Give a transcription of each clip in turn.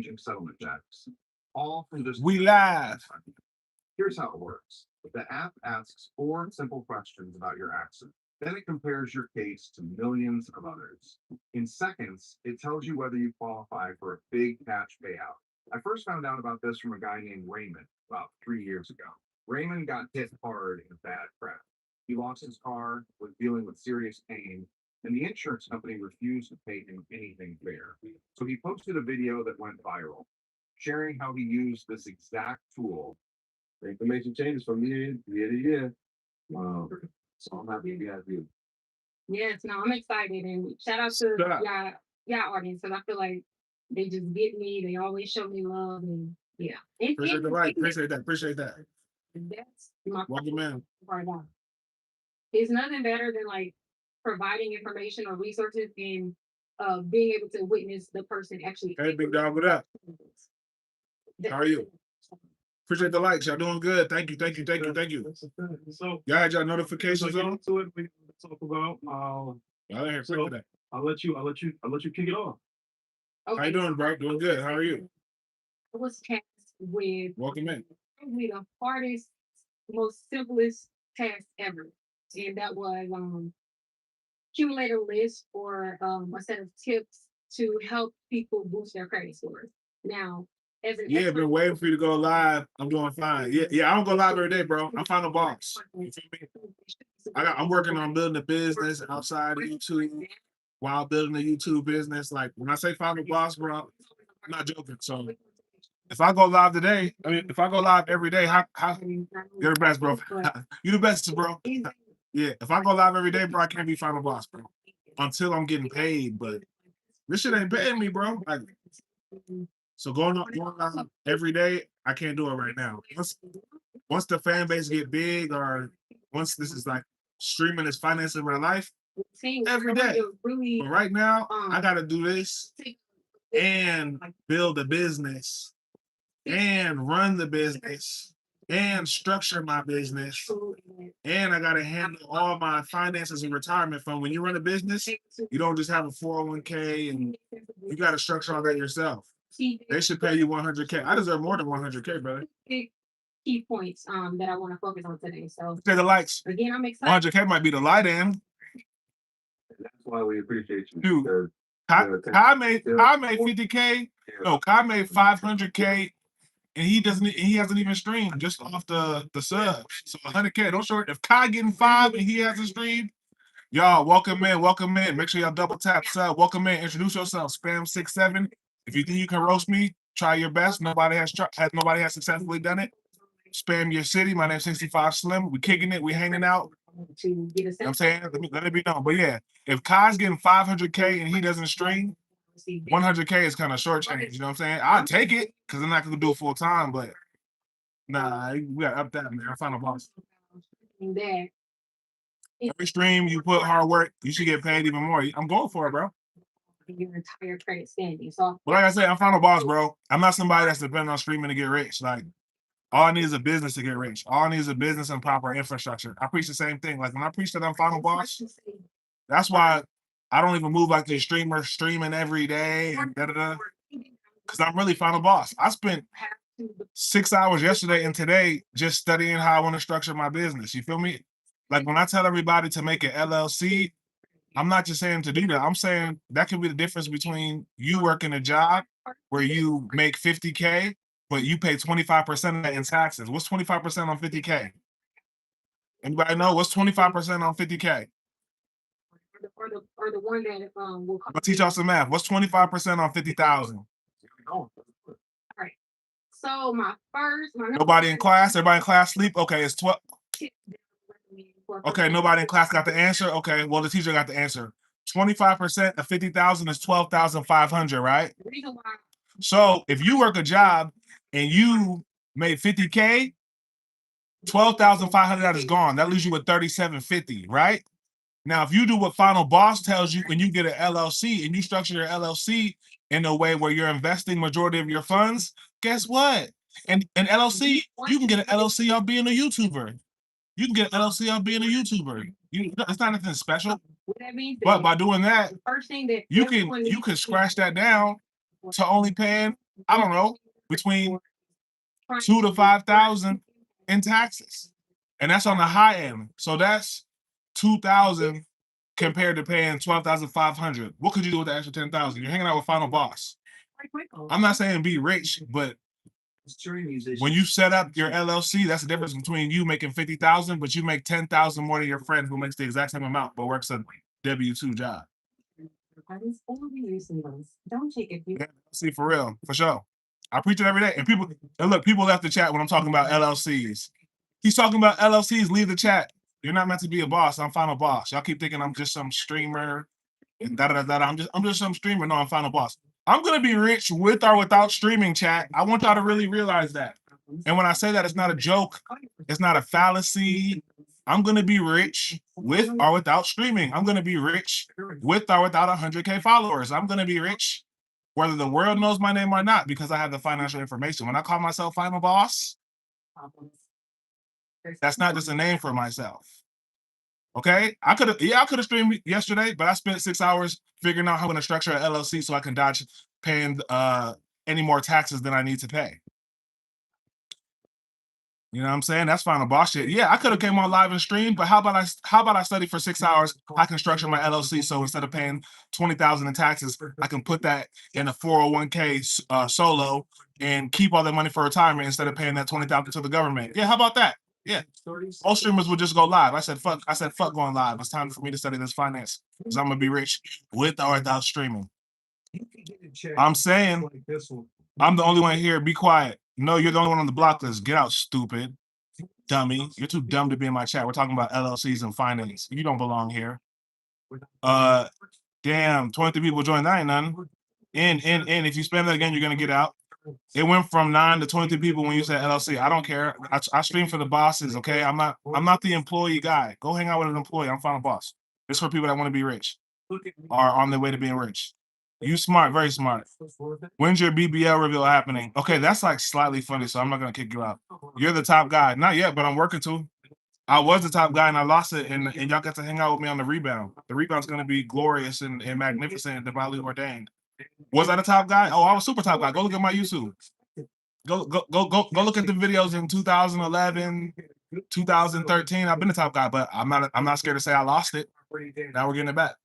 arranging settlement checks, all from just We live. Here's how it works. The app asks 4 simple questions about your accident. Then it compares your case to millions of others. In seconds, it tells you whether you qualify for a big cash payout. I first found out about this from a guy named Raymond about 3 years ago. Raymond got hit hard in a bad crash. He lost his car, was dealing with serious pain, and the insurance company refused to pay him anything fair. So he posted a video that went viral, sharing how he used this exact tool. The information changes from year to year. So I'm happy you guys do. Yes, no, I'm excited and shout out to Stop. y'all audience because I feel like they just get me. They always show me love and yeah. And, Appreciate the like. Appreciate that. Appreciate that. that's my Welcome in. part out. It's nothing better than like providing information or resources and being able to witness the person actually. Hey, big dog, what up? How are you? Appreciate the likes. Y'all doing good. Thank you. Thank you. Thank you. Thank you. So Y'all had y'all notifications on? to it. We talk about. Y'all in here So- that. I'll let you kick it off. How you doing, bro? Doing good. How are you? I was tasked with Welcome in. probably the hardest, most simplest task ever. And that was accumulate a list or a set of tips to help people boost their credit scores. Now, as an Yeah, been waiting for you to go live. I'm doing fine. Yeah, I don't go live every day, bro. I'm final boss. You feel me? I'm working on building a business outside of YouTube while building a YouTube business. Like when I say final boss, bro, I'm not joking. So if I go live today, if I go live every day, how you're the best, bro. You the best, bro. Yeah, if I go live every day, bro, I can't be final boss, bro. Until I'm getting paid, but this shit ain't paying me, bro. Like, so going on every day, I can't do it right now. Once the fan base get big, or once this is like streaming is financing my life, every day. But right now, I gotta do this and build a business and run the business and structure my business. And I gotta handle all my finances and retirement fund. When you run a business, you don't just have a 401k and you gotta structure all that yourself. They should pay you 100K. I deserve more than 100K, brother. Key points that I want to focus on today. So Take the likes. again, I'm excited. 100K might be the light end. That's why we appreciate you. Dude, Kai made 50K. No, Kai made 500K, and he hasn't even streamed just off the subs. So 100K. Don't short. If Kai getting 5 and he hasn't streamed, y'all welcome in, welcome in. Make sure y'all double tap sub. Welcome in. Introduce yourself. Spam 67. If you think you can roast me, try your best. Nobody has successfully done it. Spam your city. My name's 65 Slim. We kicking it. We hanging out. To get a You know what I'm saying? Let it be known. But yeah, if Kai's getting 500K and he doesn't stream, 100K is kind of short change. You know what I'm saying? I'll take it because I'm not gonna do it full time. But nah, we gotta up that, man. I found a boss. That Every stream you put hard work, you should get paid even more. I'm going for it, bro. your entire credit standing. So, But like I said, I'm final boss, bro. I'm not somebody that's dependent on streaming to get rich. Like, all I need is a business to get rich. All I need is a business and proper infrastructure. I preach the same thing. Like when I preach that I'm final boss, that's why I don't even move like the streamer streaming every day and da-da-da. Because I'm really final boss. I spent 6 hours yesterday and today just studying how I want to structure my business. You feel me? Like when I tell everybody to make an LLC, I'm not just saying to do that. I'm saying that could be the difference between you working a job where you make 50K, but you pay 25% of that in taxes. What's 25% on 50K? Anybody know what's 25% on 50K? Or the one that will I'm gonna teach y'all some math. What's 25% on 50,000? All right. So my Nobody in class? Everybody in class sleep? Okay, it's 12. Okay, nobody in class got the answer. Okay, well the teacher got the answer. 25% of 50,000 is 12,500, right? So if you work a job and you made 50K, 12,500 is gone. That leaves you with 3,750, right? Now, if you do what Final Boss tells you when you get an LLC and you structure your LLC in a way where you're investing majority of your funds, guess what? And an LLC, you can get an LLC on being a YouTuber. You can get an LLC on being a YouTuber. It's not anything special. But by doing that, you can scratch that down to only paying I don't know, between 2 to 5,000 in taxes. And that's on the high end. So that's 2,000 compared to paying 12,500. What could you do with the extra 10,000? You're hanging out with Final Boss. I'm not saying be rich, but when you set up your LLC, that's the difference between you making 50,000, but you make 10,000 more than your friend who makes the exact same amount but works a W-2 job. Yeah, see, for real, for sure. I preach it every day, and people left the chat when I'm talking about LLCs. He's talking about LLCs. Leave the chat. You're not meant to be a boss. I'm Final Boss. Y'all keep thinking I'm just some streamer and da da da da. I'm just some streamer. No, I'm Final Boss. I'm gonna be rich with or without streaming, chat. I want y'all to really realize that. And when I say that, it's not a joke. It's not a fallacy. I'm gonna be rich with or without streaming. I'm gonna be rich with or without 100K followers. I'm gonna be rich whether the world knows my name or not because I have the financial information. When I call myself Final Boss, that's not just a name for myself. Okay, I could have streamed yesterday, but I spent 6 hours figuring out how I'm going to structure an LLC so I can dodge paying any more taxes than I need to pay. You know what I'm saying? That's Final Boss shit. Yeah, I could have came on live and streamed, but how about I study for 6 hours? I can structure my LLC so instead of paying 20,000 in taxes, I can put that in a 401k solo and keep all that money for retirement instead of paying that 20,000 to the government. Yeah, how about that? Yeah, most streamers would just go live. I said fuck going live. It's time for me to study this finance because I'm gonna be rich with or without streaming. I'm saying I'm the only one here. Be quiet. No, you're the only one on the block list. Get out, stupid dummy. You're too dumb to be in my chat. We're talking about LLCs and finance. You don't belong here. Damn, 23 people joined. That ain't nothing. If you spam that again, you're gonna get out. It went from 9 to 23 people when you said LLC. I don't care. I stream for the bosses. Okay, I'm not the employee guy. Go hang out with an employee. I'm Final Boss. It's for people that want to be rich or on their way to being rich. You smart, very smart. When's your BBL reveal happening? Okay, that's like slightly funny, so I'm not gonna kick you out. You're the top guy. Not yet, but I'm working to. I was the top guy and I lost it, and y'all got to hang out with me on the rebound. The rebound's gonna be glorious and magnificent and divinely ordained. Was I the top guy? Oh, I was super top guy. Go look at my YouTube. Go look at the videos in 2011, 2013. I've been the top guy, but I'm not scared to say I lost it. Now we're getting it back.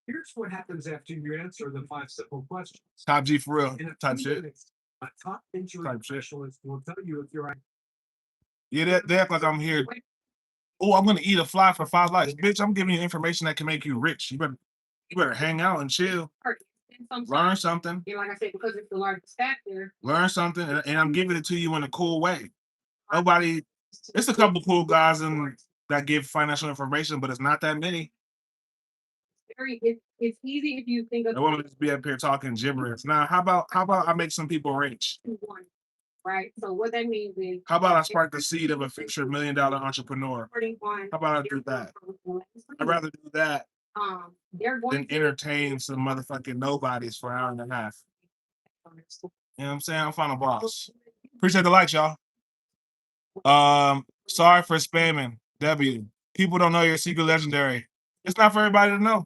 Here's what happens after you answer the 5 simple questions. Top G for real. In a Type few shit. minutes, a top insurance Type shit. specialist will tell you if you're Yeah, they act like I'm here. Oh, I'm gonna eat a fly for 5 likes. Bitch, I'm giving you information that can make you rich. You better hang out and chill. Learn something. Like I said, because it's the largest factor. Learn something, and I'm giving it to you in a cool way. Nobody. It's a couple cool guys that give financial information, but it's not that many. It's easy if you think of. I want to just be up here talking gibberish. Now, how about I make some people rich? Right. So what that means is. How about I spark the seed of a future $1 million entrepreneur? How about I do that? I'd rather do that than entertain some motherfucking nobodies for an hour and a half. You know what I'm saying? I'm Final Boss. Appreciate the likes, y'all. Sorry for spamming. W. People don't know you're secret legendary. It's not for everybody to know.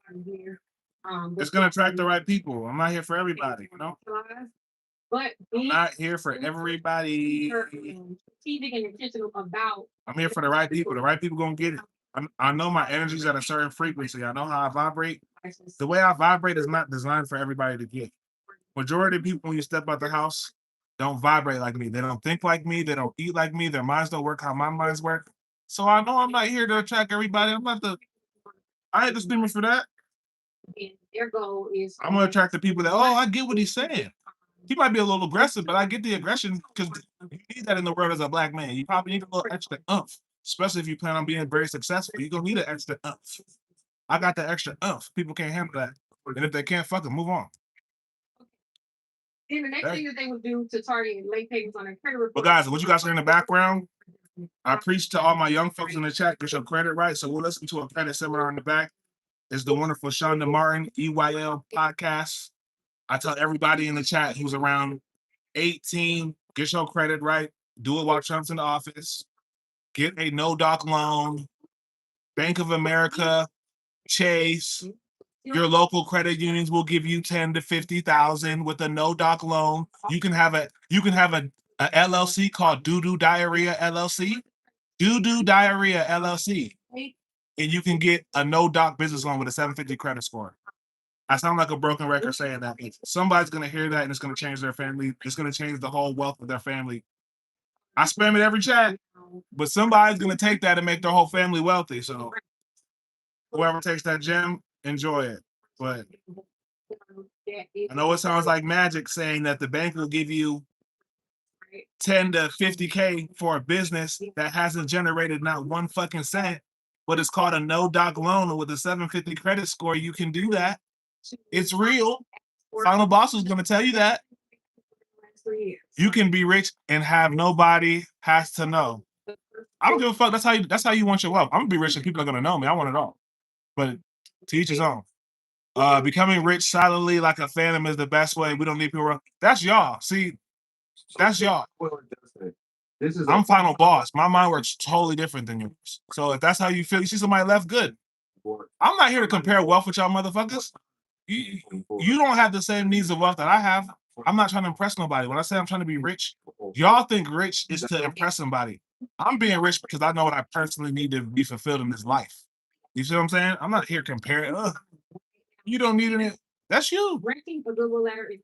It's gonna attract the right people. I'm not here for everybody, you know. But I'm not here for everybody. Strategic and intentional about. I'm here for the right people. The right people gonna get it. I know my energy's at a certain frequency. I know how I vibrate. The way I vibrate is not designed for everybody to get. Majority of people, when you step out the house, don't vibrate like me. They don't think like me. They don't eat like me. Their minds don't work how my minds work. So I know I'm not here to attract everybody. I ain't the streamer for that. And their goal is. I'm gonna attract the people that, I get what he's saying. He might be a little aggressive, but I get the aggression because you need that in the world as a black man. You probably need a little extra oomph, especially if you plan on being very successful. You're gonna need an extra oomph. I got the extra oomph. People can't handle that. And if they can't, fuck them, move on. And the next thing that they would do to target late payments on their credit report. But guys, what you guys hear in the background, I preach to all my young folks in the chat, get your credit right. So we'll listen to a credit seminar in the back. It's the wonderful Shonda Martin, EYL podcast. I tell everybody in the chat who's around 18, get your credit right. Do it while Trump's in the office. Get a no-doc loan. Bank of America, Chase, Your local credit unions will give you 10 to 50,000 with a no doc loan. You can have a LLC called Doo Doo Diarrhea LLC. Doo Doo Diarrhea LLC. And you can get a no doc business loan with a 750 credit score. I sound like a broken record saying that. Somebody's gonna hear that and it's gonna change their family. It's gonna change the whole wealth of their family. I spam it every chat, but somebody's gonna take that and make their whole family wealthy. So whoever takes that gem, enjoy it. But I know it sounds like magic saying that the bank will give you 10 to 50K for a business that hasn't generated not one fucking cent, but it's called a no doc loan with a 750 credit score. You can do that. It's real. Final Boss is going to tell you that. You can be rich and have nobody has to know. I don't give a fuck. That's how you want your wealth. I'm gonna be rich and people are gonna know me. I want it all. But to each his own. Becoming rich silently like a phantom is the best way. We don't need people. That's y'all. See, that's y'all. I'm Final Boss. My mind works totally different than yours. So if that's how you feel, you see somebody left, good. I'm not here to compare wealth with y'all motherfuckers. You don't have the same needs of wealth that I have. I'm not trying to impress nobody. When I say I'm trying to be rich, y'all think rich is to impress somebody. I'm being rich because I know what I personally need to be fulfilled in this life. You see what I'm saying? I'm not here comparing. You don't need any. That's you.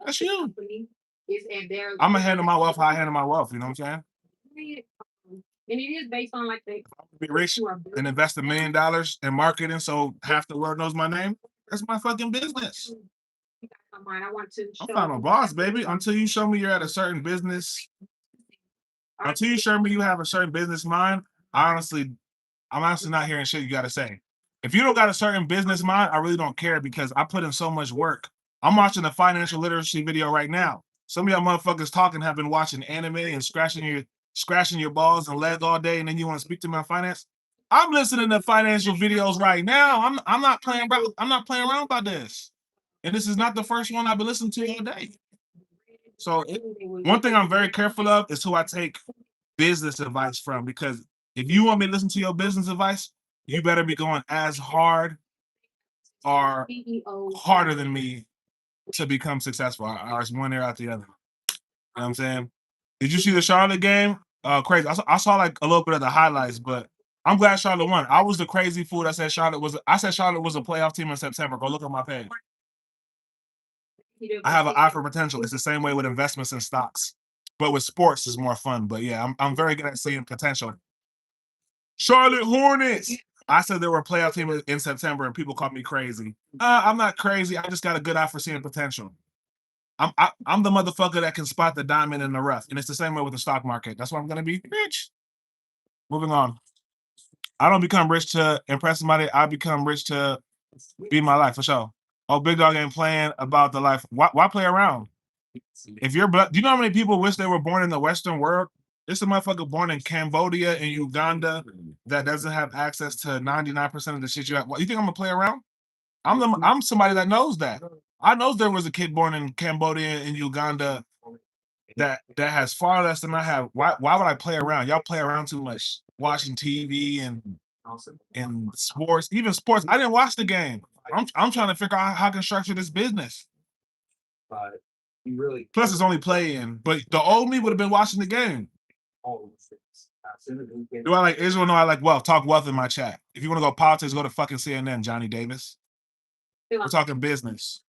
That's you. I'm gonna handle my wealth how I handle my wealth. You know what I'm saying? And it is based on like the Be rich and invest $1 million in marketing, so half the world knows my name. That's my fucking business. I'm Final Boss, baby. Until you show me you're at a certain business, until you show me you have a certain business mind, I'm honestly not hearing shit you gotta say. If you don't got a certain business mind, I really don't care because I put in so much work. I'm watching a financial literacy video right now. Some of y'all motherfuckers talking have been watching anime and scratching your balls and leg all day, and then you want to speak to me on finance. I'm listening to financial videos right now. I'm not playing around. I'm not playing around about this. And this is not the first one I've been listening to all day. So one thing I'm very careful of is who I take business advice from, because if you want me to listen to your business advice, you better be going as hard or harder than me to become successful. Or it's one ear out the other. You know what I'm saying? Did you see the Charlotte game? Crazy. I saw like a little bit of the highlights, but I'm glad Charlotte won. I was the crazy fool that said Charlotte was a playoff team in September. Go look at my page. I have an eye for potential. It's the same way with investments in stocks, but with sports is more fun. But yeah, I'm very good at seeing potential. Charlotte Hornets. I said they were a playoff team in September, and people called me crazy. I'm not crazy. I just got a good eye for seeing potential. I'm the motherfucker that can spot the diamond in the rough, and it's the same way with the stock market. That's why I'm gonna be rich. Moving on. I don't become rich to impress somebody. I become rich to be my life for sure. Oh, Big Dog ain't playing about the life. Why play around? If you're black, do you know how many people wish they were born in the Western world? It's a motherfucker born in Cambodia and Uganda that doesn't have access to 99% of the shit you have. What, you think I'm gonna play around? I'm somebody that knows that. I know there was a kid born in Cambodia and Uganda that has far less than I have. Why would I play around? Y'all play around too much, watching TV and sports, even sports. I didn't watch the game. I'm trying to figure out how I can structure this business. Plus, it's only playing, but the old me would have been watching the game. Do I like Israel? No, I like wealth. Talk wealth in my chat. If you want to go politics, go to fucking CNN, Johnny Davis. We're talking business.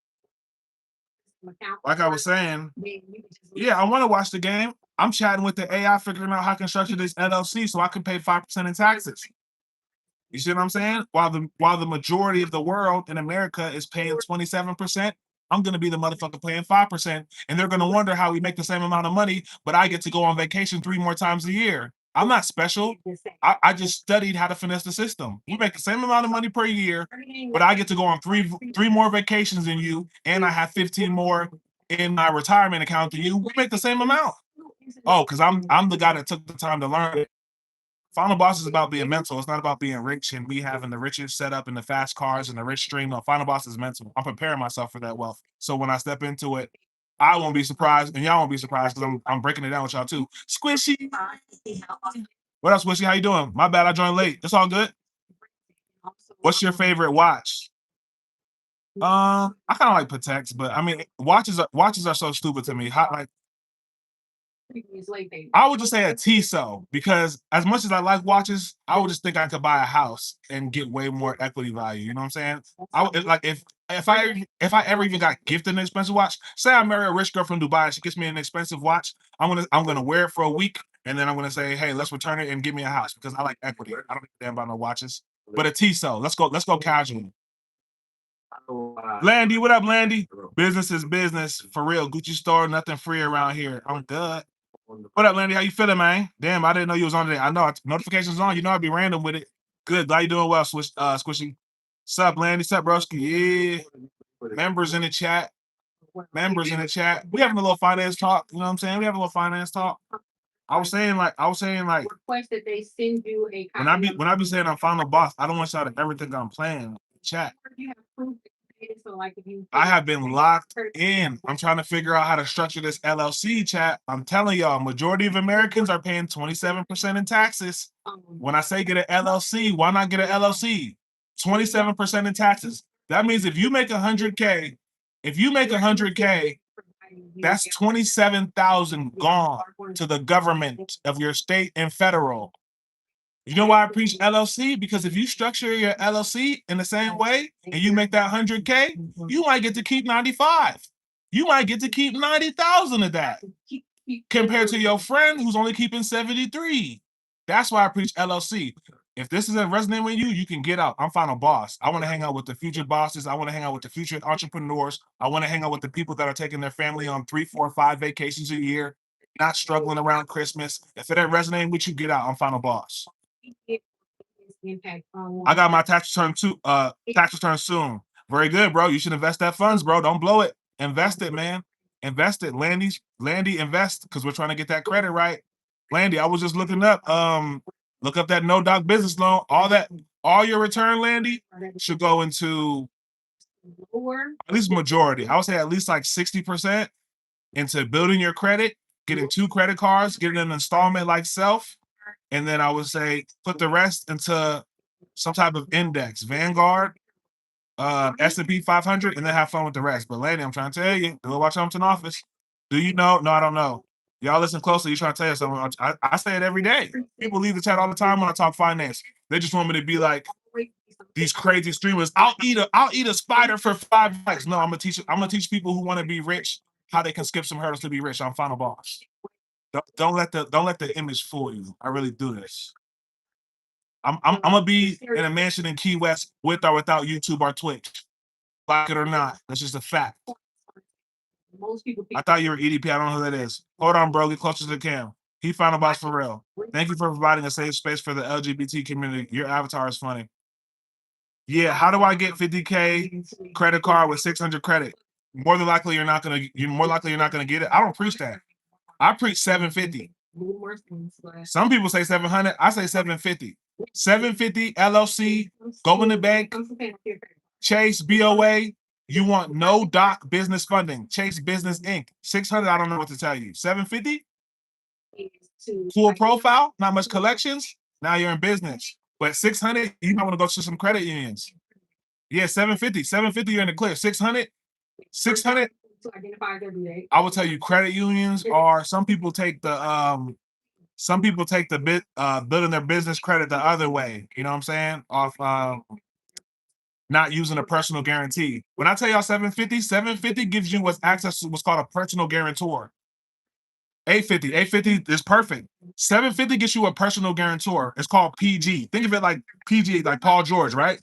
Like I was saying, yeah, I want to watch the game. I'm chatting with the AI, figuring out how I can structure this LLC so I can pay 5% in taxes. You see what I'm saying? While the majority of the world in America is paying 27%, I'm gonna be the motherfucker paying 5%, and they're gonna wonder how we make the same amount of money, but I get to go on vacation 3 more times a year. I'm not special. I just studied how to finesse the system. We make the same amount of money per year, but I get to go on three more vacations than you, and I have 15 more in my retirement account than you. We make the same amount. Oh, because I'm the guy that took the time to learn it. Final Boss is about being mental. It's not about being rich and me having the richest setup and the fast cars and the rich stream. No, Final Boss is mental. I'm preparing myself for that wealth. So when I step into it, I won't be surprised, and y'all won't be surprised because I'm breaking it down with y'all too. Squishy. What else, Squishy? How you doing? My bad, I joined late. It's all good. What's your favorite watch? I kind of like Pateks, but I mean, watches are so stupid to me. How, like, I would just say a Tissot because as much as I like watches, I would just think I could buy a house and get way more equity value. You know what I'm saying? I would like if I ever even got gifted an expensive watch. Say I marry a rich girl from Dubai, she gets me an expensive watch. I'm gonna wear it for a week and then I'm gonna say, hey, let's return it and give me a house because I like equity. I don't give a damn about no watches. But a Tissot, let's go casual. Landy, what up, Landy? Business is business for real. Gucci store, nothing free around here. I'm good. What up, Landy? How you feeling, man? Damn, I didn't know you was on today. I know notifications on. You know I'd be random with it. Good. Glad you doing well, Squishy. Sup, Landy? Sup, broski? Yeah. Members in the chat. Members in the chat. We having a little finance talk. You know what I'm saying? We having a little finance talk. I was saying like request that they send you a when I be saying I'm final boss, I don't want y'all to ever think I'm playing. Chat. you have proof so like if you I have been locked in. I'm trying to figure out how to structure this LLC, chat. I'm telling y'all, majority of Americans are paying 27% in taxes. When I say get an LLC, why not get an LLC? 27% in taxes. That means if you make 100K, that's 27,000 gone to the government of your state and federal. You know why I preach LLC? Because if you structure your LLC in the same way and you make that 100K, you might get to keep 95. You might get to keep 90,000 of that compared to your friend who's only keeping 73. That's why I preach LLC. If this isn't resonating with you, you can get out. I'm final boss. I want to hang out with the future bosses. I want to hang out with the future entrepreneurs. I want to hang out with the people that are taking their family on 3, 4, 5 vacations a year, not struggling around Christmas. If it ain't resonating with you, get out. I'm final boss. I got my tax return soon. Very good, bro. You should invest that funds, bro. Don't blow it. Invest it, man. Invest it. Landy, invest because we're trying to get that credit right. Landy, I was just looking up. Look up that no doc business loan. All your return, Landy, should go into at least majority. I would say at least like 60% into building your credit, getting 2 credit cards, getting an installment like self. And then I would say put the rest into some type of index, Vanguard, S&P 500, and then have fun with the rest. But Landy, I'm trying to tell you, do watch Hampton office. Do you know? No, I don't know. Y'all listen closely. You trying to tell you something? I say it every day. People leave the chat all the time when I talk finance. They just want me to be like these crazy streamers. I'll eat a spider for $5. No, I'm gonna teach people who want to be rich how they can skip some hurdles to be rich. I'm final boss. Don't let the image fool you. I really do this. I'm gonna be in a mansion in Key West with or without YouTube or Twitch. Like it or not, that's just a fact. I thought you were EDP. I don't know who that is. Hold on, bro. Get closer to the cam. He found a boss for real. Thank you for providing a safe space for the LGBT community. Your avatar is funny. Yeah, how do I get 50K credit card with 600 credit? More than likely you're not gonna get it. I don't preach that. I preach 750. Some people say 700. I say 750. 750 LLC. Go in the bank. Chase BOA. You want no doc business funding. Chase Business Inc. 600. I don't know what to tell you. 750. Full profile. Not much collections. Now you're in business. But 600. You might want to go to some credit unions. Yeah, 750. 750. You're in the clear. 600. 600. I will tell you, credit unions are. Some people take the building their business credit the other way. You know what I'm saying? Off not using a personal guarantee. When I tell y'all 750 gives you what's access to what's called a personal guarantor. 850 is perfect. 750 gets you a personal guarantor. It's called PG. Think of it like PG, like Paul George, right?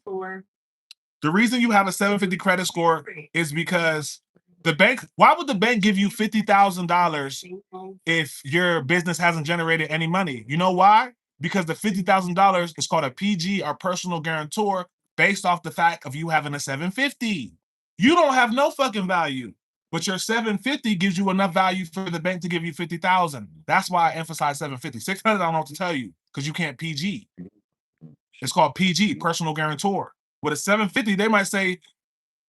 The reason you have a 750 credit score is because the bank. Why would the bank give you $50,000 if your business hasn't generated any money? You know why? Because the $50,000 is called a PG or personal guarantor based off the fact of you having a 750. You don't have no fucking value, but your 750 gives you enough value for the bank to give you 50,000. That's why I emphasize 750. 600, I don't know what to tell you because you can't PG. It's called PG, personal guarantor. With a 750, they might say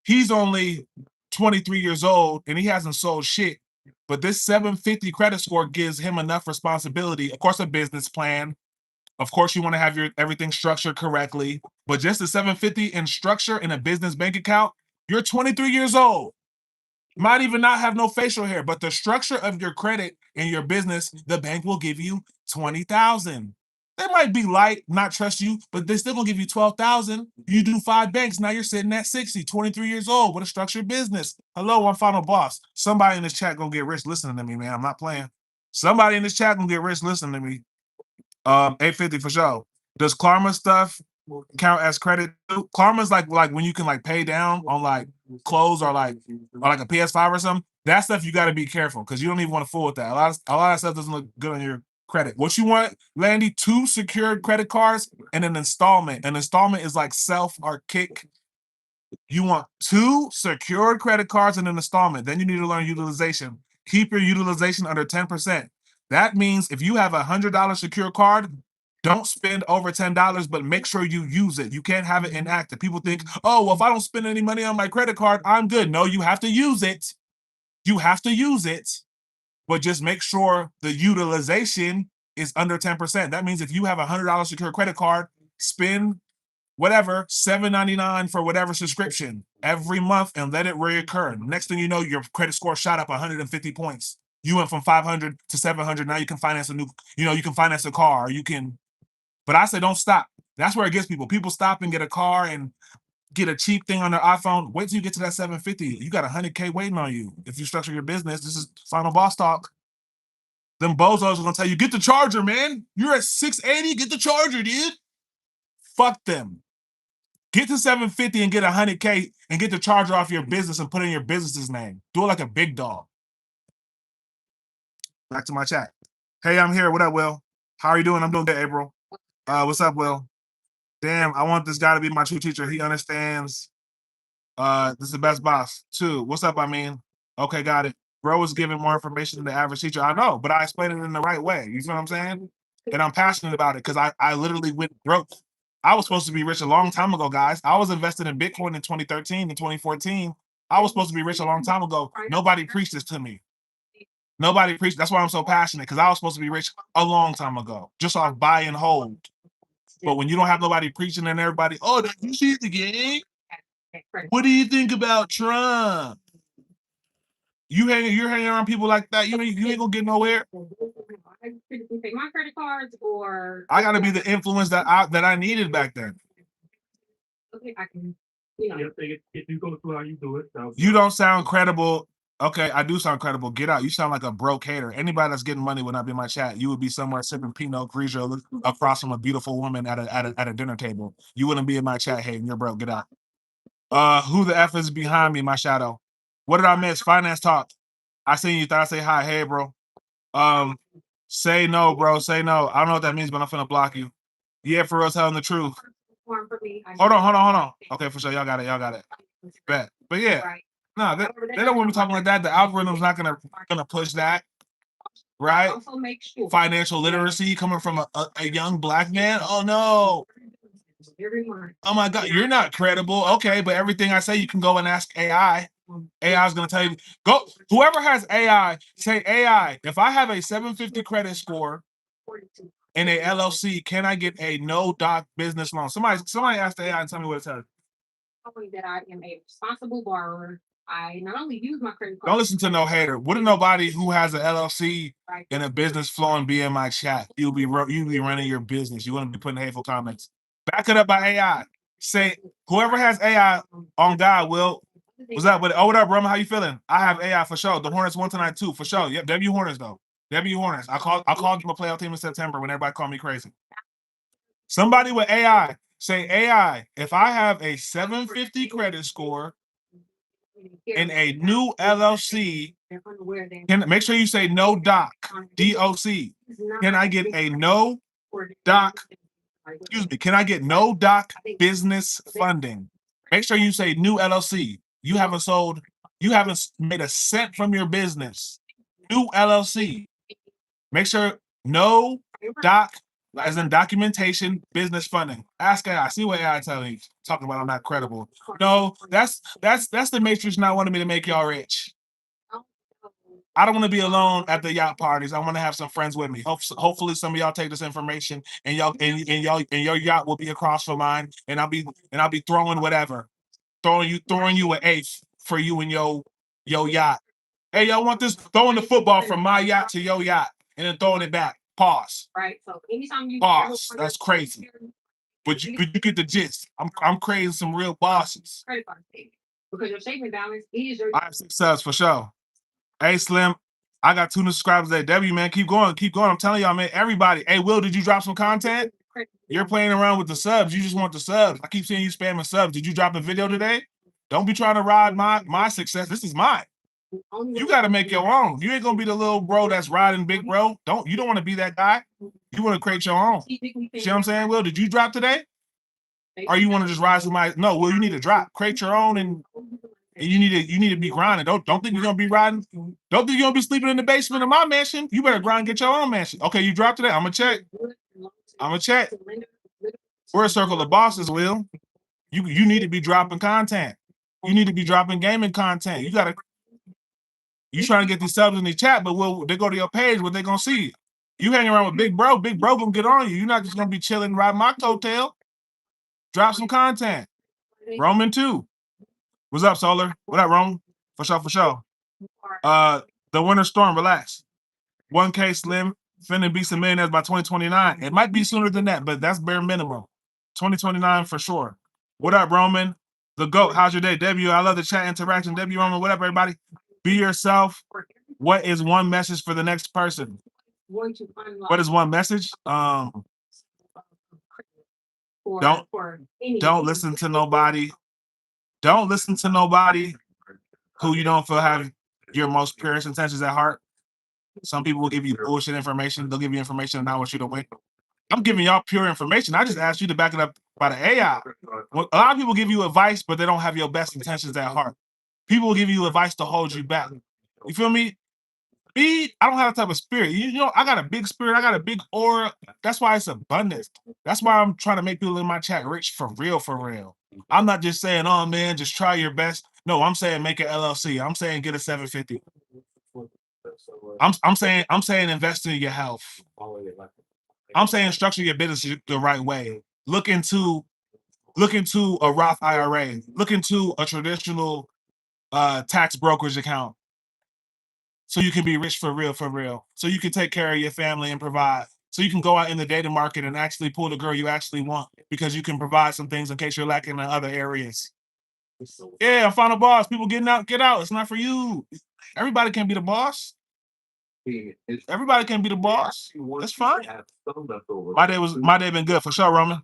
he's only 23 years old and he hasn't sold shit. But this 750 credit score gives him enough responsibility. Of course, a business plan. Of course, you want to have your everything structured correctly. But just the 750 in structure in a business bank account You're 23 years old. Might even not have no facial hair, but the structure of your credit and your business, the bank will give you 20,000. They might be light, not trust you, but they still gonna give you 12,000. You do 5 banks, now you're sitting at 60, 23 years old with a structured business. Hello, I'm Final Boss. Somebody in this chat gonna get rich listening to me, man. I'm not playing. Somebody in this chat gonna get rich listening to me. 850 for sure. Does Karma stuff count as credit too? Karma's like when you can like pay down on like clothes or like a PS5 or something. That stuff you got to be careful because you don't even want to fool with that. A lot of stuff doesn't look good on your credit. What you want, Landy, 2 secured credit cards and an installment. An installment is like self or kick. You want 2 secured credit cards and an installment. Then you need to learn utilization. Keep your utilization under 10%. That means if you have a $100 secure card, don't spend over $10, but make sure you use it. You can't have it inactive. People think, oh, well, if I don't spend any money on my credit card, I'm good. No, you have to use it. You have to use it, but just make sure the utilization is under 10%. That means if you have a $100 secure credit card, spend whatever, $7.99 for whatever subscription every month and let it reoccur. Next thing you know, your credit score shot up 150 points. You went from 500 to 700. Now you can finance you can finance a car. But I say don't stop. That's where it gets people. People stop and get a car and get a cheap thing on their iPhone. Wait till you get to that 750. You got 100K waiting on you. If you structure your business, this is Final Boss Talk. Them bozos are gonna tell you, get the charger, man. You're at 680, get the charger, dude. Fuck them. Get to 750 and get 100K and get the charger off your business and put in your business's name. Do it like a big dog. Back to my chat. Hey, I'm here. What up, Will? How are you doing? I'm doing good, April. What's up, Will? Damn, I want this guy to be my true teacher. He understands. This is the best boss. 2. What's up, I mean? Okay, got it. Bro is giving more information than the average teacher. I know, but I explained it in the right way. You know what I'm saying? And I'm passionate about it because I literally went broke. I was supposed to be rich a long time ago, guys. I was invested in Bitcoin in 2013 and 2014. I was supposed to be rich a long time ago. Nobody preached this to me. Nobody preached. That's why I'm so passionate, because I was supposed to be rich a long time ago, just off buy and hold. But when you don't have nobody preaching and everybody, oh, did you see the game? What do you think about Trump? You're hanging around people like that. You ain't gonna get nowhere. My credit cards, or I gotta be the influence that I needed back then. okay, I can. If you go through how you do it, You don't sound credible. Okay, I do sound credible. Get out. You sound like a broke hater. Anybody that's getting money would not be in my chat. You would be somewhere sipping Pinot Grigio across from a beautiful woman at a dinner table. You wouldn't be in my chat hating. You're broke. Get out. Who the F is behind me, my shadow? What did I miss? Finance talk. I seen you. Thought I say hi. Hey, bro. Say no, bro. Say no. I don't know what that means, but I'm finna block you. Yeah, for real, telling the truth. Hold on. Okay, for sure. Y'all got it. Bet. But yeah, no, they don't want me talking like that. The algorithm's not gonna push that, right? Also make sure Financial literacy coming from a young black man. Oh no. every month. Oh my God, you're not credible. Okay, but everything I say, you can go and ask AI. AI is gonna tell you. Go. Whoever has AI, say AI. If I have a 750 credit score in a LLC, can I get a no doc business loan? Somebody ask the AI and tell me what it says. That I am a responsible borrower. I not only use my credit card. Don't listen to no hater. Wouldn't nobody who has an LLC and a business flowing be in my chat? You'll be running your business. You wouldn't be putting hateful comments. Back it up by AI. Say whoever has AI on God will. What's up with it? Oh, what up, Roma? How you feeling? I have AI for sure. The Hornets 1 tonight too, for sure. Yep, W Hornets though. W Hornets. I called them a playoff team in September when everybody called me crazy. Somebody with AI. Say AI. If I have a 750 credit score in a new LLC, make sure you say no doc, DOC. Can I get a no doc? Excuse me. Can I get no doc business funding? Make sure you say new LLC. You haven't made a cent from your business. New LLC. Make sure no doc, as in documentation, business funding. Ask AI. See what AI telling you. Talking about I'm not credible. No, that's the matrix not wanting me to make y'all rich. I don't want to be alone at the yacht parties. I want to have some friends with me. Hopefully, some of y'all take this information and your yacht will be across from mine, and I'll be throwing whatever. throwing you an eighth for you and your yacht. Hey, y'all want this? Throwing the football from my yacht to your yacht and then throwing it back. Pause. Right. So anytime you Pause. That's crazy. But you get the gist. I'm creating some real bosses. credit card statement because your statement balance is your I have 6 subs for sure. Hey Slim, I got 2 new subscribers at W, man. Keep going, keep going. I'm telling y'all, man. Everybody. Hey, Will, did you drop some content? You're playing around with the subs. You just want the subs. I keep seeing you spamming subs. Did you drop a video today? Don't be trying to ride my success. This is mine. You got to make your own. You ain't gonna be the little bro that's riding big bro. You don't want to be that guy. You want to create your own. See what I'm saying, Will? Did you drop today? Or you want to just ride somebody? No, Will, you need to drop. Create your own and you need to be grinding. Don't think you're gonna be riding. Don't think you're gonna be sleeping in the basement of my mansion. You better grind and get your own mansion. Okay, you dropped today. I'm gonna check. We're a circle of bosses, Will. You need to be dropping content. You need to be dropping gaming content. You trying to get these subs in the chat, but they go to your page, what they gonna see? You hang around with Big Bro gonna get on you. You're not just gonna be chilling riding my coattail. Drop some content. Roman too. What's up, Solar? What up, Roman? For sure, for sure. The winter storm, relax. 1K Slim, finna be some millionaires by 2029. It might be sooner than that, but that's bare minimum. 2029 for sure. What up, Roman? The GOAT, how's your day? W, I love the chat interaction. W, Roman, what up, everybody? Be yourself. What is one message for the next person? What is one message? Don't listen to nobody. Don't listen to nobody who you don't feel have your most purest intentions at heart. Some people will give you bullshit information. They'll give you information and not want you to win. I'm giving y'all pure information. I just asked you to back it up by the AI. Well, a lot of people give you advice, but they don't have your best intentions at heart. People will give you advice to hold you back. You feel me? Me, I don't have that type of spirit. You know, I got a big spirit. I got a big aura. That's why it's abundance. That's why I'm trying to make people in my chat rich for real, for real. I'm not just saying, oh man, just try your best. No, I'm saying make an LLC. I'm saying get a 750. I'm saying invest in your health. I'm saying structure your business the right way. Look into a Roth IRA. Look into a traditional tax brokerage account. So you can be rich for real, for real. So you can take care of your family and provide. So you can go out in the dating market and actually pull the girl you actually want because you can provide some things in case you're lacking in other areas. Yeah, I'm final boss. People getting out, get out. It's not for you. Everybody can be the boss. Everybody can be the boss. That's fine. My day been good for sure, Roman.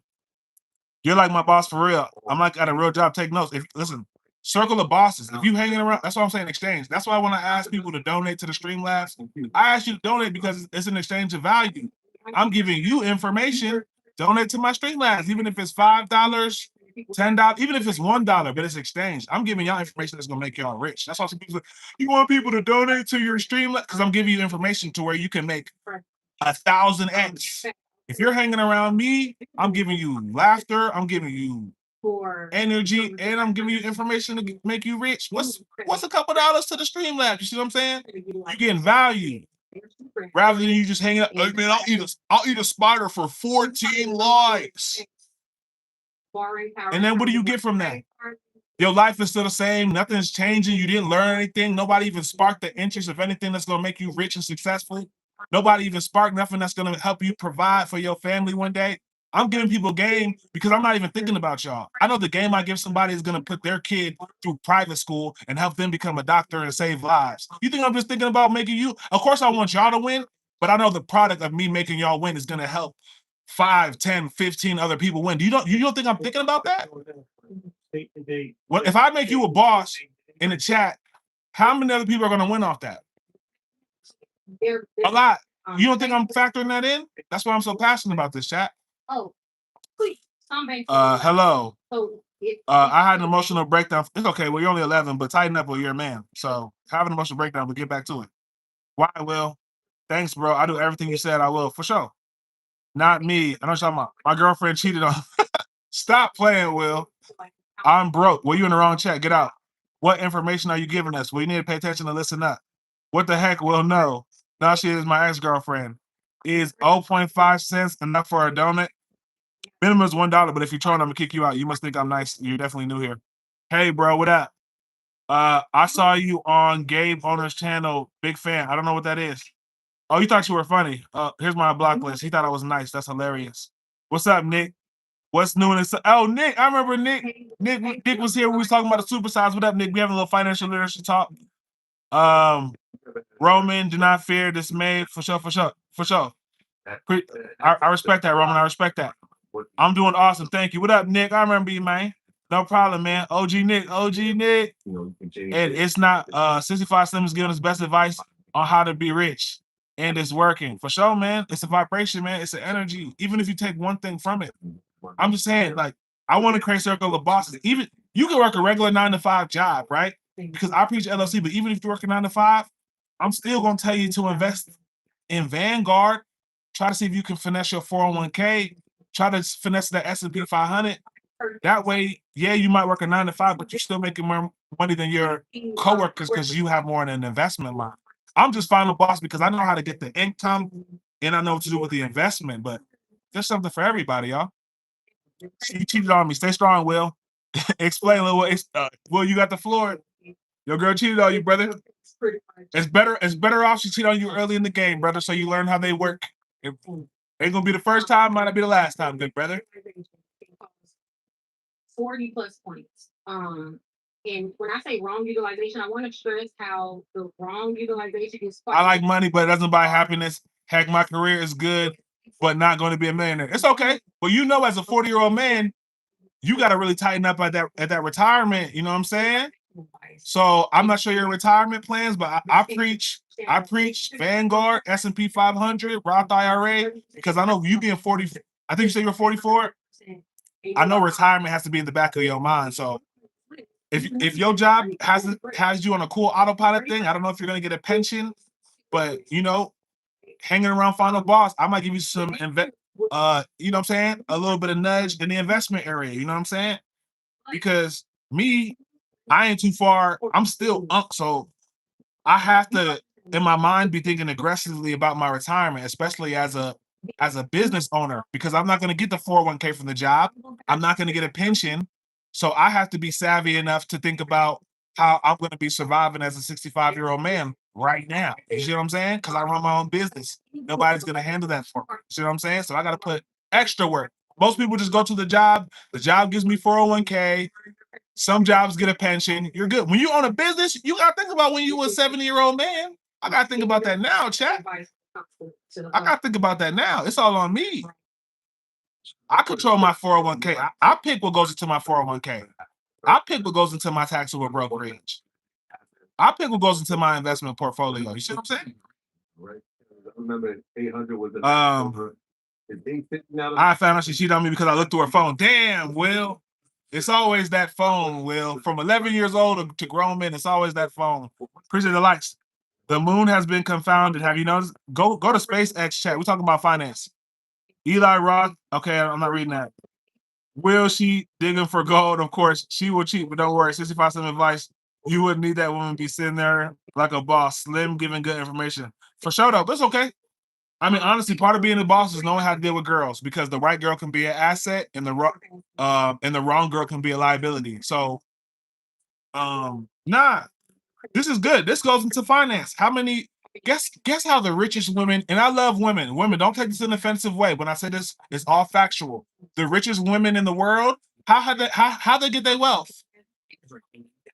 You're like my boss for real. I'm like at a real job. Take notes. Listen, circle of bosses. If you hanging around, that's what I'm saying. Exchange. That's why when I ask people to donate to the Streamlabs, I ask you to donate because it's an exchange of value. I'm giving you information. Donate to my Streamlabs, even if it's $5, $10, even if it's $1, but it's exchange. I'm giving y'all information that's gonna make y'all rich. That's why some people say, you want people to donate to your Streamlabs because I'm giving you information to where you can make 1,000x. If you're hanging around me, I'm giving you laughter, I'm giving you energy, and I'm giving you information to make you rich. What's a couple dollars to the Streamlabs? You see what I'm saying? You're getting value. Rather than you just hanging up, like, man, I'll eat a spider for 14 likes. And then what do you get from that? Your life is still the same. Nothing's changing. You didn't learn anything. Nobody even sparked the interest of anything that's going to make you rich and successful. Nobody even sparked nothing that's going to help you provide for your family one day. I'm giving people game because I'm not even thinking about y'all. I know the game I give somebody is going to put their kid through private school and help them become a doctor and save lives. You think I'm just thinking about making you? Of course I want y'all to win, but I know the product of me making y'all win is going to help 5, 10, 15 other people win. You don't think I'm thinking about that? Well, if I make you a boss in the chat, how many other people are going to win off that? A lot. You don't think I'm factoring that in? That's why I'm so passionate about this, chat. Oh, please. Hello. I had an emotional breakdown. It's okay. Well, you're only 11, but tighten up or you're a man. So have an emotional breakdown, but get back to it. Why, Will? Thanks, bro. I do everything you said I will, for sure. Not me. I know what you're talking about. My girlfriend cheated on. Stop playing, Will. I'm broke. Well, you in the wrong chat. Get out. What information are you giving us? We need to pay attention and listen up. What the heck, Will? No. Now she is my ex-girlfriend. Is 0.5 cents enough for a donut? Minimum is $1, but if you're trolling, I'm gonna kick you out. You must think I'm nice. You're definitely new here. Hey, bro, what up? I saw you on Gabe Owner's channel. Big fan. I don't know what that is. Oh, you thought you were funny. Here's my block list. He thought I was nice. That's hilarious. What's up, Nick? What's new in this? Oh, Nick. I remember Nick. Nick was here when we was talking about the supersize. What up, Nick? We having a little financial literacy talk. Roman, do not fear, dismay. For sure, for sure, for sure. I respect that, Roman. I respect that. I'm doing awesome. Thank you. What up, Nick? I remember you, man. No problem, man. OG Nick. OG Nick. And it's not 65 Slim is giving us best advice on how to be rich. And it's working. For sure, man. It's a vibration, man. It's an energy. Even if you take one thing from it. I'm just saying, like, I want to create a circle of bosses. Even you can work a regular 9-to-5 job, right? Because I preach LLC, but even if you're working 9-to-5, I'm still gonna tell you to invest in Vanguard. Try to see if you can finesse your 401k. Try to finesse that S&P 500. That way, yeah, you might work a 9-to-5, but you're still making more money than your coworkers because you have more in an investment line. I'm just final boss because I know how to get the income and I know what to do with the investment. But there's something for everybody, y'all. You cheated on me. Stay strong, Will. Explain a little. Will, you got the floor. Your girl cheated on you, brother. It's better off she cheated on you early in the game, brother, so you learn how they work. It ain't gonna be the first time, might not be the last time, good brother. 40 plus points. And when I say wrong utilization, I want to stress how the wrong utilization is. I like money, but it doesn't buy happiness. Heck, my career is good, but not going to be a millionaire. It's okay. But you know, as a 40-year-old man, you got to really tighten up at that retirement. You know what I'm saying? So I'm not sure your retirement plans, but I preach Vanguard, S&P 500, Roth IRA, because I know you being 40. I think you said you're 44. I know retirement has to be in the back of your mind. So if your job has you on a cool autopilot thing, I don't know if you're gonna get a pension, but you know, hanging around Final Boss, I might give you some you know what I'm saying, a little bit of nudge in the investment area. You know what I'm saying? Because me, I ain't too far. I'm still so I have to, in my mind, be thinking aggressively about my retirement, especially as a business owner, because I'm not going to get the 401k from the job. I'm not going to get a pension. So I have to be savvy enough to think about how I'm going to be surviving as a 65-year-old man right now. You see what I'm saying? Because I run my own business. Nobody's going to handle that for me. You see what I'm saying? So I got to put extra work. Most people just go to the job. The job gives me 401k. Some jobs get a pension. You're good. When you own a business, you got to think about when you were a 70-year-old man. I got to think about that now, chat. I got to think about that now. It's all on me. I control my 401k. I pick what goes into my 401k. I pick what goes into my taxable brokerage. I pick what goes into my investment portfolio. You see what I'm saying? Right. I remember 800 was I found out she cheated on me because I looked through her phone. Damn, Will. It's always that phone, Will. From 11 years old to grown men, it's always that phone. Appreciate the likes. The moon has been confounded. Have you noticed? Go to SpaceX chat. We're talking about finance. Eli Roth. Okay, I'm not reading that. Will she digging for gold? Of course, she will cheat, but don't worry. 65 some advice. You wouldn't need that woman be sitting there like a boss, slim, giving good information. For sure, though. But it's okay. I mean, honestly, part of being a boss is knowing how to deal with girls, because the right girl can be an asset and the wrong girl can be a liability. So, nah, this is good. This goes into finance. How many? Guess how the richest women, and I love women. Women, don't take this in an offensive way. When I say this, it's all factual. The richest women in the world, how they get their wealth?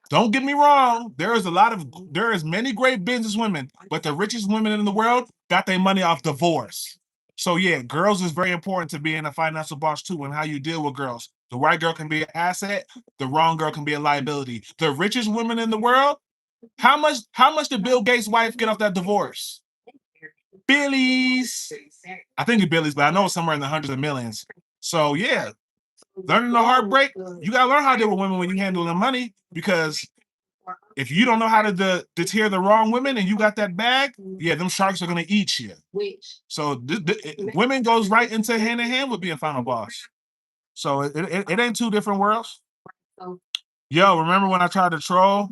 Don't get me wrong. There is many great business women, but the richest women in the world got their money off divorce. So yeah, girls is very important to being a financial boss too, and how you deal with girls. The right girl can be an asset, the wrong girl can be a liability. The richest women in the world, how much did Bill Gates' wife get off that divorce? Billies. I think it's Billies, but I know it's somewhere in the hundreds of millions. So yeah, learning the heartbreak, you gotta learn how to deal with women when you handle the money, because if you don't know how to deter the wrong women and you got that bag, yeah, them sharks are gonna eat you. So women goes right into hand in hand with being final boss. So it ain't two different worlds. Yo, remember when I tried to troll?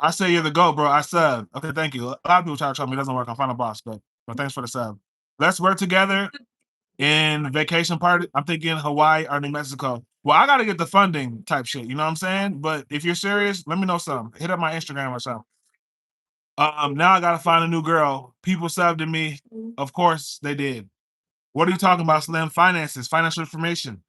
I say you're the GOAT, bro. I sub. Okay, thank you. A lot of people try to troll me. It doesn't work on final boss, but thanks for the sub. Let's work together in vacation party. I'm thinking Hawaii or New Mexico. Well, I gotta get the funding type shit. You know what I'm saying? But if you're serious, let me know something. Hit up my Instagram or something. Now I gotta find a new girl. People subbed to me. Of course they did. What are you talking about, Slim? Finances, financial information.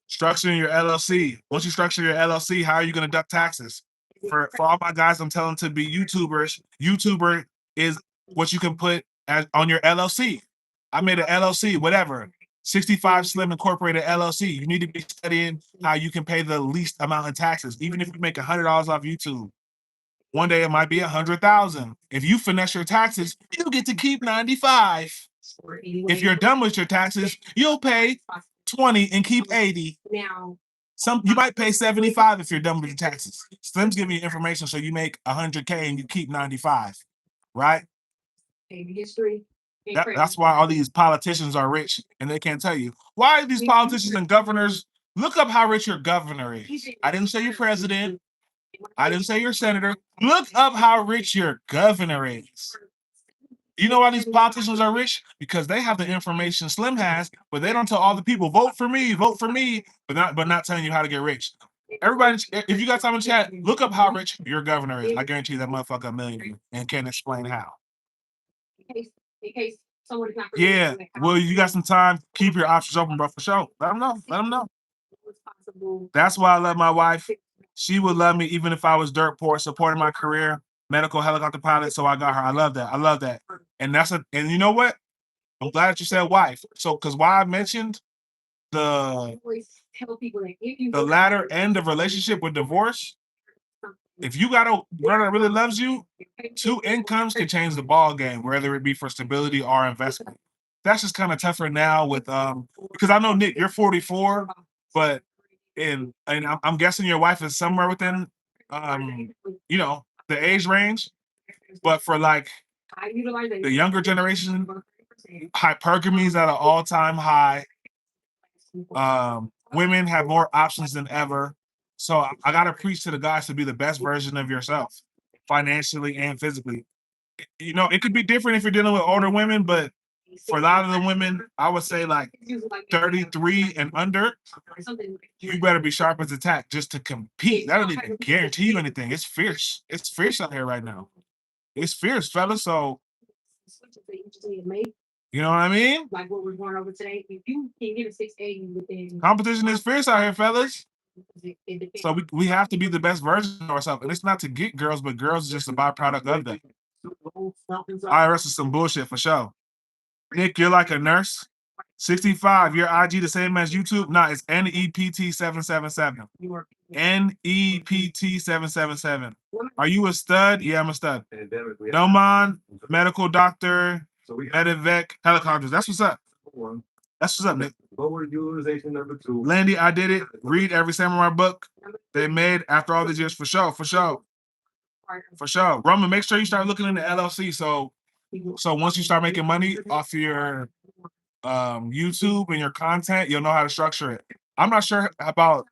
Structuring your LLC. Once you structure your LLC, how are you gonna deduct taxes? For all my guys, I'm telling to be YouTubers. YouTuber is what you can put as on your LLC. I made an LLC, whatever. 65 Slim Incorporated LLC. You need to be studying how you can pay the least amount in taxes, even if you make $100 off YouTube. One day it might be 100,000. If you finesse your taxes, you get to keep 95. If you're done with your taxes, you'll pay 20 and keep 80. Now, You might pay 75 if you're done with your taxes. Slim's giving you information so you make 100K and you keep 95, right? history. That's why all these politicians are rich and they can't tell you. Why are these politicians and governors? Look up how rich your governor is. I didn't say your president. I didn't say your senator. Look up how rich your governor is. You know why these politicians are rich? Because they have the information Slim has, but they don't tell all the people, vote for me, but not telling you how to get rich. Everybody, if you got time in chat, look up how rich your governor is. I guarantee you that motherfucker a millionaire and can't explain how. In case someone is not Yeah, well, you got some time. Keep your options open, bro, for sure. Let them know. Let them know. That's why I love my wife. She would love me even if I was dirt poor, supporting my career, medical helicopter pilot. So I got her. I love that. I love that. And and you know what? I'm glad that you said wife. So, because why I mentioned the latter end of relationship with divorce, if you got a girl that really loves you, 2 incomes can change the ball game, whether it be for stability or investment. That's just kind of tougher now with because I know Nick, you're 44, but I'm guessing your wife is somewhere within the age range. But for like the younger generation, hypergamy is at an all-time high. Women have more options than ever. So I gotta preach to the guys to be the best version of yourself, financially and physically. It could be different if you're dealing with older women, but for a lot of the women, I would say like 33 and under, you better be sharp as a tack just to compete. That don't even guarantee you anything. It's fierce. It's fierce out here right now. It's fierce, fellas. So you know what I mean? Like what we're going over today. If you can get a 680 within Competition is fierce out here, fellas. it depends. So we have to be the best version of ourselves. And it's not to get girls, but girls is just a byproduct of that. IRS is some bullshit for sure. Nick, you're like a nurse. 65, your IG the same as YouTube? Nah, it's NEPT777. NEPT777. Are you a stud? Yeah, I'm a stud. Noman, medical doctor, Medivac, helicopters. That's what's up. That's what's up, Nick. Lower utilization number 2. Landy, I did it. Read every samurai book they made after all these years, for sure, for sure. For sure. Roman, make sure you start looking into LLC. So once you start making money off your YouTube and your content, you'll know how to structure it. I'm not sure about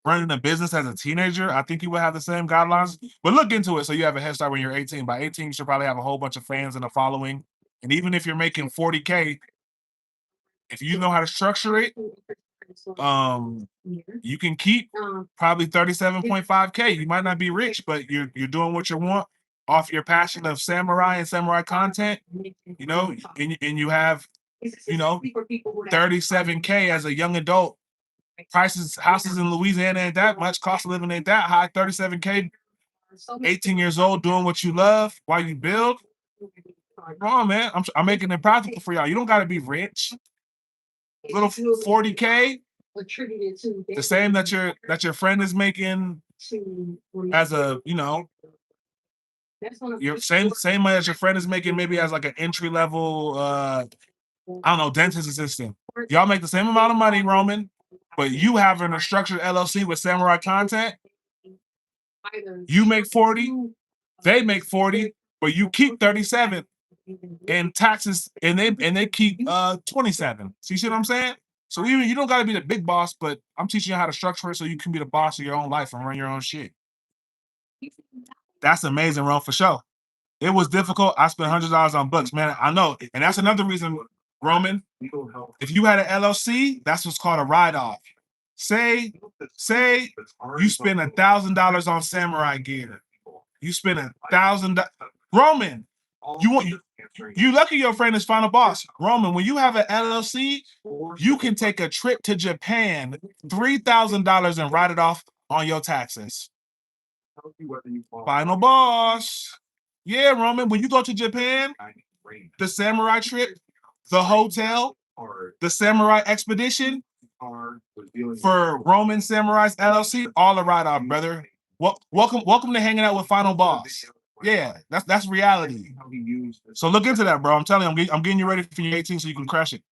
running a business as a teenager. I think you would have the same guidelines, but look into it so you have a head start when you're 18. By 18, you should probably have a whole bunch of fans and a following. And even if you're making 40K, if you know how to structure it, you can keep probably 37.5K. You might not be rich, but you're doing what you want off your passion of samurai and samurai content, and you have 37K as a young adult. Houses in Louisiana ain't that much. Cost of living ain't that high. 37K, 18 years old, doing what you love while you build. Come on, man. I'm making it practical for y'all. You don't got to be rich. Little 40K, the same that your friend is making as a your same money as your friend is making, maybe as like an entry level I don't know, dentist assistant. Y'all make the same amount of money, Roman, but you having a structured LLC with samurai content, you make 40, they make 40, but you keep 37 in taxes, and they keep 27. So you see what I'm saying? So even you don't gotta be the big boss, but I'm teaching you how to structure it so you can be the boss of your own life and run your own shit. That's amazing, Ron, for sure. It was difficult. I spent $100 on books, man. I know. And that's another reason, Roman, if you had an LLC, that's what's called a write-off. Say Note that say that's already you spend $1,000 on samurai gear. You spend $1,000. Roman, you want you lucky your friend is final boss. Roman, when you have an LLC, you can take a trip to Japan, $3,000 and write it off on your taxes. Final boss. Yeah, Roman, when you go to Japan, the samurai trip, the hotel, the samurai expedition for Roman Samurais LLC, all a write-off, brother. Welcome to hanging out with Final Boss. Yeah, that's reality. So look into that, bro. I'm telling you, I'm getting you ready for your 18 so you can crush it.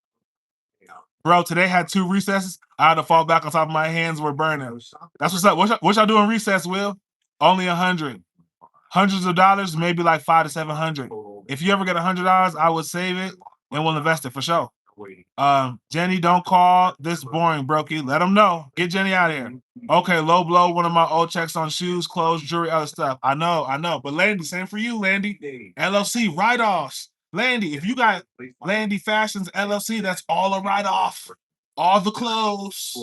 Bro, today had 2 recesses. I had to fall back on top of my hands were burning. That's what's up. What y'all doing recess, Will? Only 100. Hundreds of dollars, maybe like 500 to 700. If you ever get $100, I would save it and we'll invest it for sure. Jenny, don't call this boring, brokey. Let them know. Get Jenny out of here. Okay, low blow, one of my old checks on shoes, clothes, jewelry, other stuff. I know. But Landy, same for you, Landy. LLC, write-offs. Landy, if you got Landy Fashions LLC, that's all a write-off. All the clothes.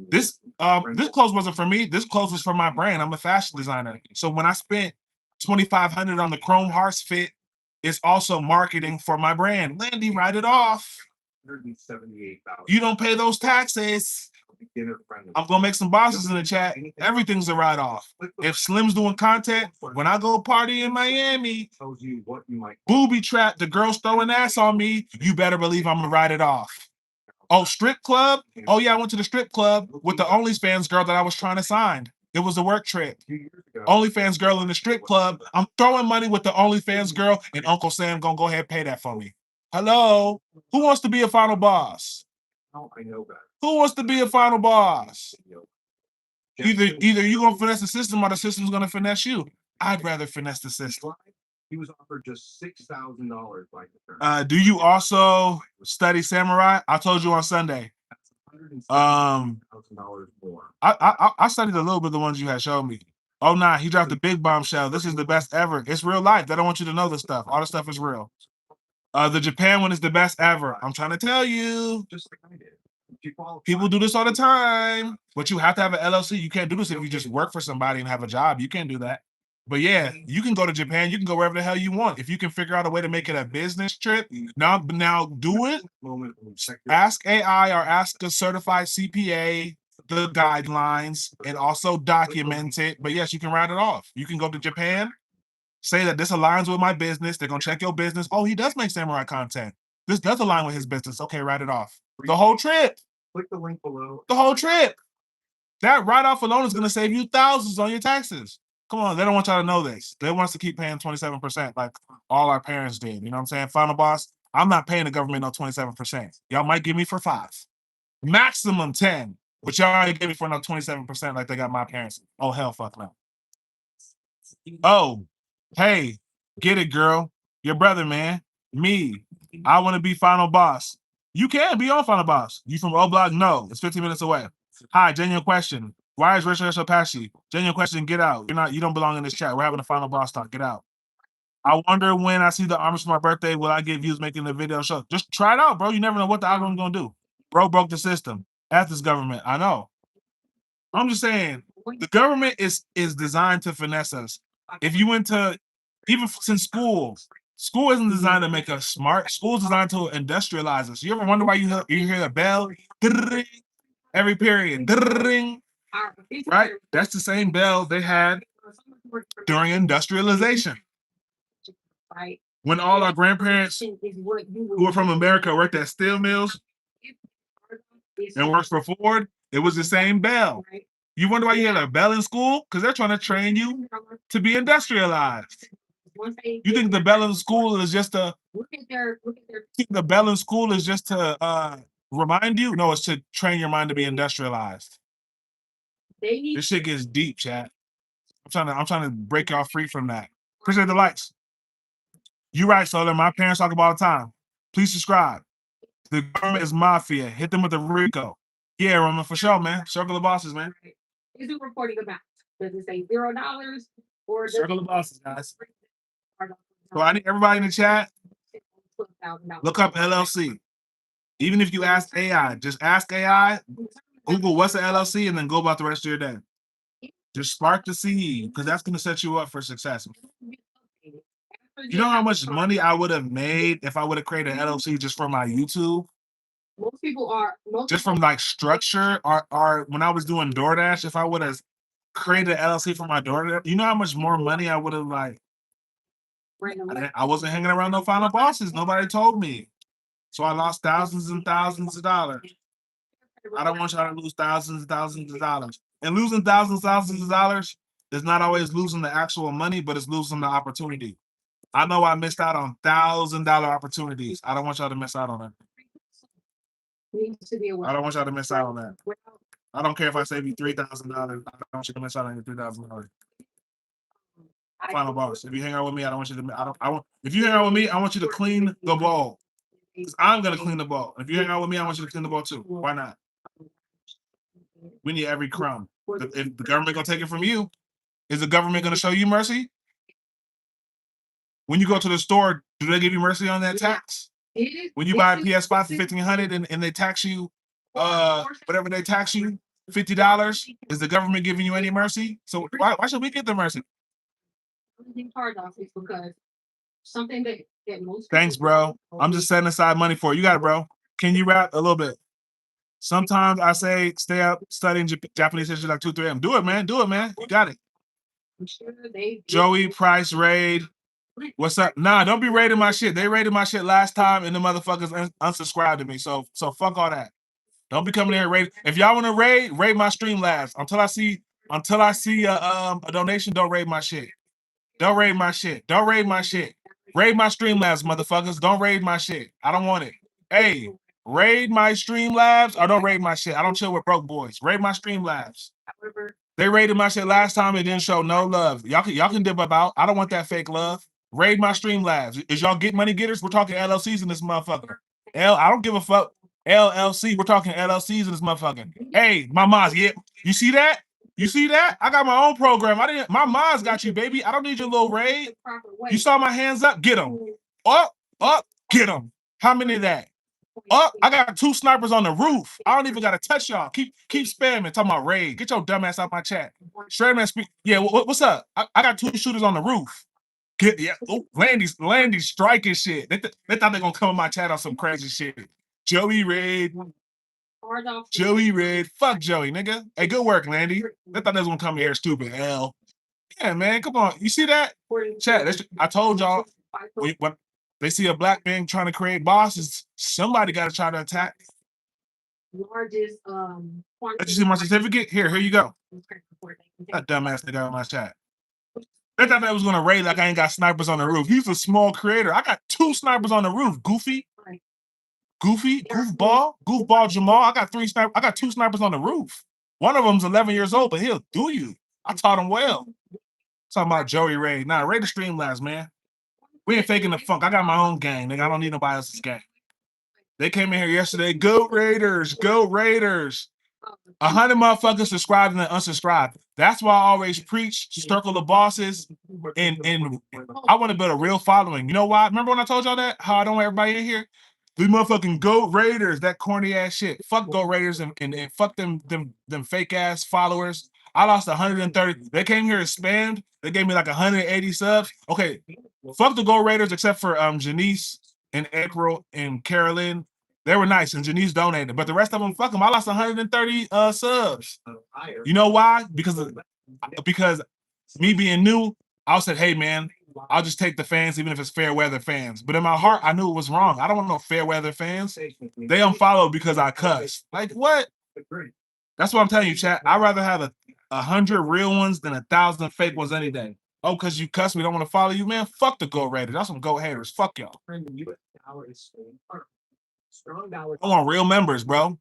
This clothes wasn't for me. This clothes was for my brand. I'm a fashion designer. So when I spent $2,500 on the Chrome Hearts fit, it's also marketing for my brand. Landy, write it off. You don't pay those taxes. I'm gonna make some bosses in the chat. Everything's a write-off. If Slim's doing content, when I go party in Miami, booby trap, the girls throwing ass on me, you better believe I'm gonna write it off. Oh, strip club? Oh yeah, I went to the strip club with the OnlyFans girl that I was trying to sign. It was a work trip. OnlyFans girl in the strip club. I'm throwing money with the OnlyFans girl, and Uncle Sam gonna go ahead and pay that for me. Hello? Who wants to be a final boss? Who wants to be a final boss? Either you're gonna finesse the system or the system's gonna finesse you. I'd rather finesse the system. He was offered just $6,000 by the Do you also study samurai? I told you on Sunday. $107,000 more. I studied a little bit of the ones you had showed me. Oh nah, he dropped a big bombshell. This is the best ever. It's real life. They don't want you to know this stuff. All the stuff is real. The Japan one is the best ever. I'm trying to tell you. Just like I did. People do this all the time, but you have to have an LLC. You can't do this if you just work for somebody and have a job. You can't do that. But yeah, you can go to Japan. You can go wherever the hell you want. If you can figure out a way to make it a business trip, now do it. Ask AI or ask a certified CPA the guidelines and also document it. But yes, you can write it off. You can go to Japan, say that this aligns with my business. They're gonna check your business. Oh, he does make samurai content. This does align with his business. Okay, write it off. The whole trip. Click the link below. The whole trip. That write-off alone is gonna save you thousands on your taxes. Come on, they don't want y'all to know this. They want us to keep paying 27% like all our parents did. You know what I'm saying? Final boss, I'm not paying the government no 27%. Y'all might give me for 5. Maximum 10. But y'all already gave me for no 27% like they got my parents. Oh, hell fuck no. Oh, hey, get it, girl. Your brother, man. Me. I want to be final boss. You can be on final boss. You from O Block? No, it's 15 minutes away. Hi, genuine question. Why is Richard Apache? Genuine question, get out. You don't belong in this chat. We're having a final boss talk. Get out. I wonder when I see the armors for my birthday, will I get views making the video show? Just try it out, bro. You never know what the algorithm's gonna do. Bro broke the system. F this government. I know. I'm just saying, the government is designed to finesse us. If you went to, even since school isn't designed to make us smart. School is designed to industrialize us. You ever wonder why you hear a bell? Every period. Right? That's the same bell they had during industrialization. When all our grandparents who were from America worked at steel mills and worked for Ford, it was the same bell. You wonder why you had a bell in school? Because they're trying to train you to be industrialized. You think the bell in school is just to remind you? No, it's to train your mind to be industrialized. This shit gets deep, chat. I'm trying to break y'all free from that. Appreciate the likes. You right, Solar. My parents talk about all the time. Please subscribe. The government is mafia. Hit them with the Rico. Yeah, Roman, for sure, man. Circle of bosses, man. Is it reporting amount? Does it say $0 or Circle of bosses, guys. So I need everybody in the chat, look up LLC. Even if you ask AI, just ask AI, Google what's the LLC and then go about the rest of your day. Just spark the seed because that's gonna set you up for success. You know how much money I would have made if I would have created an LLC just for my YouTube? Most people are Just from like structure or when I was doing DoorDash, if I would have created an LLC for my DoorDash, you know how much more money I would have like. I wasn't hanging around no final bosses. Nobody told me. So I lost thousands and thousands of dollars. I don't want y'all to lose thousands and thousands of dollars. And losing thousands of dollars is not always losing the actual money, but it's losing the opportunity. I know I missed out on $1,000 opportunities. I don't want y'all to miss out on that. I don't want y'all to miss out on that. I don't care if I save you $3,000. I don't want you to miss out on your $3,000. Final boss. If you hang out with me, I don't want you to. I want. If you hang out with me, I want you to clean the ball. I'm gonna clean the ball. If you hang out with me, I want you to clean the ball too. Why not? We need every crumb. If the government gonna take it from you, is the government gonna show you mercy? When you go to the store, do they give you mercy on that tax? When you buy a PS5 for $1,500 and they tax you, whatever they tax you, $50, is the government giving you any mercy? So why should we get the mercy? Something that most. Thanks, bro. I'm just setting aside money for it. You got it, bro. Can you rap a little bit? Sometimes I say stay up studying Japanese history like 2, 3 a.m. Do it, man. Do it, man. You got it. Joey Price raid. What's up? Nah, don't be raiding my shit. They raided my shit last time and the motherfuckers unsubscribed to me. So fuck all that. Don't be coming in here raid. If y'all want to raid my Streamlabs. Until I see a donation, don't raid my shit. Don't raid my shit. Don't raid my shit. Raid my Streamlabs, motherfuckers. Don't raid my shit. I don't want it. Hey, raid my Streamlabs or don't raid my shit. I don't chill with broke boys. Raid my Streamlabs. They raided my shit last time. It didn't show no love. Y'all can dip about. I don't want that fake love. Raid my Streamlabs. Is y'all get money getters? We're talking LLCs in this motherfucker. I don't give a fuck. LLC. We're talking LLCs in this motherfucker. Hey, my moms. Yeah, you see that? You see that? I got my own program. My mom's got you, baby. I don't need your little raid. You saw my hands up? Get them. Up, get them. How many of that? Up, I got 2 snipers on the roof. I don't even got to touch y'all. Keep spamming. Talking about raid. Get your dumb ass out my chat. Straight man speak. Yeah, what's up? I got 2 shooters on the roof. Landy's striking shit. They thought they're gonna come in my chat on some crazy shit. Joey raid. Fuck Joey, nigga. Hey, good work, Landy. They thought they was gonna come here stupid. Hell. Yeah, man. Come on. You see that? Chat. I told y'all when they see a black man trying to create bosses, somebody gotta try to attack. Largest Did you see my certificate? Here you go. That dumbass nigga on my chat. They thought that was gonna raid like I ain't got snipers on the roof. He's a small creator. I got 2 snipers on the roof. Goofball Jamal. I got 2 snipers on the roof. One of them's 11 years old, but he'll do you. I taught him well. Talking about Joey raid. Nah, raid the Streamlabs, man. We ain't faking the funk. I got my own gang, nigga. I don't need nobody else's gang. They came in here yesterday. Go Raiders. Go Raiders. 100 motherfuckers subscribed and then unsubscribed. That's why I always preach circle the bosses, and I want to build a real following. You know why? Remember when I told y'all that? How I don't want everybody in here? We motherfucking Go Raiders. That corny ass shit. Fuck Go Raiders and fuck them fake ass followers. I lost 130. They came here and spammed. They gave me like 180 subs. Okay, fuck the Go Raiders except for Janice and April and Carolyn. They were nice, and Janice donated, but the rest of them, fuck them. I lost 130 subs. You know why? Because me being new, I said, hey man, I'll just take the fans, even if it's fair weather fans. But in my heart, I knew it was wrong. I don't want no fair weather fans. They unfollowed because I cussed. Like what? That's what I'm telling you, chat. I'd rather have 100 real ones than 1,000 fake ones any day. Oh, because you cuss, we don't want to follow you, man. Fuck the Go Raiders. That's some Go haters. Fuck y'all. I want real members, bro.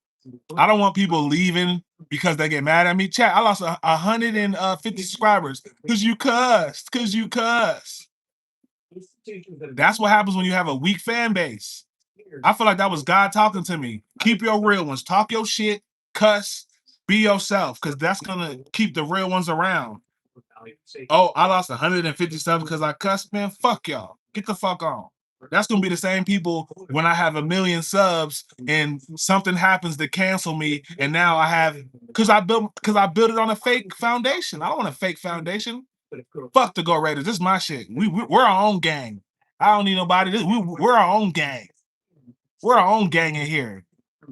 I don't want people leaving because they get mad at me. Chat, I lost 150 subscribers because you cussed. That's what happens when you have a weak fan base. I feel like that was God talking to me. Keep your real ones. Talk your shit. Cuss. Be yourself, because that's going to keep the real ones around. Oh, I lost 157 because I cussed, man. Fuck y'all. Get the fuck on. That's gonna be the same people when I have 1 million subs and something happens to cancel me, and now I have because I built it on a fake foundation. I don't want a fake foundation. Fuck the Go Raiders. This is my shit. We're our own gang. I don't need nobody. We're our own gang. We're our own gang in here.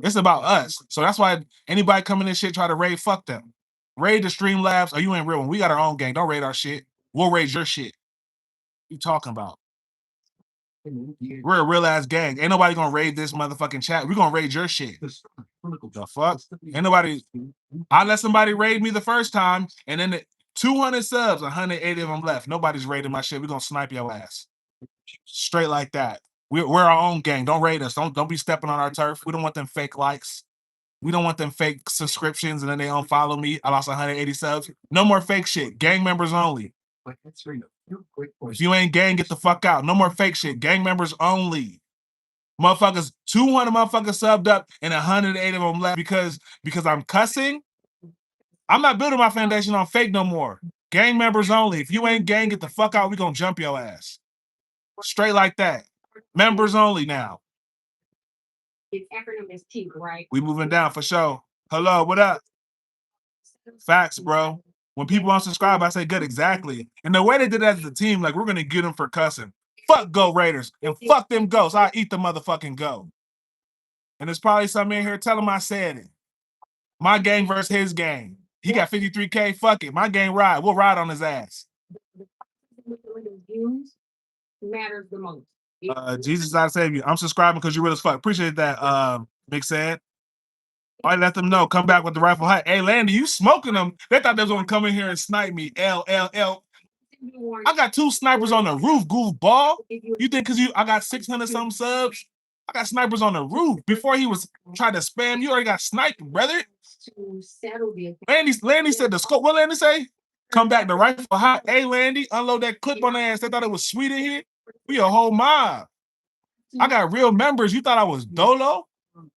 It's about us. So that's why anybody coming in shit try to raid, fuck them. Raid the Streamlabs. Or you ain't real one. We got our own gang. Don't raid our shit. We'll raid your shit. What you talking about? We're a real ass gang. Ain't nobody gonna raid this motherfucking chat. We're gonna raid your shit. The fuck? Ain't nobody. I let somebody raid me the first time, and then 200 subs, 180 of them left. Nobody's raiding my shit. We're gonna snipe your ass. Straight like that. We're our own gang. Don't raid us. Don't be stepping on our turf. We don't want them fake likes. We don't want them fake subscriptions and then they unfollow me. I lost 180 subs. No more fake shit. Gang members only. If you ain't gang, get the fuck out. No more fake shit. Gang members only. Motherfuckers, 200 motherfuckers subbed up and 180 of them left because I'm cussing. I'm not building my foundation on fake no more. Gang members only. If you ain't gang, get the fuck out. We gonna jump your ass. Straight like that. Members only now. Its acronym is T, right? We moving down for sure. Hello, what up? Facts, bro. When people unsubscribe, I say good, exactly. And the way they did that as a team, like we're gonna get them for cussing. Fuck Go Raiders and fuck them ghosts. I eat the motherfucking go. And there's probably some in here. Tell him I said it. My gang versus his gang. He got 53K. Fuck it. My gang ride. We'll ride on his ass. Matters the most. Jesus, I save you. I'm subscribing because you're real as fuck. Appreciate that, Big Sad. I let them know. Come back with the rifle high. Hey, Landy, you smoking them. They thought they was gonna come in here and snipe me. LLL. I got 2 snipers on the roof, goofball. You think because I got 600 some subs? I got snipers on the roof. Before he was trying to spam, you already got sniped, brother. Landy said the scope. What Landy say? Come back the rifle hot. Hey, Landy, unload that clip on their ass. They thought it was sweet in here. We a whole mob. I got real members. You thought I was Dolo?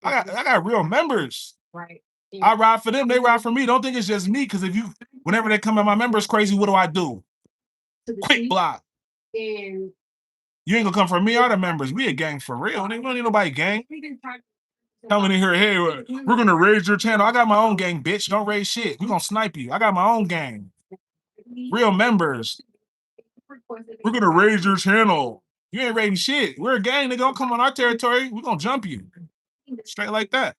I got real members. Right. I ride for them. They ride for me. Don't think it's just me. Because whenever they come at my members crazy, what do? Quick block. And you ain't gonna come for me or the members. We a gang for real. We don't need nobody gang. Coming in here, hey, we're gonna raise your channel. I got my own gang, bitch. Don't raise shit. We gonna snipe you. I got my own gang. Real members. We're gonna raise your channel. You ain't raiding shit. We're a gang. They gonna come on our territory. We're gonna jump you. Straight like that.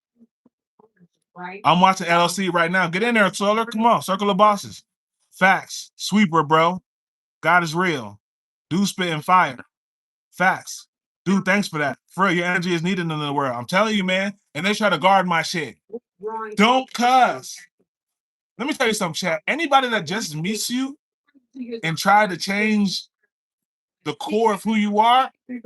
I'm watching LLC right now. Get in there, Solar. Come on, Circle of Bosses. Facts. Sweeper, bro. God is real. Dude spitting fire. Facts. Dude, thanks for that. For real, your energy is needed in the world. I'm telling you, man. And they try to guard my shit. Don't cuss. Let me tell you something, chat. Anybody that just meets you and try to change the core of who you are, they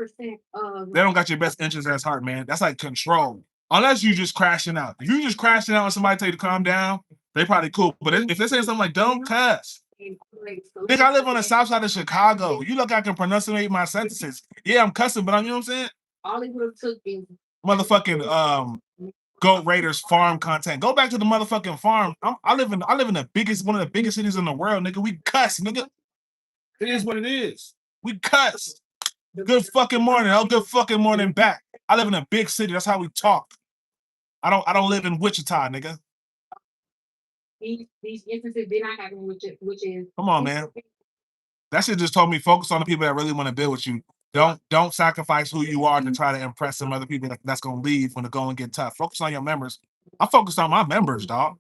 don't got your best interests at heart, man. That's like control. Unless you just crashing out. If you just crashing out and somebody tell you to calm down, they probably cool. But if they say something like, don't cuss. Nigga, I live on the south side of Chicago. You look, I can pronunciate my sentences. Yeah, I'm cussing, but you know what I'm saying? All it would have took is motherfucking Goat Raiders farm content. Go back to the motherfucking farm. I live in one of the biggest cities in the world, nigga. We cuss, nigga. It is what it is. We cuss. Good fucking morning. Oh, good fucking morning back. I live in a big city. That's how we talk. I don't live in Wichita, nigga. These instances they're not having, which is come on, man. That shit just told me focus on the people that really want to build with you. Don't sacrifice who you are to try to impress some other people that's gonna leave when the going get tough. Focus on your members. I'm focused on my members, dog.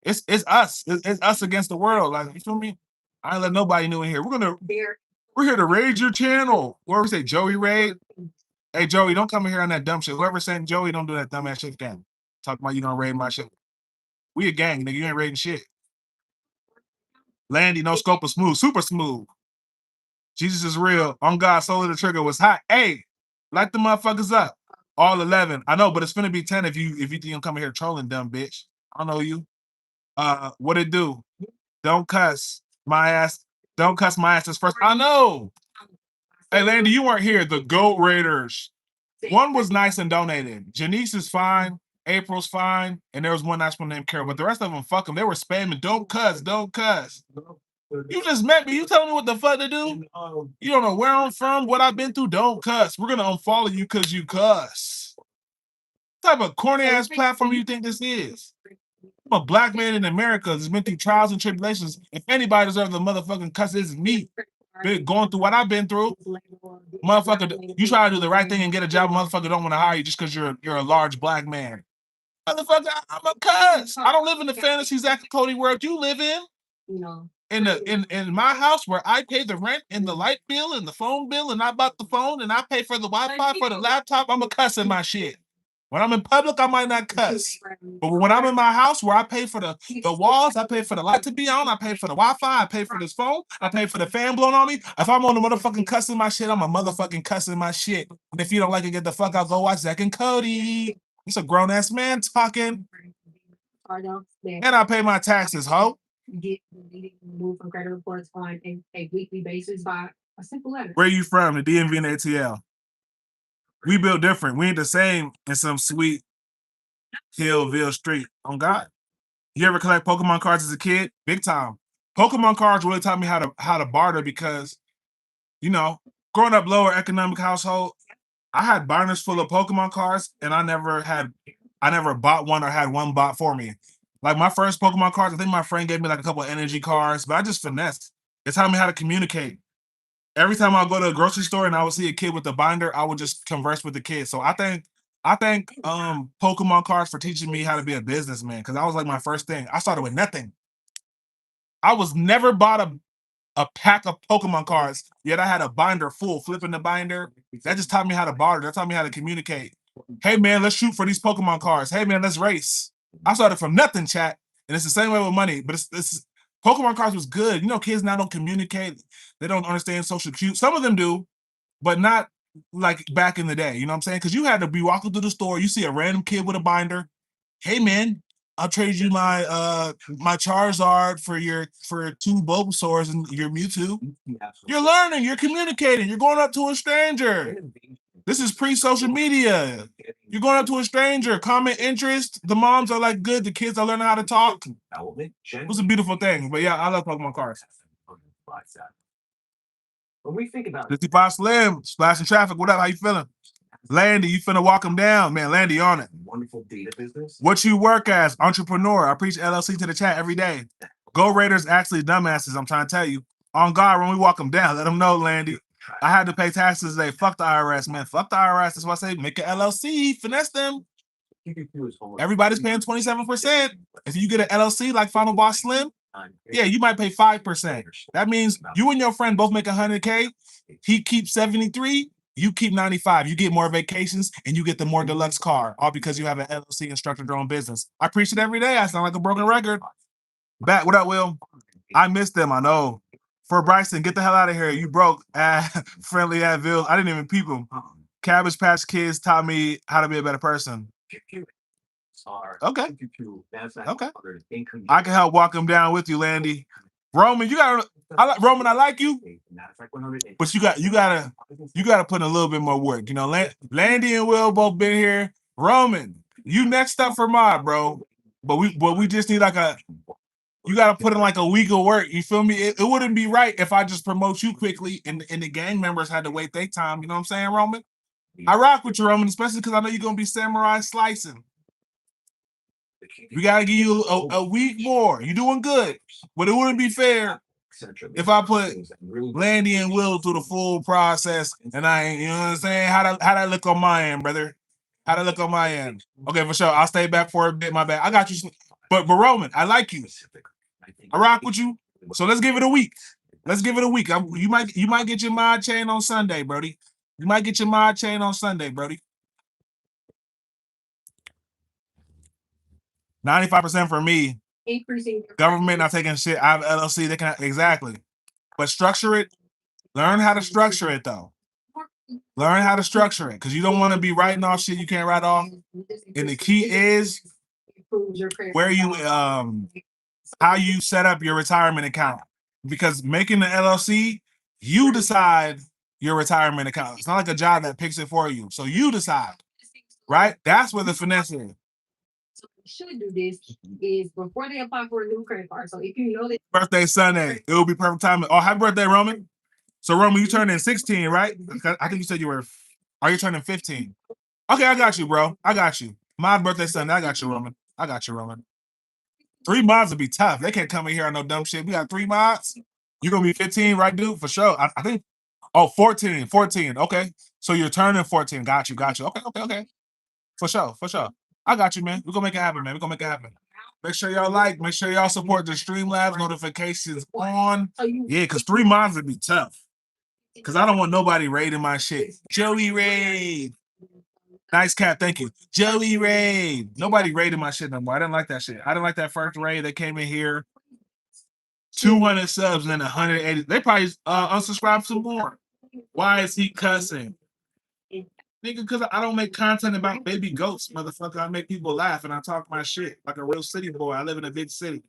It's us. It's us against the world. Like, you feel me? I ain't let nobody new in here. We're here to raid your channel. Whoever say Joey raid. Hey Joey, don't come in here on that dumb shit. Whoever saying Joey, don't do that dumb ass shit again. Talk about you gonna raid my shit. We a gang, nigga. You ain't raiding shit. Landy, no scope of smooth, super smooth. Jesus is real. On God, soul of the trigger was hot. Hey, light the motherfuckers up. All 11. I know, but it's gonna be 10 if you think you come in here trolling, dumb bitch. I know you. What it do? Don't cuss my ass. Don't cuss my ass first. I know. Hey, Landy, you weren't here. The Goat Raiders. One was nice and donated. Janice is fine. April's fine. And there was one nice one named Carol. But the rest of them, fuck them. They were spamming. Don't cuss. Don't cuss. You just met me. You telling me what the fuck to do? You don't know where I'm from, what I've been through. Don't cuss. We're gonna unfollow you because you cuss. What type of corny ass platform you think this is? I'm a black man in America that's been through trials and tribulations. If anybody deserves a motherfucking cuss, it's me. Been going through what I've been through. Motherfucker, you try to do the right thing and get a job, motherfucker don't want to hire you just because you're a large black man. Motherfucker, I'm a cuss. I don't live in the fantasy Zach and Cody world you live in. In my house where I pay the rent and the light bill and the phone bill and I bought the phone and I pay for the Wi-Fi for the laptop, I'm a cuss in my shit. When I'm in public, I might not cuss. But when I'm in my house where I pay for the walls, I pay for the light to be on, I pay for the Wi-Fi, I pay for this phone, I pay for the fan blowing on me. If I'm on the motherfucking cussing my shit, I'm a motherfucking cussing my shit. And if you don't like it, get the fuck out, go watch Zach and Cody. It's a grown-ass man talking. And I pay my taxes, ho. Get moved from credit reports on a weekly basis by a simple letter. Where you from? The DMV and the ATL. We built different. We ain't the same in some sweet Hillville street. On God. You ever collect Pokemon cards as a kid? Big time. Pokemon cards really taught me how to barter because, you know, growing up lower economic household, I had binders full of Pokemon cards and I never bought one or had one bought for me. Like my first Pokemon cards, I think my friend gave me like a couple of energy cards, but I just finessed. It taught me how to communicate. Every time I go to a grocery store and I would see a kid with a binder, I would just converse with the kid. So I think Pokemon cards for teaching me how to be a businessman because that was like my first thing. I started with nothing. I was never bought a pack of Pokemon cards, yet I had a binder full, flipping the binder. That just taught me how to barter. That taught me how to communicate. Hey man, let's shoot for these Pokemon cards. Hey man, let's race. I started from nothing, chat. And it's the same way with money, but it's Pokemon cards was good. You know, kids now don't communicate. They don't understand social cues. Some of them do, but not like back in the day. You know what I'm saying? Because you had to be walking through the store, you see a random kid with a binder. Hey man, I'll trade you my Charizard for 2 Bulbasaurs and your Mewtwo. You're learning, you're communicating, you're going up to a stranger. This is pre-social media. You're going up to a stranger, common interest. The moms are like good, the kids are learning how to talk. It was a beautiful thing. But yeah, I love Pokemon cards. When we think about 55 Slim, splashing traffic. What up? How you feeling? Landy, you finna walk him down. Man, Landy on it. wonderful data business, What you work as? Entrepreneur. I preach LLC to the chat every day. Go Raiders actually dumbasses, I'm trying to tell you. On God, when we walk them down, let them know, Landy. I had to pay taxes today. Fuck the IRS, man. Fuck the IRS. That's why I say make an LLC. Finesse them. Everybody's paying 27%. If you get an LLC like Final Boss Slim, yeah, you might pay 5%. That means you and your friend both make 100K. He keeps 73. You keep 95. You get more vacations and you get the more deluxe car, all because you have an LLC and structured your own business. I preach it every day. I sound like a broken record. Back, what up, Will? I missed them. I know. For Bryson, get the hell out of here. You broke. Friendly at Ville. I didn't even peep him. Cabbage Patch Kids taught me how to be a better person. Okay. Okay. I can help walk him down with you, Landy. Roman, Roman, I like you, but you gotta put in a little bit more work. You know, Landy and Will both been here. Roman, you next up for mod, bro. But we just need you gotta put in like a week of work. You feel me? It wouldn't be right if I just promote you quickly and the gang members had to wait their time. You know what I'm saying, Roman? I rock with you, Roman, especially because I know you're gonna be samurai slicing. We gotta give you a week more. You're doing good, but it wouldn't be fair if I put Landy and Will through the full process and I ain't, you know what I'm saying? How that look on my end, brother? How that look on my end? Okay, for sure. I'll stay back for a bit. My bad. I got you. But Roman, I like you. I rock with you. So let's give it a week. Let's give it a week. You might get your mod chain on Sunday, Brody. You might get your mod chain on Sunday, Brody. 95% for me. Government not taking shit. I have LLC. They can exactly, but structure it. Learn how to structure it though. Learn how to structure it because you don't want to be writing off shit you can't write off. And the key is where you how you set up your retirement account. Because making the LLC, you decide your retirement account. It's not like a job that picks it for you. So you decide, right? That's where the finesse is. should do this is before they apply for a new credit card. So if you know that Birthday Sunday. It will be perfect timing. Oh, happy birthday, Roman. So Roman, you turned in 16, right? I think you said you were. Are you turning 15? Okay, I got you, bro. I got you. My birthday Sunday. I got you, Roman. I got you, Roman. 3 mods would be tough. They can't come in here on no dumb shit. We got 3 mods. You're gonna be 15, right, dude? For sure. I think. Oh, 14. 14. Okay. So you're turning 14. Got you. Got you. Okay. Okay. Okay. For sure. For sure. I got you, man. We're gonna make it happen, man. We're gonna make it happen. Make sure y'all like. Make sure y'all support the Streamlabs notifications on. Yeah, because 3 mods would be tough. Because I don't want nobody raiding my shit. Joey raid. Nice cap, thank you. Joey raid. Nobody raided my shit no more. I didn't like that shit. I didn't like that first raid that came in here. 200 subs and then 180. They probably unsubscribe some more. Why is he cussing? Nigga, because I don't make content about baby goats, motherfucker. I make people laugh and I talk my shit like a real city boy. I live in a big city.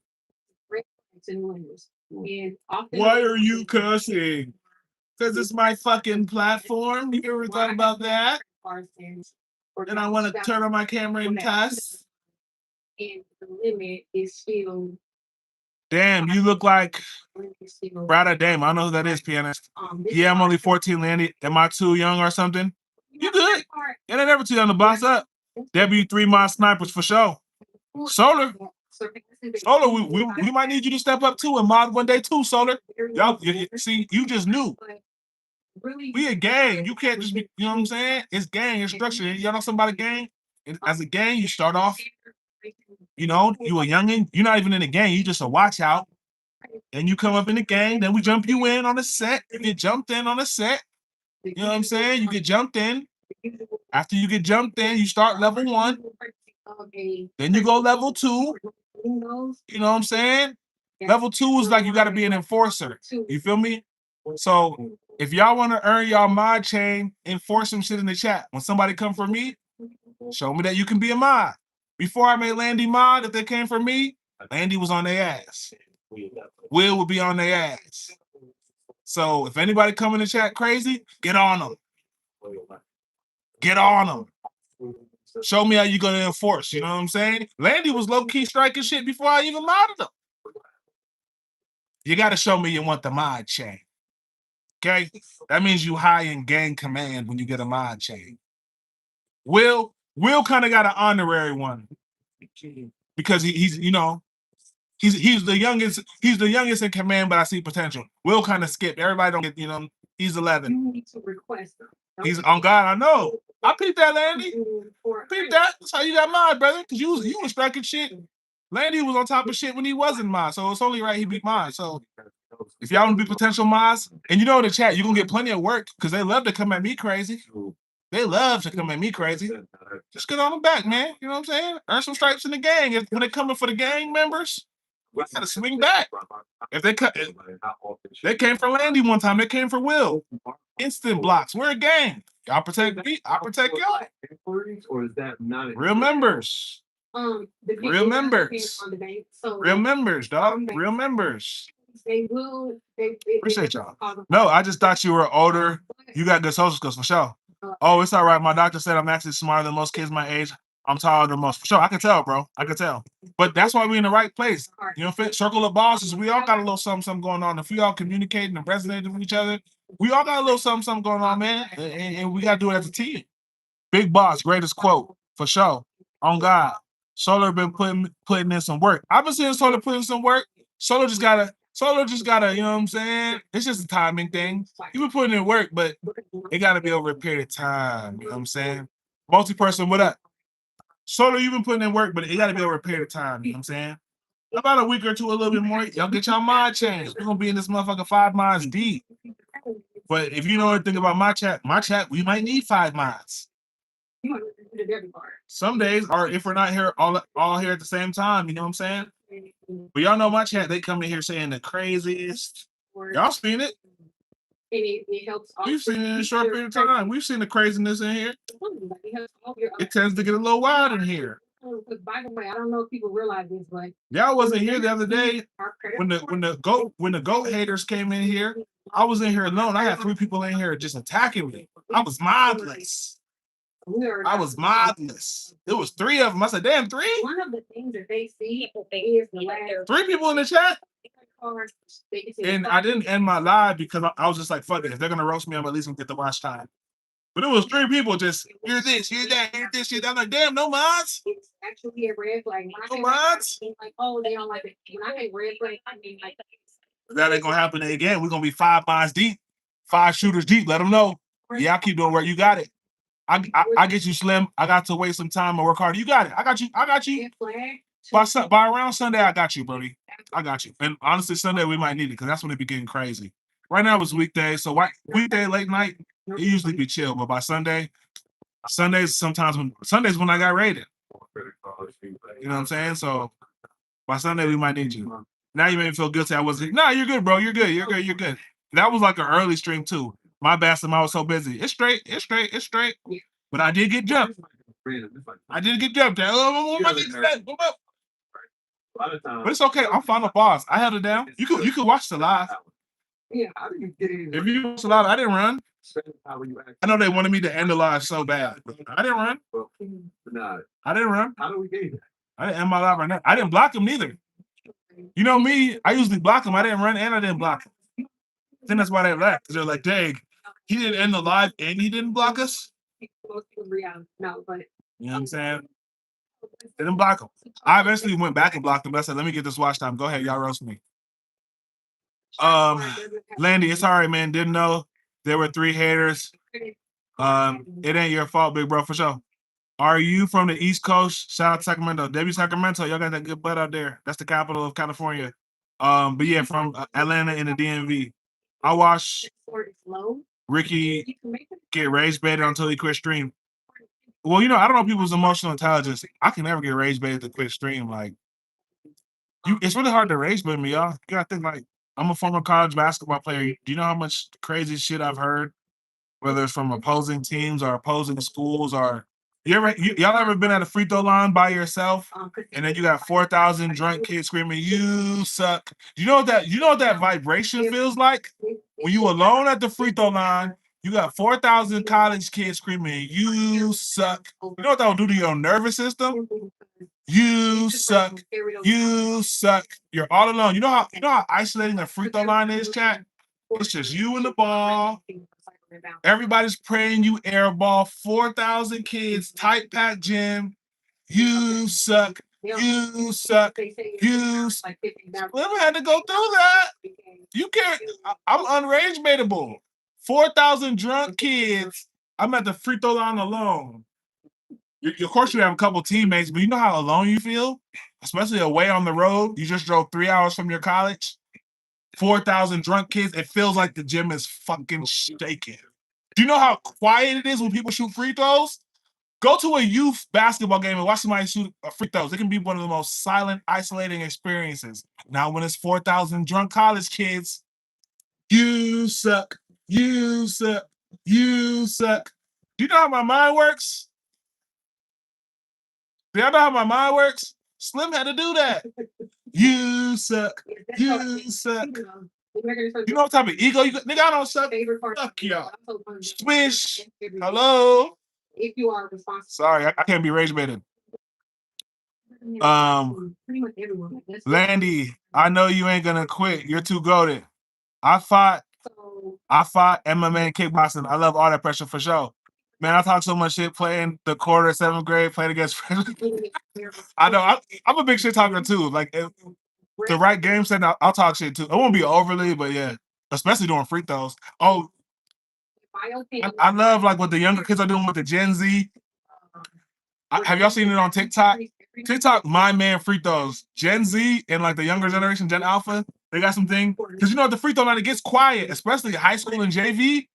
Why are you cussing? Because it's my fucking platform. You ever thought about that? And I want to turn on my camera and cuss. And the limit is still. Damn, you look like Brada Dame. I don't know who that is, pianist. Yeah, I'm only 14, Landy. Am I too young or something? You good. And I never too young to boss up. W3 mod snipers for sure. Solar. Solar, we might need you to step up too and mod one day too, Solar. Y'all, see, you just knew. We a gang. You can't just be, you know what I'm saying? It's gang, it's structure. Y'all know somebody gang? And as a gang, you start off, you know, you a youngin', you're not even in the gang, you just a watch out. And you come up in the gang, then we jump you in on the set. You get jumped in on the set. You know what I'm saying? You get jumped in. After you get jumped in, you start level 1. Then you go level 2. You know what I'm saying? Level 2 is like you got to be an enforcer. You feel me? So if y'all want to earn y'all mod chain, enforce some shit in the chat. When somebody come for me, show me that you can be a mod. Before I made Landy mod, if they came for me, Landy was on their ass. Will would be on their ass. So if anybody come in the chat crazy, get on them. Get on them. Show me how you're going to enforce. You know what I'm saying? Landy was low-key striking shit before I even modded him. You got to show me you want the mod chain. Okay? That means you high in gang command when you get a mod chain. Will kind of got an honorary one. Because he's you know, he's the youngest in command, but I see potential. Will kind of skip. Everybody don't get, you know, he's 11. You need to request them. He's on God, I know. I peeped that, Landy. Peep that. That's how you got mod, brother. Because you was striking shit. Landy was on top of shit when he wasn't mod, so it's only right he beat mod. So if y'all want to be potential mods, and you know in the chat, you're gonna get plenty of work because they love to come at me crazy. They love to come at me crazy. Just get on them back, man. You know what I'm saying? Earn some stripes in the gang. When they coming for the gang members, we gotta swing back. If they came for Landy one time, they came for Will. Instant blocks. We're a gang. Y'all protect me. I protect y'all. Or is that not Real members. Real members. Real members, dog. Real members. They will. Appreciate y'all. No, I just thought you were older. You got good social skills for sure. Oh, it's all right. My doctor said I'm actually smarter than most kids my age. I'm taller than most. For sure, I can tell, bro. I can tell. But that's why we're in the right place. You know, circle of bosses, we all got a little something going on. If we all communicating and resonating with each other, we all got a little something going on, man. And we got to do it as a team. Big boss, greatest quote, for sure. On God. Solar been putting in some work. I've been seeing Solar put in some work. Solar just gotta, you know what I'm saying? It's just a timing thing. He been putting in work, but it gotta be over a period of time. You know what I'm saying? Multi-person, what up? Solar, you've been putting in work, but it gotta be over a period of time. You know what I'm saying? About a week or two, a little bit more. Y'all get y'all mod changed. We're gonna be in this motherfucker 5 mods deep. But if you know anything about my chat, we might need 5 mods. Some days, or if we're not here all here at the same time, you know what I'm saying? But y'all know my chat, they come in here saying the craziest. Y'all seen it. It helps. We've seen it in a short period of time. We've seen the craziness in here. It tends to get a little wild in here. By the way, I don't know if people realize this, but y'all wasn't here the other day when the goat haters came in here. I was in here alone. I had 3 people in here just attacking me. I was mindless. I was mindless. It was 3 of them. I said, damn, 3? One of the things that they see is the last 3 people in the chat? cards. They can see And I didn't end my live because I was just like, fuck it. If they're gonna roast me, I'm at least gonna get the watch time. But it was 3 people just, hear this, hear that, hear this shit. I'm like, damn, no mods? It's actually a red flag. When I No say red flag, mods? I mean like, oh, they don't like it. When I say red flag, I mean like That ain't gonna happen again. We're gonna be 5 mods deep, 5 shooters deep. Let them know. Yeah, I keep doing work. You got it. I get you, Slim. I got to waste some time and work hard. You got it. I got you. I got you. red flag. By around Sunday, I got you, Brody. I got you. And honestly, Sunday we might need it because that's when it be getting crazy. Right now it's weekday, so weekday late night it usually be chill. But by Sundays when I got rated. You know what I'm saying? So by Sunday we might need you. Now you made me feel guilty. I wasn't. Nah, you're good, bro. You're good. You're good. You're good. That was like an early stream too. My bad, I was so busy. It's straight. It's straight. It's straight. But I did get jumped. I did get jumped. But it's okay. I'm final boss. I held it down. You could watch the live. Yeah, I didn't get in. If you watch the live, I didn't run. I know they wanted me to end the live so bad. I didn't run. I didn't run. How do we get it? I didn't end my live right now. I didn't block him neither. You know me, I usually block him. I didn't run and I didn't block him. I think that's why they left. Because they're like, dang, he didn't end the live and he didn't block us. No, but You know what I'm saying? They didn't block him. I eventually went back and blocked him. I said, let me get this watch time. Go ahead, y'all roast me. Landy, it's all right, man. Didn't know there were 3 haters. It ain't your fault, big bro, for sure. Are you from the East Coast? Shout out to Sacramento. W Sacramento, y'all got that good butt out there. That's the capital of California. But yeah, from Atlanta in the DMV. I watched Ricky get rage baited until he quit stream. Well, you know, I don't know people's emotional intelligence. I can never get rage baited to quit stream. Like, it's really hard to rage bait me, y'all. You gotta think like, I'm a former college basketball player. Do you know how much crazy shit I've heard? Whether it's from opposing teams or opposing schools or y'all ever been at a free throw line by yourself and then you got 4,000 drunk kids screaming, "You suck." You know what that vibration feels like? When you alone at the free throw line, you got 4,000 college kids screaming, "You suck." You know what that will do to your nervous system? You suck. You suck. You're all alone. You know how isolating the free throw line is, chat? It's just you and the ball. Everybody's praying you airball. 4,000 kids, tight pack gym. You suck. You suck. You suck. Never had to go through that. You can't. I'm unrage baitable. 4,000 drunk kids. I'm at the free throw line alone. Of course, you have a couple teammates, but you know how alone you feel, especially away on the road. You just drove 3 hours from your college. 4,000 drunk kids. It feels like the gym is fucking shaking. Do you know how quiet it is when people shoot free throws? Go to a youth basketball game and watch somebody shoot free throws. It can be one of the most silent, isolating experiences. Now, when it's 4,000 drunk college kids, you suck. You suck. You suck. Do you know how my mind works? Do y'all know how my mind works? Slim had to do that. You suck. You suck. You know what type of ego you got? Nigga, I don't suck. Fuck y'all. Swish. Hello. If you are responsible. Sorry, I can't be rage baited. Pretty much everyone. Landy, I know you ain't gonna quit. You're too goated. I fought MMA and kickboxing. I love all that pressure for sure. Man, I talk so much shit playing the quarter 7th grade, playing against friends. I know I'm a big shit talker too. Like if the right game set, I'll talk shit too. It won't be overly, but yeah, especially doing free throws. Oh, I love like what the younger kids are doing with the Gen Z. Have y'all seen it on TikTok? TikTok, my man free throws. Gen Z and like the younger generation, Gen Alpha, they got something. Because you know at the free throw line, it gets quiet, especially high school and JV.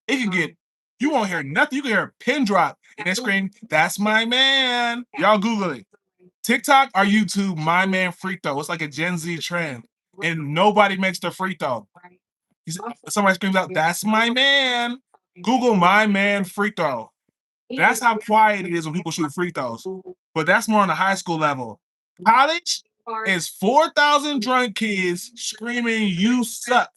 It can get, you won't hear nothing. You can hear a pin drop and they scream, "That's my man." Y'all Google it. TikTok or YouTube, my man free throw. It's like a Gen Z trend. And nobody makes the free throw. Somebody screams out, "That's my man." Google my man free throw. That's how quiet it is when people shoot free throws. But that's more on the high school level. College is 4,000 drunk kids screaming, "You suck,"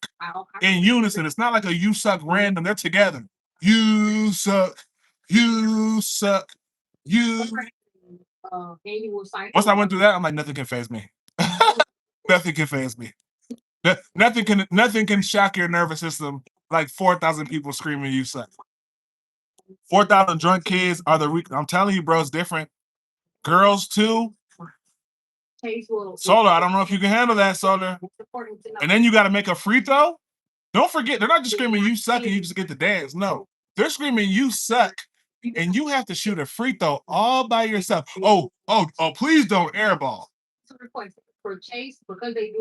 in unison. It's not like a "you suck" random. They're together. You suck. You suck. You. Annual cycle. Once I went through that, I'm like, nothing can phase me. Nothing can phase me. Nothing can shock your nervous system like 4,000 people screaming you suck. 4,000 drunk kids are the weak. I'm telling you, bro, it's different. Girls too. Solar, I don't know if you can handle that, Solar. And then you got to make a free throw. Don't forget, they're not just screaming you suck and you just get to dance. No, they're screaming you suck and you have to shoot a free throw all by yourself. Oh, please don't airball.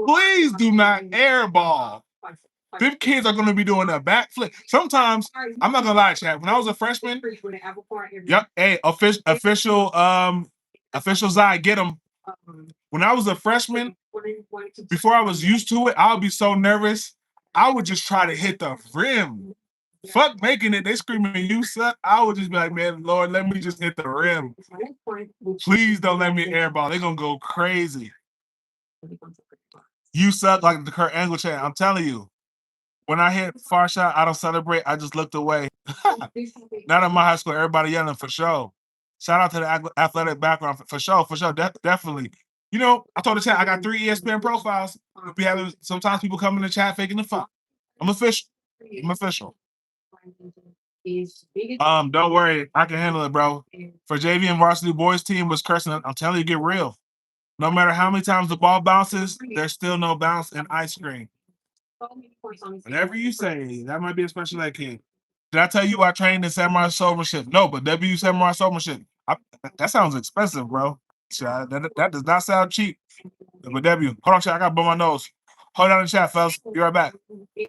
Please do not airball. Them kids are going to be doing a backflip. Sometimes, I'm not going to lie, Chad. When I was a freshman, yep, hey, official Zai, get them. When I was a freshman, before I was used to it, I would be so nervous. I would just try to hit the rim. Fuck making it. They screaming, you suck. I would just be like, man, Lord, let me just hit the rim. Please don't let me airball. They're going to go crazy. You suck like the Kurt Angle chant. I'm telling you. When I hit far shot, I don't celebrate. I just looked away. Not in my high school, everybody yelling for sure. Shout out to the athletic background for sure, definitely. You know, I told the chat I got 3 ESPN profiles. Be having sometimes people come in the chat faking the fuck. I'm official. Don't worry, I can handle it, bro. For JV and varsity boys team was cursing. I'm telling you, get real. No matter how many times the ball bounces, there's still no bounce in ice cream. Whatever you say, that might be a special ed kid. Did I tell you I trained in samurai swordsmanship? No, but W samurai swordsmanship. That sounds expensive, bro. That does not sound cheap. But W, hold on, chat. I got to blow my nose. Hold on in the chat, fellas. Be right back. In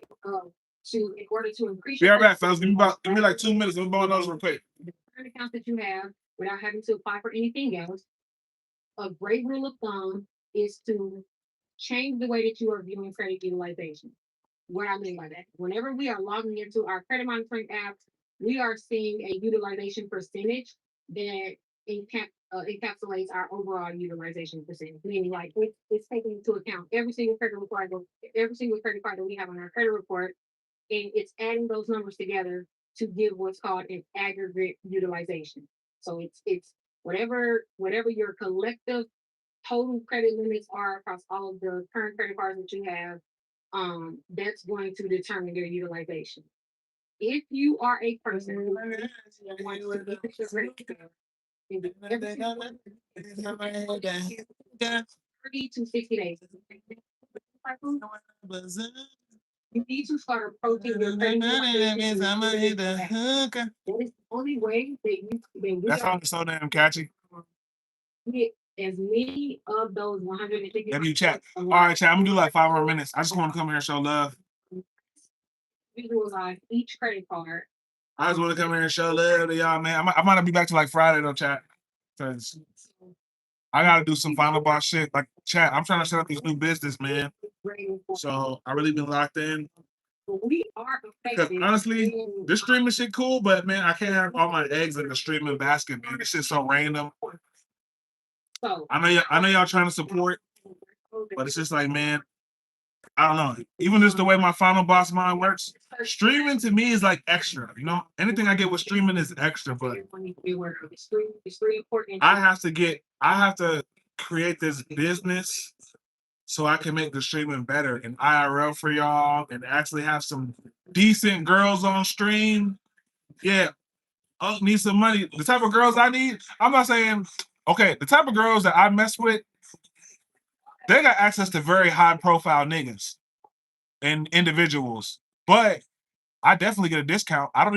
order to increase. Be right back, fellas. Give me like 2 minutes. Let me blow my nose real quick. The current accounts that you have, without having to apply for anything else, a great rule of thumb is to change the way that you are viewing credit utilization. What I mean by that, whenever we are logging into our credit monitoring apps, we are seeing a utilization percentage that encapsulates our overall utilization percentage. Meaning, like it's taking into account every single credit card that we have on our credit report, and it's adding those numbers together to give what's called an aggregate utilization. So it's whatever your collective total credit limits are across all of the current credit cards that you have, that's going to determine their utilization. If you are a person who wants to get your credit card, 30 to 60 days. You need to start approaching your credit card. That is the only way that you That song is so damn catchy. get as many of those 150. W chat. All right, chat. I'm gonna do like 5 more minutes. I just want to come here and show love. Visualize each credit card. I just want to come here and show love to y'all, man. I might not be back to like Friday though, chat. Because I gotta do some final boss shit. Like chat, I'm trying to set up this new business, man. So I really been locked in. We are Because honestly, this streaming shit cool, but man, I can't have all my eggs in the streaming basket, man. This shit's so random. I know y'all trying to support, but it's just like, man, I don't know. Even just the way my final boss mind works, streaming to me is like extra. You know, anything I get with streaming is extra, but I have to create this business so I can make the streaming better and IRL for y'all and actually have some decent girls on stream. Yeah, I need some money. The type of girls I need, I'm not saying, okay, the type of girls that I mess with, they got access to very high profile niggas and individuals. But I definitely get a discount. I don't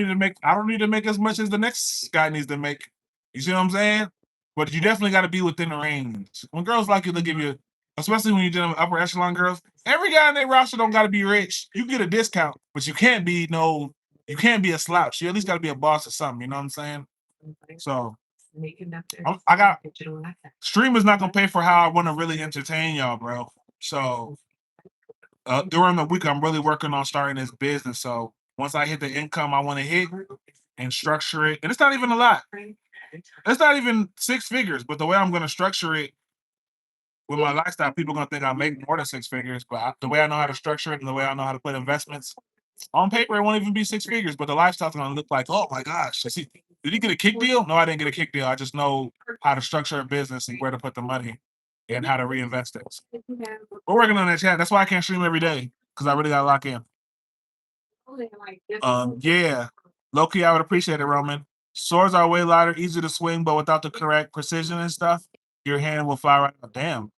need to make as much as the next guy needs to make. You see what I'm saying? But you definitely got to be within the range. When girls like you, they give you, especially when you're dealing with upper echelon girls, every guy in their roster don't got to be rich. You get a discount, but you can't be a slouch. You at least got to be a boss or something. You know what I'm saying? So streamers not gonna pay for how I want to really entertain y'all, bro. So during the week, I'm really working on starting this business. So once I hit the income I want to hit and structure it, and it's not even a lot. It's not even 6 figures, but the way I'm gonna structure it with my lifestyle, people are gonna think I make more than 6 figures. But the way I know how to structure it and the way I know how to put investments, On paper, it won't even be 6 figures, but the lifestyle's gonna look like, oh my gosh. Did he get a kick deal? No, I didn't get a kick deal. I just know how to structure a business and where to put the money and how to reinvest it. We're working on that chat. That's why I can't stream every day because I really gotta lock in. Yeah. Low key, I would appreciate it, Roman. Swords are way lighter, easier to swing, but without the correct precision and stuff, your hand will fly right out. Damn.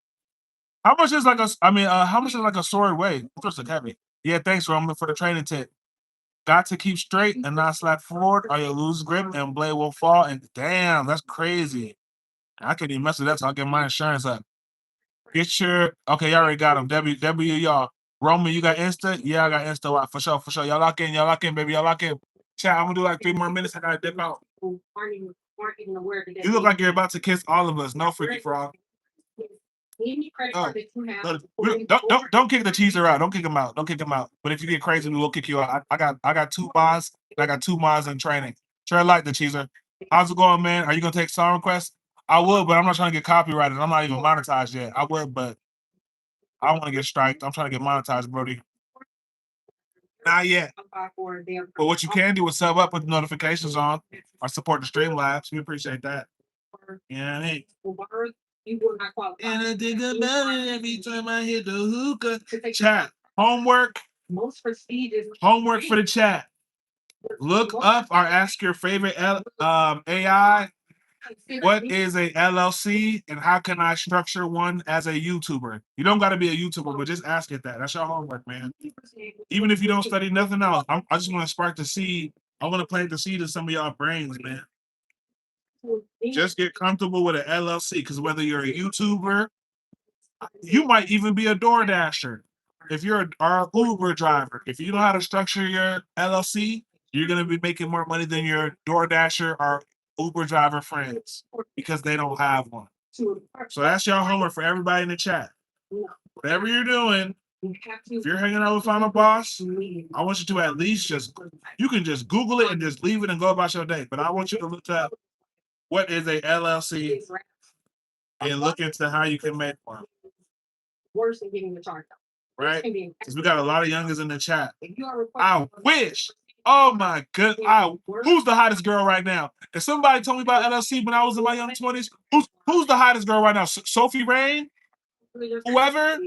How much is like a? I mean, how much is like a sword weigh? It's like heavy. Yeah, thanks, Roman, for the training tip. Got to keep straight and not slap forward, or you'll lose grip and blade will fall. And damn, that's crazy. I can't even mess with that, so I'll get my insurance up. Get your okay, y'all already got them. W y'all. Roman, you got Insta? Yeah, I got Insta. For sure, for sure. Y'all lock in, baby. Y'all lock in. Chat, I'm gonna do like 3 more minutes. I gotta dip out. You look like you're about to kiss all of us. No, freaky frog. Oh, don't kick the teaser out. Don't kick him out. Don't kick him out. But if you get crazy, we will kick you out. I got 2 mods. I got 2 mods in training. Sure, like the cheeser. How's it going, man? Are you gonna take song requests? I would, but I'm not trying to get copyrighted. I'm not even monetized yet. I would, but I don't want to get striked. I'm trying to get monetized, Brody. Not yet. But what you can do is sub up with the notifications on or support the Streamlabs. We appreciate that. Yeah, hey. And I think about it every time I hit the hookah. Chat. Homework. Homework for the chat. Look up or ask your favorite AI. What is a LLC and how can I structure one as a YouTuber? You don't got to be a YouTuber, but just ask it that. That's your homework, man. Even if you don't study nothing else, I just want to spark the seed. I want to plant the seed in some of y'all brains, man. Just get comfortable with an LLC because whether you're a YouTuber, you might even be a door dasher. If you're an Uber driver, if you know how to structure your LLC, you're going to be making more money than your door dasher or Uber driver friends because they don't have one. So that's your homework for everybody in the chat. Whatever you're doing, if you're hanging out with Final Boss, I want you to at least you can just Google it and just leave it and go about your day. But I want you to look up what is a LLC and look into how you can make one. Worse than getting the charge out. Right? Because we got a lot of youngers in the chat. I wish. Oh my goodness. Who's the hottest girl right now? If somebody told me about LLC when I was in my young 20s, who's the hottest girl right now? Sophie Rain? Whoever?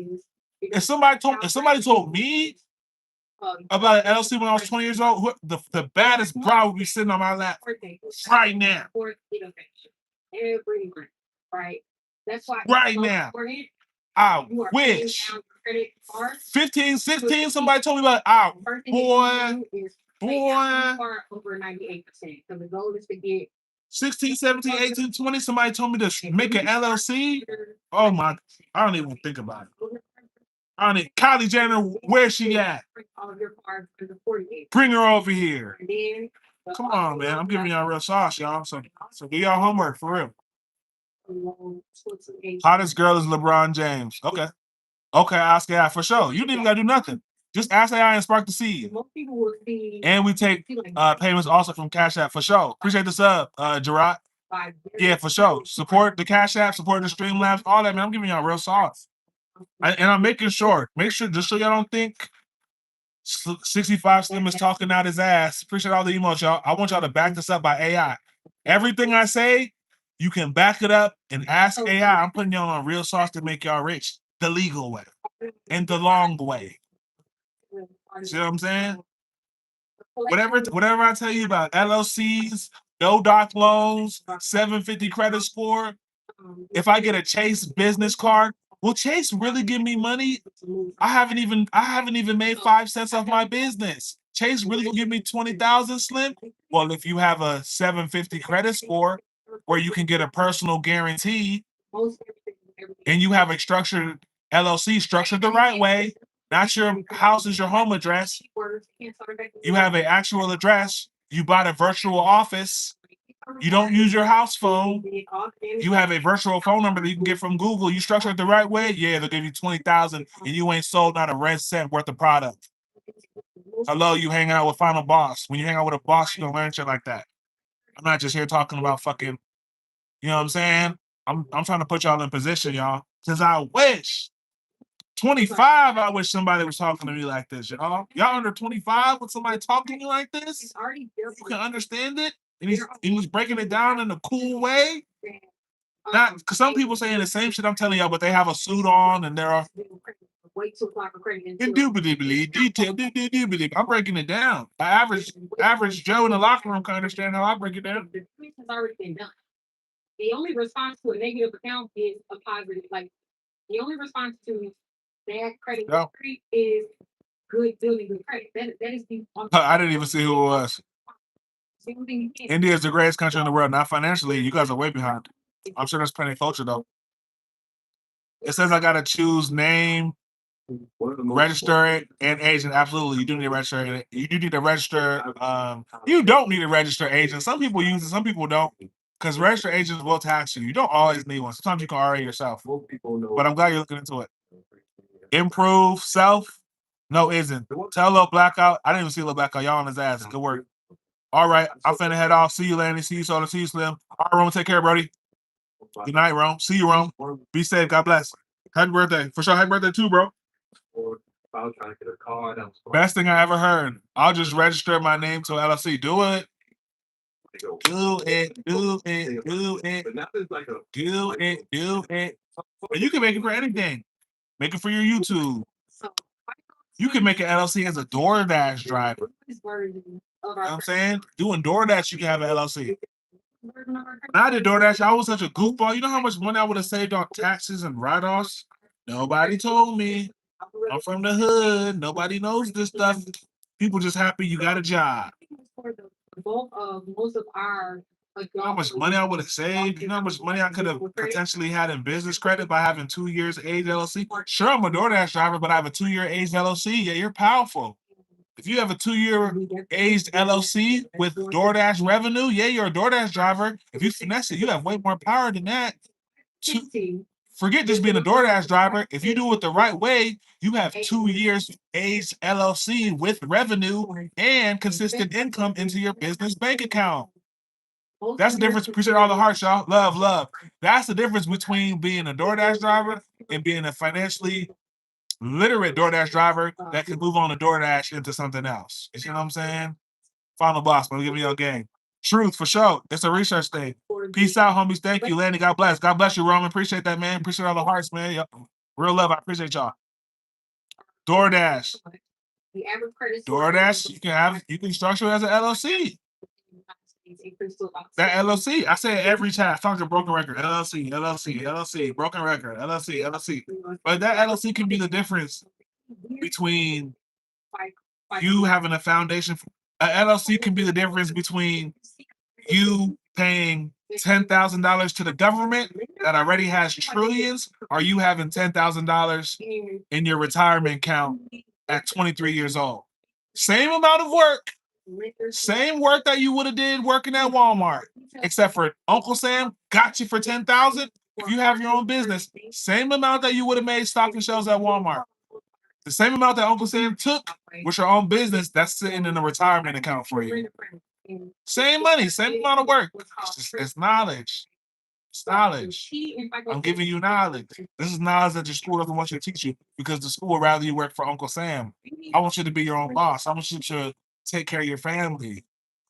If somebody told me about an LLC when I was 20 years old, the baddest bra would be sitting on my lap right now. That's why right now. I wish. 15, 16, somebody told me about boy. Over 98%. So the goal is to get 16, 17, 18, 20, somebody told me to make an LLC. Oh my, I don't even think about it. I don't even, Kylie Jenner, where's she at? Bring her over here. Come on, man. I'm giving y'all real sauce, y'all. So do y'all homework for real. Hottest girl is LeBron James. Okay, ask AI for sure. You didn't even gotta do nothing. Just ask AI and spark the seed. And we take payments also from Cash App for sure. Appreciate the sub, Gerard. Yeah, for sure. Support the Cash App, support the Streamlabs, all that, man. I'm giving y'all real sauce. And I'm making sure, just so y'all don't think 65 Slim is talking out his ass. Appreciate all the emotes, y'all. I want y'all to back this up by AI. Everything I say, you can back it up and ask AI. I'm putting y'all on real sauce to make y'all rich the legal way and the long way. See what I'm saying? Whatever I tell you about LLCs, no doc loans, 750 credit score. If I get a Chase business card, will Chase really give me money? I haven't even made 5 cents off my business. Chase really gonna give me 20,000, Slim? Well, if you have a 750 credit score where you can get a personal guarantee and you have a structured LLC structured the right way, not your house is your home address. You have an actual address. You bought a virtual office. You don't use your house phone. You have a virtual phone number that you can get from Google. You structure it the right way. Yeah, they'll give you 20,000 and you ain't sold not a red cent worth of product. Hello, you hanging out with Final Boss. When you hang out with a boss, you don't learn shit like that. I'm not just here talking about fucking, you know what I'm saying? I'm trying to put y'all in position, y'all. Because I wish 25, I wish somebody was talking to me like this, y'all. Y'all under 25 with somebody talking to you like this? It's already built. You can understand it? And he's breaking it down in a cool way. Not because some people saying the same shit I'm telling y'all, but they have a suit on and they're Wait 2 o'clock for credit. indubitably detailed. I'm breaking it down. Average Joe in the locker room can understand how I break it down. The tweet has already been done. The only response to a negative account is a positive. Like the only response to bad credit No. history is good building good credit. That is the. I didn't even see who it was. Single thing you can't. India is the greatest country in the world, not financially. You guys are way behind. I'm sure there's plenty of culture though. It says I gotta choose name, register it, and agent. Absolutely, you do need to register it. You do need to register. You don't need to register agent. Some people use it, some people don't. Because register agents will tax you. You don't always need one. Sometimes you can RA yourself. But I'm glad you're looking into it. Improve self. No, isn't. Tell Lil Blackout. I didn't even see Lil Blackout. Y'all on his ass. Good work. All right, I'm finna head off. See you, Lanny. See you, Soda. See you, Slim. All right, Rome. Take care, Brody. Good night, Rome. See you, Rome. Be safe. God bless. Happy birthday. For sure. Happy birthday too, bro. Best thing I ever heard. I'll just register my name to LLC. Do it. Do it. Do it. Do it. Do it. Do it. And you can make it for anything. Make it for your YouTube. You can make an LLC as a DoorDash driver. You know what I'm saying? Doing DoorDash, you can have an LLC. When I did DoorDash, I was such a goofball. You know how much money I would have saved on taxes and write-offs? Nobody told me. I'm from the hood. Nobody knows this stuff. People just happy you got a job. Most of our You know how much money I would have saved? You know how much money I could have potentially had in business credit by having 2 years age LLC? Sure, I'm a DoorDash driver, but I have a 2-year aged LLC. Yeah, you're powerful. If you have a 2-year aged LLC with DoorDash revenue, yeah, you're a DoorDash driver. If you finesse it, you have way more power than that. Forget just being a DoorDash driver. If you do it the right way, you have 2 years aged LLC with revenue and consistent income into your business bank account. That's the difference. Appreciate all the hearts, y'all. Love, love. That's the difference between being a DoorDash driver and being a financially literate DoorDash driver that can move on to DoorDash into something else. You see what I'm saying? Final boss, man. Give me your game. Truth for sure. It's a research thing. Peace out, homies. Thank you, Lanny. God bless. God bless you, Roman. Appreciate that, man. Appreciate all the hearts, man. Yep. Real love. I appreciate y'all. DoorDash. DoorDash, you can structure it as an LLC. That LLC, I say it every time. I talk to broken record. LLC, LLC, LLC, broken record, LLC, LLC. But that LLC can be the difference between you having a foundation. A LLC can be the difference between you paying $10,000 to the government that already has trillions, or you having $10,000 in your retirement account at 23 years old. Same amount of work. Same work that you would have did working at Walmart, except for Uncle Sam got you for $10,000. If you have your own business, same amount that you would have made stocking shelves at Walmart. The same amount that Uncle Sam took with your own business, that's sitting in a retirement account for you. Same money, same amount of work. It's knowledge. It's knowledge. I'm giving you knowledge. This is knowledge that your school doesn't want you to teach you because the school would rather you work for Uncle Sam. I want you to be your own boss. I want you to take care of your family.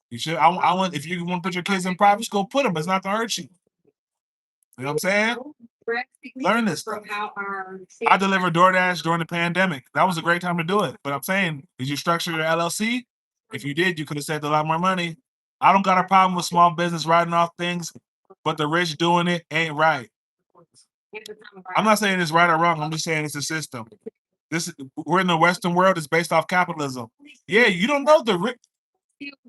You should. I want if you want to put your kids in private school, put them. It's not gonna hurt you. You know what I'm saying? Learn this stuff. I delivered DoorDash during the pandemic. That was a great time to do it. But I'm saying, did you structure your LLC? If you did, you could have saved a lot more money. I don't got a problem with small business writing off things, but the rich doing it ain't right. I'm not saying it's right or wrong. I'm just saying it's a system. We're in the Western world. It's based off capitalism. Yeah, you don't know the rich.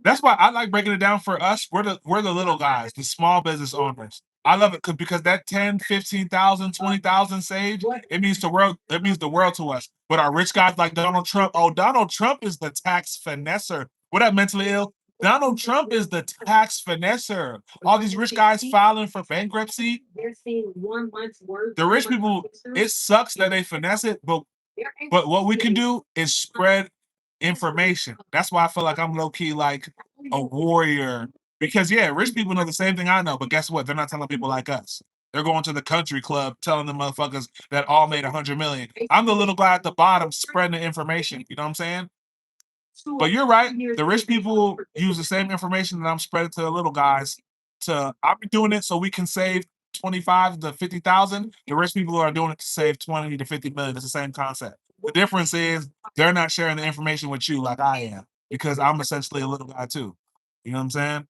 That's why I like breaking it down for us. We're the little guys, the small business owners. I love it because that 10, 15,000, 20,000 saved, it means the world to us. But our rich guys like Donald Trump, Donald Trump is the tax finesser. What up, mentally ill? Donald Trump is the tax finesser. All these rich guys filing for bankruptcy. They're seeing 1 month's worth. The rich people, it sucks that they finesse it, but what we can do is spread information. That's why I feel like I'm low-key like a warrior. Because yeah, rich people know the same thing I know, but guess what? They're not telling people like us. They're going to the country club telling the motherfuckers that all made 100 million. I'm the little guy at the bottom spreading the information. You know what I'm saying? But you're right. The rich people use the same information that I'm spreading to the little guys. I'm doing it so we can save 25 to 50,000. The rich people are doing it to save 20 to 50 million. It's the same concept. The difference is they're not sharing the information with you like I am, because I'm essentially a little guy too. You know what I'm saying?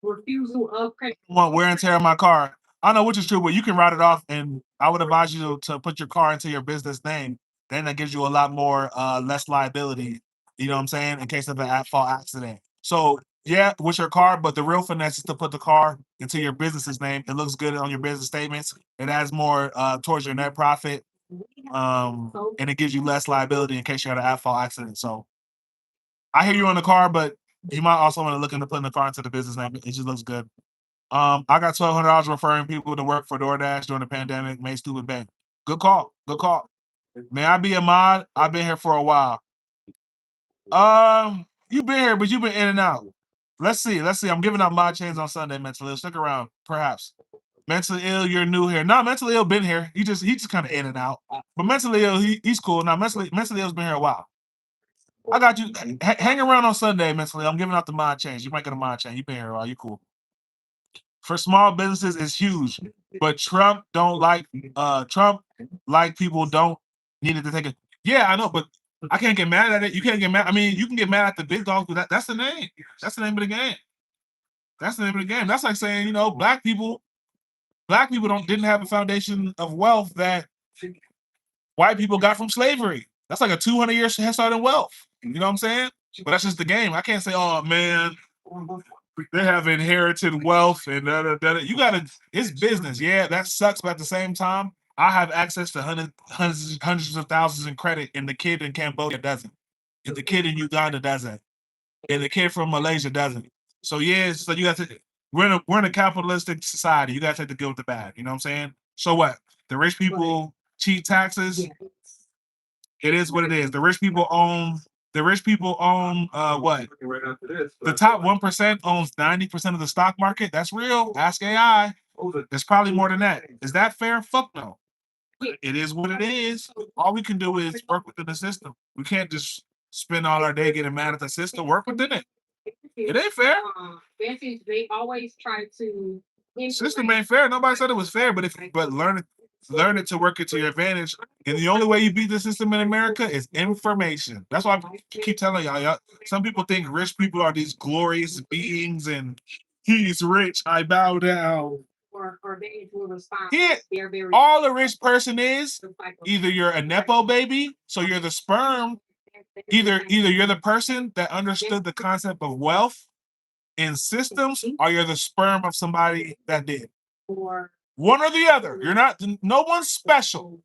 Refusal of credit. I want wear and tear on my car. I don't know which is true, but you can write it off, and I would advise you to put your car into your business name. Then that gives you a lot more less liability. You know what I'm saying? In case of an at-fault accident. So yeah, with your car, but the real finesse is to put the car into your business's name. It looks good on your business statements. It adds more towards your net profit, and it gives you less liability in case you had an at-fault accident. So I hear you on the car, but you might also want to look into putting the car into the business name. It just looks good. I got $1,200 referring people to work for DoorDash during the pandemic. Made stupid bank. Good call. Good call. May I be a mod? I've been here for a while. You've been here, but you've been in and out. Let's see. I'm giving out mod chains on Sunday. Mentally ill. Stick around, perhaps. Mentally ill, you're new here. No, mentally ill been here. He just kind of in and out. But mentally ill, he's cool. Now mentally ill's been here a while. I got you. Hang around on Sunday, mentally. I'm giving out the mod chains. You might get a mod chain. You've been here a while. You cool. For small businesses, it's huge. But Trump people don't need it to take it. Yeah, I know, but I can't get mad at it. You can't get mad. I mean, you can get mad at the big dogs, but that's the name. That's the name of the game. That's the name of the game. That's like saying, black people didn't have a foundation of wealth that white people got from slavery. That's like a 200-year head start in wealth. You know what I'm saying? But that's just the game. I can't say, oh man, they have inherited wealth and you gotta. It's business. Yeah, that sucks. But at the same time, I have access to hundreds of thousands in credit, and the kid in Cambodia doesn't. And the kid in Uganda doesn't. And the kid from Malaysia doesn't. So yeah, so you got to. We're in a capitalistic society. You gotta take the good with the bad. You know what I'm saying? So what? The rich people cheat taxes. It is what it is. The rich people own what? Right after this. The top 1% owns 90% of the stock market. That's real. Ask AI. There's probably more than that. Is that fair? Fuck no. It is what it is. All we can do is work within the system. We can't just spend all our day getting mad at the system. Work within it. It ain't fair. They always try to. System ain't fair. Nobody said it was fair, but learn it to work it to your advantage. And the only way you beat the system in America is information. That's why I keep telling y'all. Some people think rich people are these glorious beings, and he's rich, I bow down. Or they will respond. Yeah, all a rich person is either you're a nepo baby, so you're the sperm. Either you're the person that understood the concept of wealth in systems, or you're the sperm of somebody that did. One or the other. You're not. No one's special.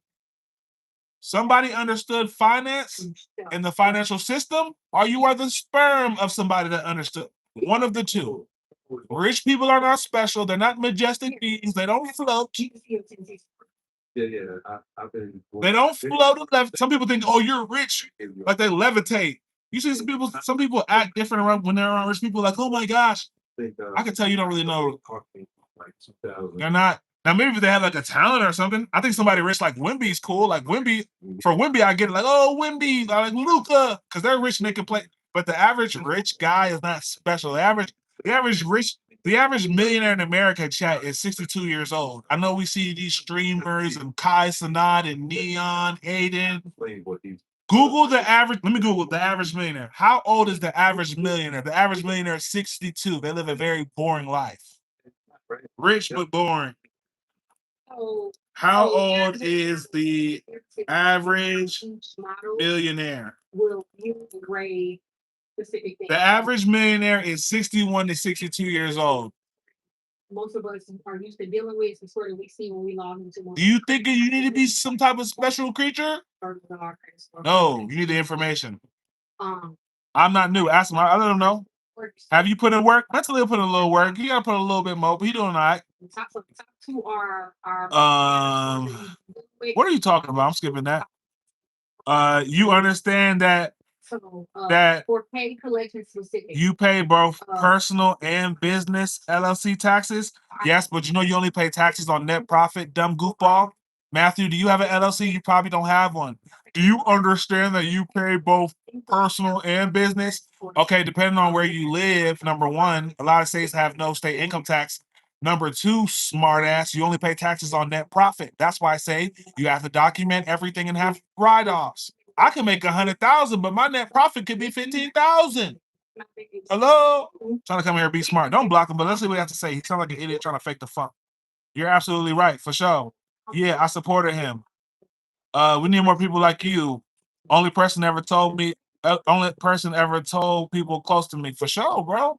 Somebody understood finance in the financial system, or you are the sperm of somebody that understood. One of the two. Rich people are not special. They're not majestic beings. They don't float. Yeah. I've been. They don't float. Some people think, oh, you're rich, like they levitate. You see some people act different around when they're around rich people. Like, oh my gosh, I can tell you don't really know. They're not. Now maybe if they have like a talent or something. I think somebody rich like Wimby's cool. Like Wimby, for Wimby, I get it. Like, oh, Wimby, like Luca, because they're rich and they can play. But the average rich guy is not special. The average millionaire in America, chat, is 62 years old. I know we see these streamers and Kai Sanat and Neon, Aiden. Google the average. Let me Google the average millionaire. How old is the average millionaire? The average millionaire is 62. They live a very boring life. Rich but boring. How old is the average millionaire? The average millionaire is 61 to 62 years old. Most of us are used to dealing with some sort of we see when we log into one. Do you think you need to be some type of special creature? No, you need the information. I'm not new. Ask him. I let him know. Have you put in work? Mentally put in a little work. You gotta put a little bit more, but he doing all right. Top two are what are you talking about? I'm skipping that. You understand that So, that for pay collection specific. you pay both personal and business LLC taxes. Yes, but you know you only pay taxes on net profit, dumb goofball. Matthew, do you have an LLC? You probably don't have one. Do you understand that you pay both personal and business? Okay, depending on where you live, number one, a lot of states have no state income tax. Number two, smart ass, you only pay taxes on net profit. That's why I say you have to document everything and have write-offs. I can make 100,000, but my net profit could be 15,000. Hello? Trying to come here and be smart. Don't block him, but let's see what he has to say. He sounds like an idiot trying to fake the funk. You're absolutely right, for sure. Yeah, I supported him. We need more people like you. Only person ever told me, only person ever told people close to me, for sure, bro.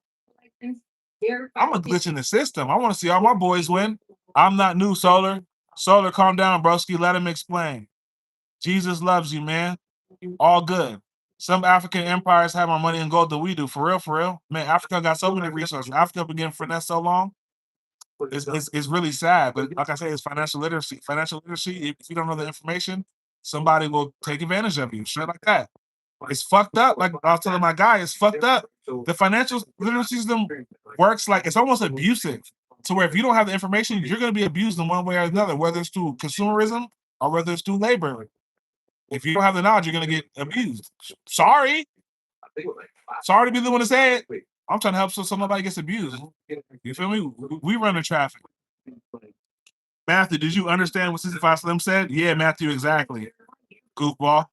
I'm a glitch in the system. I want to see all my boys win. I'm not new, Solar. Solar, calm down, broski. Let him explain. Jesus loves you, man. All good. Some African empires have more money and gold than we do. For real, for real. Man, Africa got so many resources. Africa been getting finesse so long. It's really sad. But like I say, it's financial literacy. Financial literacy, if you don't know the information, somebody will take advantage of you. Shit like that. It's fucked up. Like I was telling my guy, it's fucked up. The financial literacy system works like it's almost abusive. To where if you don't have the information, you're going to be abused in one way or another, whether it's through consumerism or whether it's through labor. If you don't have the knowledge, you're going to get abused. Sorry. Sorry to be the one to say it. I'm trying to help so somebody gets abused. You feel me? We run the traffic. Matthew, did you understand what 65 Slim said? Yeah, Matthew, exactly. Goofball.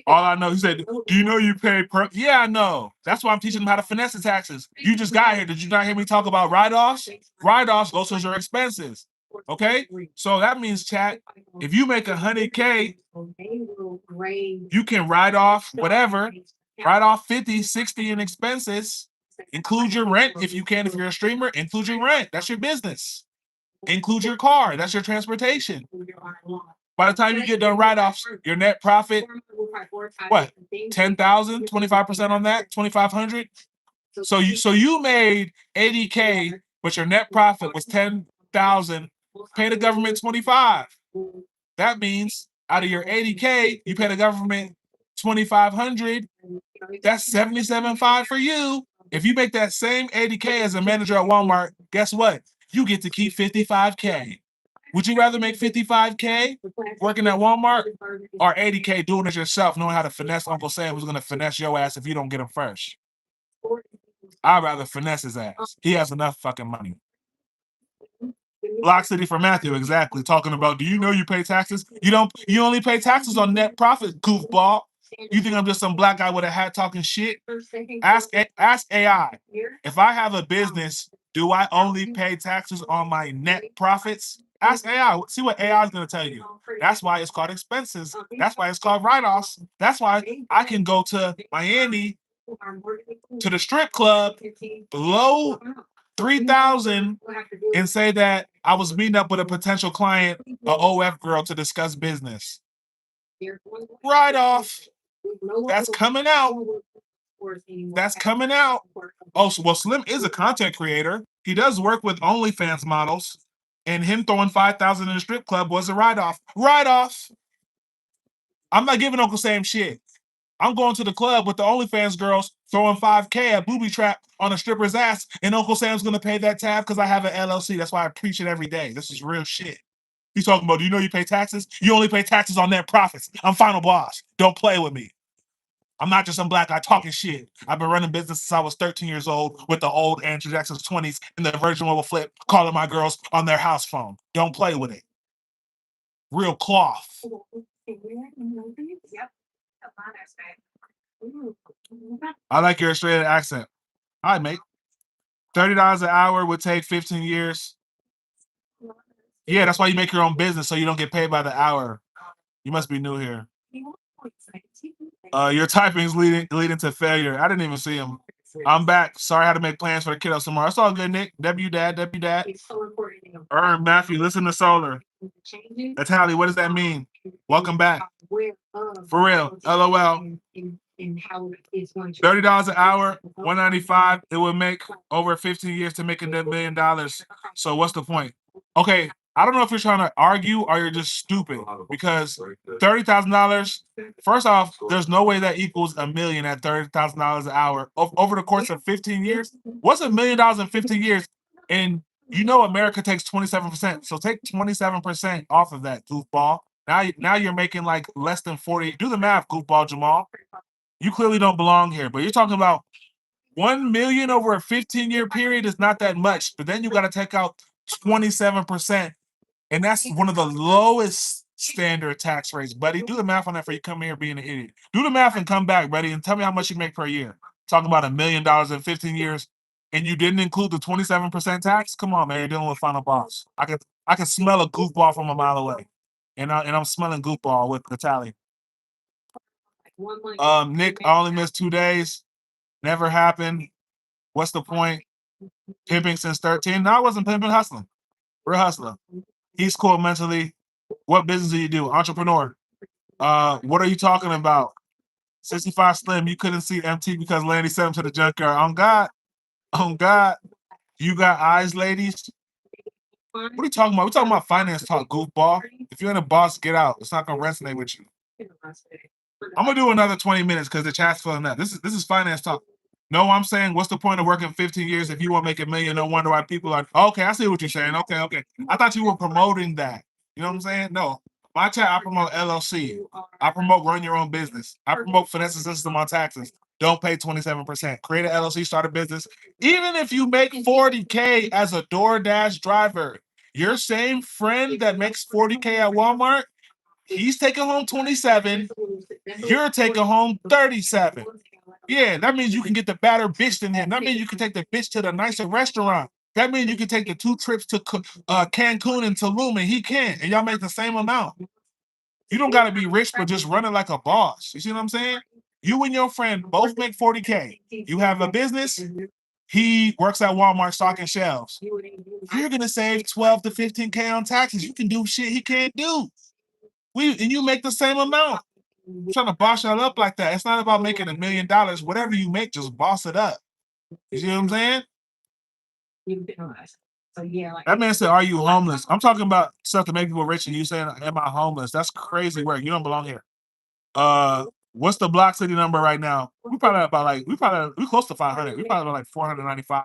All I know, he said, do you know you pay per? Yeah, I know. That's why I'm teaching them how to finesse the taxes. You just got here. Did you not hear me talk about write-offs? Write-offs goes towards your expenses. Okay? So that means, chat, if you make 100K, you can write off whatever, write off 50, 60 in expenses, include your rent if you can, if you're a streamer, include your rent. That's your business. Include your car. That's your transportation. By the time you get done write-offs, your net profit, what? 10,000, 25% on that, 2,500. So you made 80K, but your net profit was 10,000. Pay the government 25. That means out of your 80K, you pay the government 2,500. That's 77.5 for you. If you make that same 80K as a manager at Walmart, guess what? You get to keep 55K. Would you rather make 55K working at Walmart or 80K doing it yourself, knowing how to finesse Uncle Sam who's going to finesse your ass if you don't get him first? I'd rather finesse his ass. He has enough fucking money. Block City for Matthew, exactly. Talking about, do you know you pay taxes? You don't. You only pay taxes on net profit, goofball. You think I'm just some black guy with a hat talking shit? Ask AI. If I have a business, do I only pay taxes on my net profits? Ask AI. See what AI is going to tell you. That's why it's called expenses. That's why it's called write-offs. That's why I can go to Miami to the strip club below 3,000 and say that I was meeting up with a potential client, a OF girl, to discuss business. Write-off. That's coming out. That's coming out. Oh, so, well, Slim is a content creator. He does work with OnlyFans models, and him throwing 5,000 in the strip club was a write-off. Write-off. I'm not giving Uncle Sam shit. I'm going to the club with the OnlyFans girls throwing 5K at booby trap on a stripper's ass, and Uncle Sam's gonna pay that tab because I have an LLC. That's why I preach it every day. This is real shit. He's talking about, do you know you pay taxes? You only pay taxes on net profits. I'm final boss. Don't play with me. I'm not just some black guy talking shit. I've been running business since I was 13 years old with the old Andrew Jackson's 20s and the Virgin Mobile flip, calling my girls on their house phone. Don't play with it. Real cloth. I like your Australian accent. All right, mate. $30 an hour would take 15 years. Yeah, that's why you make your own business so you don't get paid by the hour. You must be new here. Your typing is leading to failure. I didn't even see him. I'm back. Sorry I had to make plans for the kiddos tomorrow. It's all good, Nick. W dad. Matthew, listen to Solar. Natalie, what does that mean? Welcome back. For real. LOL. $30 an hour, $195. It would make over 15 years to make $1 million. So what's the point? Okay, I don't know if you're trying to argue or you're just stupid because $30,000. First off, there's no way that equals $1 million at $30,000 an hour over the course of 15 years. What's $1 million in 15 years? And you know America takes 27%, so take 27% off of that, goofball. Now you're making like less than 40. Do the math, goofball Jamal. You clearly don't belong here. But you're talking about 1 million over a 15-year period is not that much. But then you got to take out 27%. And that's one of the lowest standard tax rates, buddy. Do the math on that for you come here being an idiot. Do the math and come back, buddy, and tell me how much you make per year. Talking about $1 million in 15 years, and you didn't include the 27% tax? Come on, man. You're dealing with Final Boss. I can smell a goofball from a mile away. And I'm smelling goofball with the tally. Nick, I only missed 2 days. Never happened. What's the point? Pimping since 13? No, I wasn't pimping, hustling. We're hustling. He's cool mentally. What business do you do? Entrepreneur. What are you talking about? 65 Slim, you couldn't see MT because Landy sent him to the junkyard. On God. You got eyes, ladies? What are you talking about? We're talking about finance talk, goofball. If you're in a boss, get out. It's not gonna resonate with you. I'm gonna do another 20 minutes because the chat's filling up. This is finance talk. No, I'm saying, what's the point of working 15 years if you won't make $1 million? No wonder why people are. Okay, I see what you're saying. Okay. I thought you were promoting that. You know what I'm saying? No, my chat, I promote LLC. I promote run your own business. I promote finessing system on taxes. Don't pay 27%. Create an LLC, start a business. Even if you make 40K as a DoorDash driver, your same friend that makes 40K at Walmart, he's taking home 27. You're taking home 37. Yeah, that means you can get the better bitch than him. That means you can take the bitch to the nicer restaurant. That means you can take the 2 trips to Cancun and Tulum, and he can't, and y'all make the same amount. You don't got to be rich, but just running like a boss. You see what I'm saying? You and your friend both make 40K. You have a business. He works at Walmart stocking shelves. You're gonna save 12 to 15K on taxes. You can do shit he can't do. And you make the same amount. I'm trying to boss y'all up like that. It's not about making $1 million. Whatever you make, just boss it up. You see what I'm saying? That man said, "Are you homeless?" I'm talking about stuff to make people rich, and you saying, "Am I homeless?" That's crazy work. You don't belong here. What's the block city number right now? We close to 500. We probably about like 495.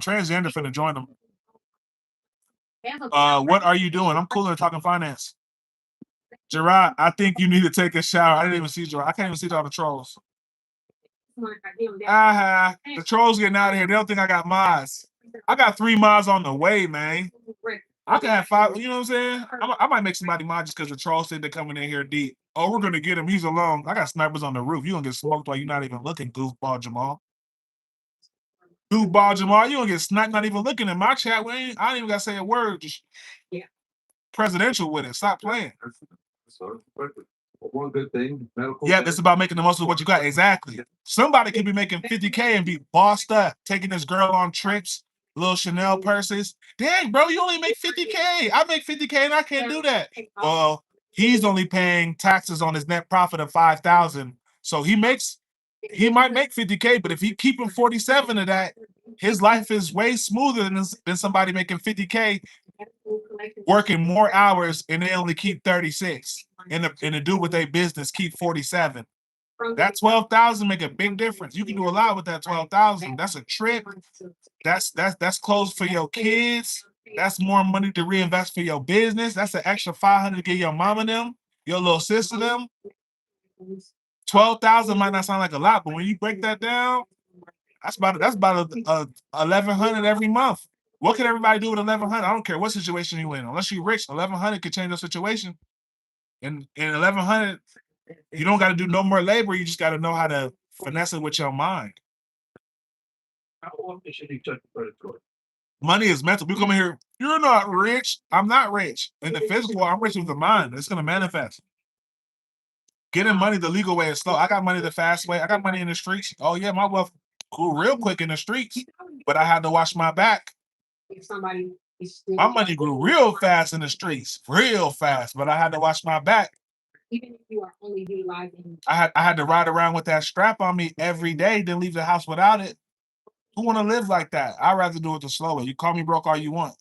Transgender finna join them. What are you doing? I'm cooler talking finance. Gerard, I think you need to take a shower. I didn't even see Gerard. I can't even see all the trolls. The trolls getting out of here. They don't think I got mods. I got 3 mods on the way, man. I can have 5. You know what I'm saying? I might make somebody mod just because the trolls said they're coming in here deep. Oh, we're gonna get him. He's alone. I got snipers on the roof. You gonna get smoked while you're not even looking, goofball Jamal. Goofball Jamal, you gonna get sniped not even looking in my chat. I ain't even gotta say a word. Just presidential with it. Stop playing. One good thing. Yeah, it's about making the most of what you got. Exactly. Somebody could be making 50K and be bossed up, taking this girl on trips, little Chanel purses. Dang, bro, you only make 50K. I make 50K and I can't do that. Well, he's only paying taxes on his net profit of 5,000. So he might make 50K, but if he keeping 47 of that, his life is way smoother than somebody making 50K, working more hours, and they only keep 36. And the dude with their business keep 47. That 12,000 make a big difference. You can do a lot with that 12,000. That's a trip. That's clothes for your kids. That's more money to reinvest for your business. That's an extra 500 to get your mama them, your little sister them. 12,000 might not sound like a lot, but when you break that down, that's about 1,100 every month. What can everybody do with 1,100? I don't care what situation you in. Unless you're rich, 1,100 could change your situation. And 1,100, you don't got to do no more labor. You just got to know how to finesse it with your mind. How often should you check the credit score? Money is mental. We come in here, you're not rich. I'm not rich. In the physical, I'm rich with the mind. It's going to manifest. Getting money the legal way is slow. I got money the fast way. I got money in the streets. Oh, yeah, my wealth grew real quick in the streets, but I had to watch my back. My money grew real fast in the streets, real fast, but I had to watch my back. Even if you are only utilizing. I had to ride around with that strap on me every day, then leave the house without it. Who want to live like that? I'd rather do it the slow way. You call me broke all you want.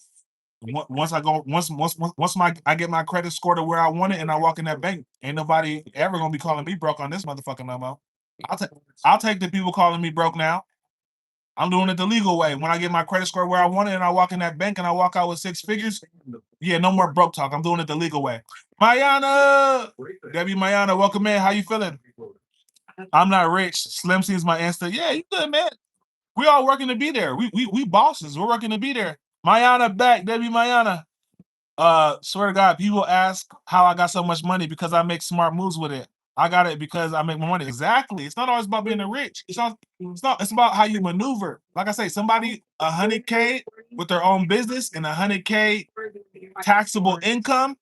Once I get my credit score to where I want it and I walk in that bank, ain't nobody ever gonna be calling me broke on this motherfucking no more. I'll take the people calling me broke now. I'm doing it the legal way. When I get my credit score where I want it and I walk in that bank and I walk out with 6 figures, yeah, no more broke talk. I'm doing it the legal way. Mayana, Debbie Mayana, welcome in. How you feeling? I'm not rich. Slim sees my Insta. Yeah, you good, man. We all working to be there. We bosses. We're working to be there. Mayana back, Debbie Mayana. Swear to God, people ask how I got so much money because I make smart moves with it. I got it because I make more money. Exactly. It's not always about being a rich. It's about how you maneuver. Like I say, somebody 100K with their own business and 100K taxable income,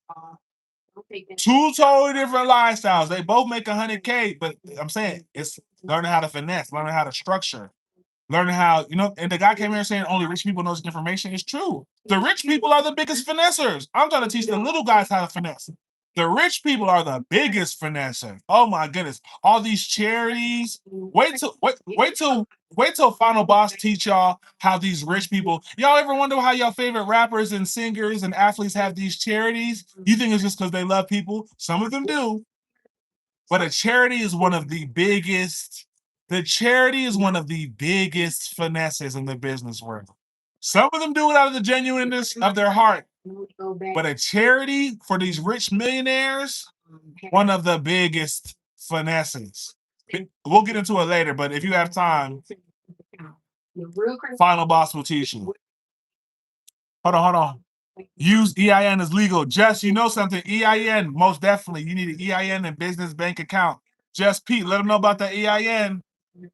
2 totally different lifestyles. They both make 100K, but I'm saying it's learning how to finesse, learning how to structure. Learning how, and the guy came here saying only rich people knows information. It's true. The rich people are the biggest finessers. I'm trying to teach the little guys how to finesse. The rich people are the biggest finessers. Oh my goodness. All these charities. Wait till Final Boss teach y'all how these rich people. Y'all ever wonder how y'all favorite rappers and singers and athletes have these charities? You think it's just because they love people? Some of them do. But a charity is one of the biggest. The charity is one of the biggest finesses in the business world. Some of them do it out of the genuineness of their heart. But a charity for these rich millionaires, one of the biggest finesses. We'll get into it later, but if you have time, Final Boss will teach you. Hold on. Use EIN as legal. Jess, you know something? EIN, most definitely. You need an EIN and business bank account. Jess Pete, let them know about the EIN.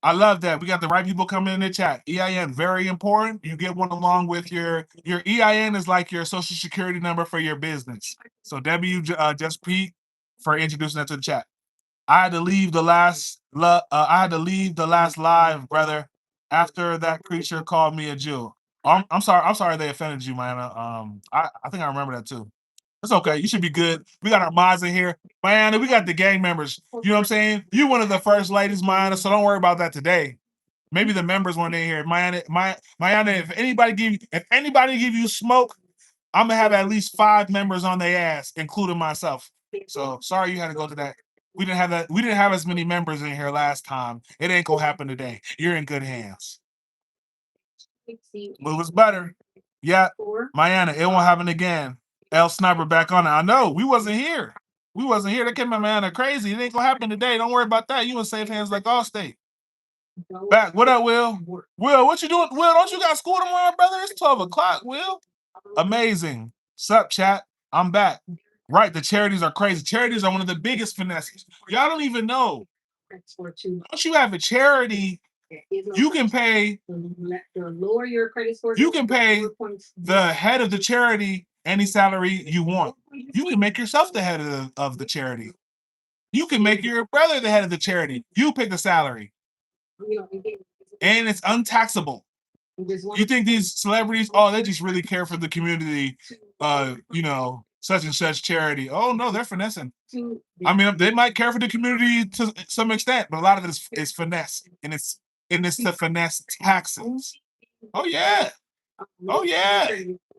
I love that. We got the right people coming in the chat. EIN, very important. You get one along with your EIN is like your social security number for your business. So Jess Pete for introducing that to the chat. I had to leave the last live, brother, after that creature called me a Jew. I'm sorry they offended you, man. I think I remember that too. It's okay. You should be good. We got our mods in here. Mayana, we got the gang members. You know what I'm saying? You one of the first ladies, Mayana, so don't worry about that today. Maybe the members weren't in here. Mayana, if anybody give you smoke, I'm gonna have at least 5 members on their ass, including myself. So sorry you had to go to that. We didn't have as many members in here last time. It ain't gonna happen today. You're in good hands. Move is better. Yeah, Mayana, it won't happen again. L Sniper back on it. I know. We wasn't here. They came at Mayana crazy. It ain't gonna happen today. Don't worry about that. You in safe hands like Allstate. Back. What up, Will? Will, what you doing? Will, don't you got school tomorrow, brother? It's 12 o'clock, Will. Amazing. Sup, chat? I'm back. Right, the charities are crazy. Charities are one of the biggest finesses. Y'all don't even know. Once you have a charity, you can pay the head of the charity any salary you want. You can make yourself the head of the charity. You can make your brother the head of the charity. You pick the salary. And it's untaxable. You think these celebrities, they just really care for the community, such and such charity. Oh no, they're finessing. I mean, they might care for the community to some extent, but a lot of it is finesse, and it's to finesse taxes. Oh yeah.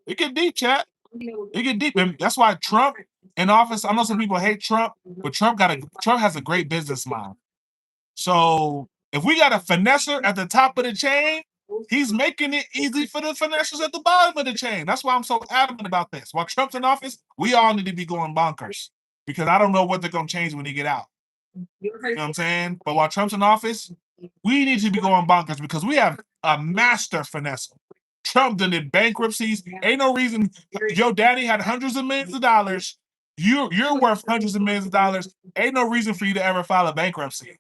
It get deep, chat. It get deep, and that's why Trump in office. I know some people hate Trump, but Trump has a great business mind. So if we got a finesser at the top of the chain, he's making it easy for the finessers at the bottom of the chain. That's why I'm so adamant about this. While Trump's in office, we all need to be going bonkers because I don't know what they're going to change when he get out. You know what I'm saying? But while Trump's in office, we need to be going bonkers because we have a master finesser. Trump did bankruptcies. Ain't no reason. Your daddy had hundreds of millions of dollars. You're worth hundreds of millions of dollars. Ain't no reason for you to ever file a bankruptcy.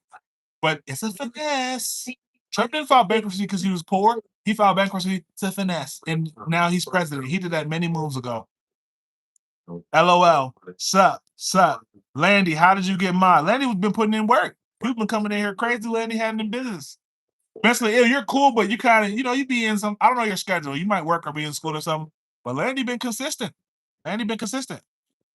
But it's a finesse. Trump didn't file bankruptcy because he was poor. He filed bankruptcy to finesse. And now he's president. He did that many moves ago. LOL. Sup. Landy, how did you get mine? Landy's been putting in work. People been coming in here crazy. Landy had in business. Especially, you're cool, but you kind of, you be in some, I don't know your schedule. You might work or be in school or something. But Landy been consistent.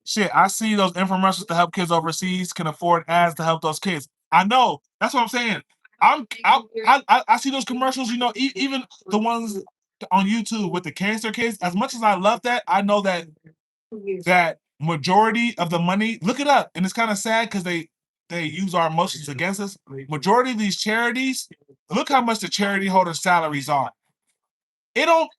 Shit, I see those infomercials to help kids overseas can afford ads to help those kids. I know. That's what I'm saying. I see those commercials, even the ones on YouTube with the cancer case, as much as I love that, I know that majority of the money, look it up, and it's kind of sad because they use our emotions against us. Majority of these charities, look how much the charity holders' salaries are. It don't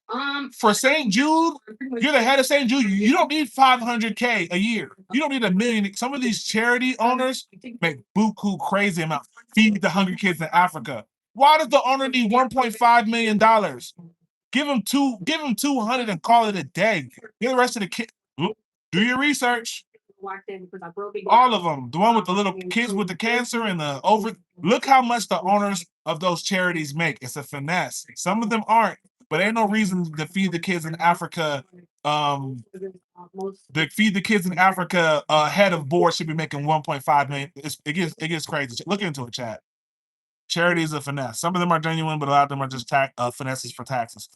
for St. Jude, you're the head of St. Jude. You don't need 500K a year. You don't need $1 million. Some of these charity owners make buku crazy amount. Feed the hungry kids in Africa. Why does the owner need $1.5 million? Give him 200 and call it a day. Give the rest of the kids. Do your research. All of them. The one with the little kids with the cancer and the over. Look how much the owners of those charities make. It's a finesse. Some of them aren't, but ain't no reason to feed the kids in Africa. The feed the kids in Africa head of board should be making 1.5 million. It gets crazy. Look into it, chat. Charity is a finesse. Some of them are genuine, but a lot of them are just finesses for taxes.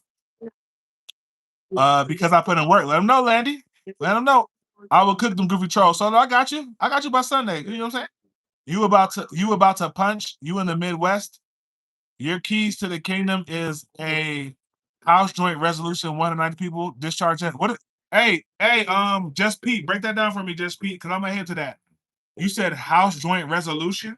Because I put in work. Let them know, Landy. Let them know. I will cook them goofy trolls. So I got you. I got you by Sunday. You know what I'm saying? You about to punch. You in the Midwest. Your keys to the kingdom is a House Joint Resolution 190 people discharge that. Hey, Just Pete, break that down for me, Just Pete, because I'm gonna head to that. You said House Joint Resolution.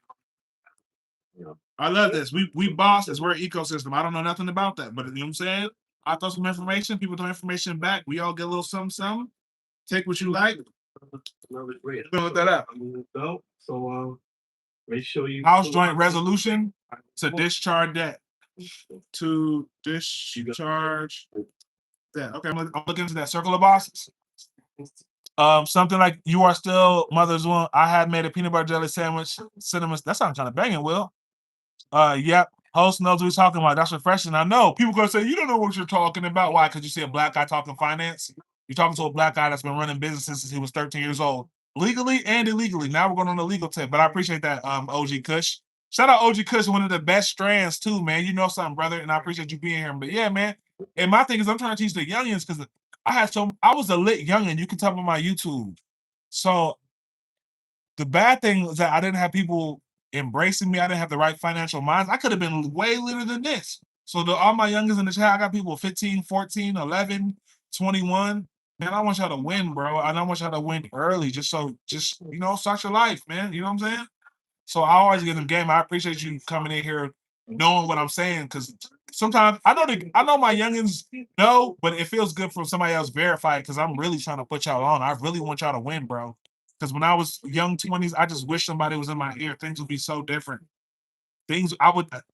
I love this. We bosses. We're an ecosystem. I don't know nothing about that, but you know what I'm saying? I throw some information. People throw information back. We all get a little something. Take what you like. Look that up. So make sure you House Joint Resolution to discharge debt. To discharge debt. Okay, I'm looking into that. Circle of bosses. Something like you are still mother's womb. I had made a peanut butter jelly sandwich. Cinnamon. That sounds kind of banging, Will. Yep. Host knows what he's talking about. That's refreshing. I know. People gonna say, you don't know what you're talking about. Why? Because you see a black guy talking finance. You're talking to a black guy that's been running businesses since he was 13 years old. Legally and illegally. Now we're going on the legal tip. But I appreciate that, OG Kush. Shout out OG Kush, one of the best strands too, man. You know something, brother, and I appreciate you being here. But yeah, man. And my thing is I'm trying to teach the youngins because I was a lit youngin. You can tell by my YouTube. So the bad thing is that I didn't have people embracing me. I didn't have the right financial minds. I could have been way later than this. So all my youngins in the chat, I got people 15, 14, 11, 21. Man, I want y'all to win, bro. And I want y'all to win early. Just start your life, man. You know what I'm saying? So I always get in the game. I appreciate you coming in here knowing what I'm saying, because sometimes I know my youngins know, but it feels good for somebody else verify it because I'm really trying to put y'all on. I really want y'all to win, bro. Because when I was young 20s, I just wish somebody was in my ear. Things would be so different. If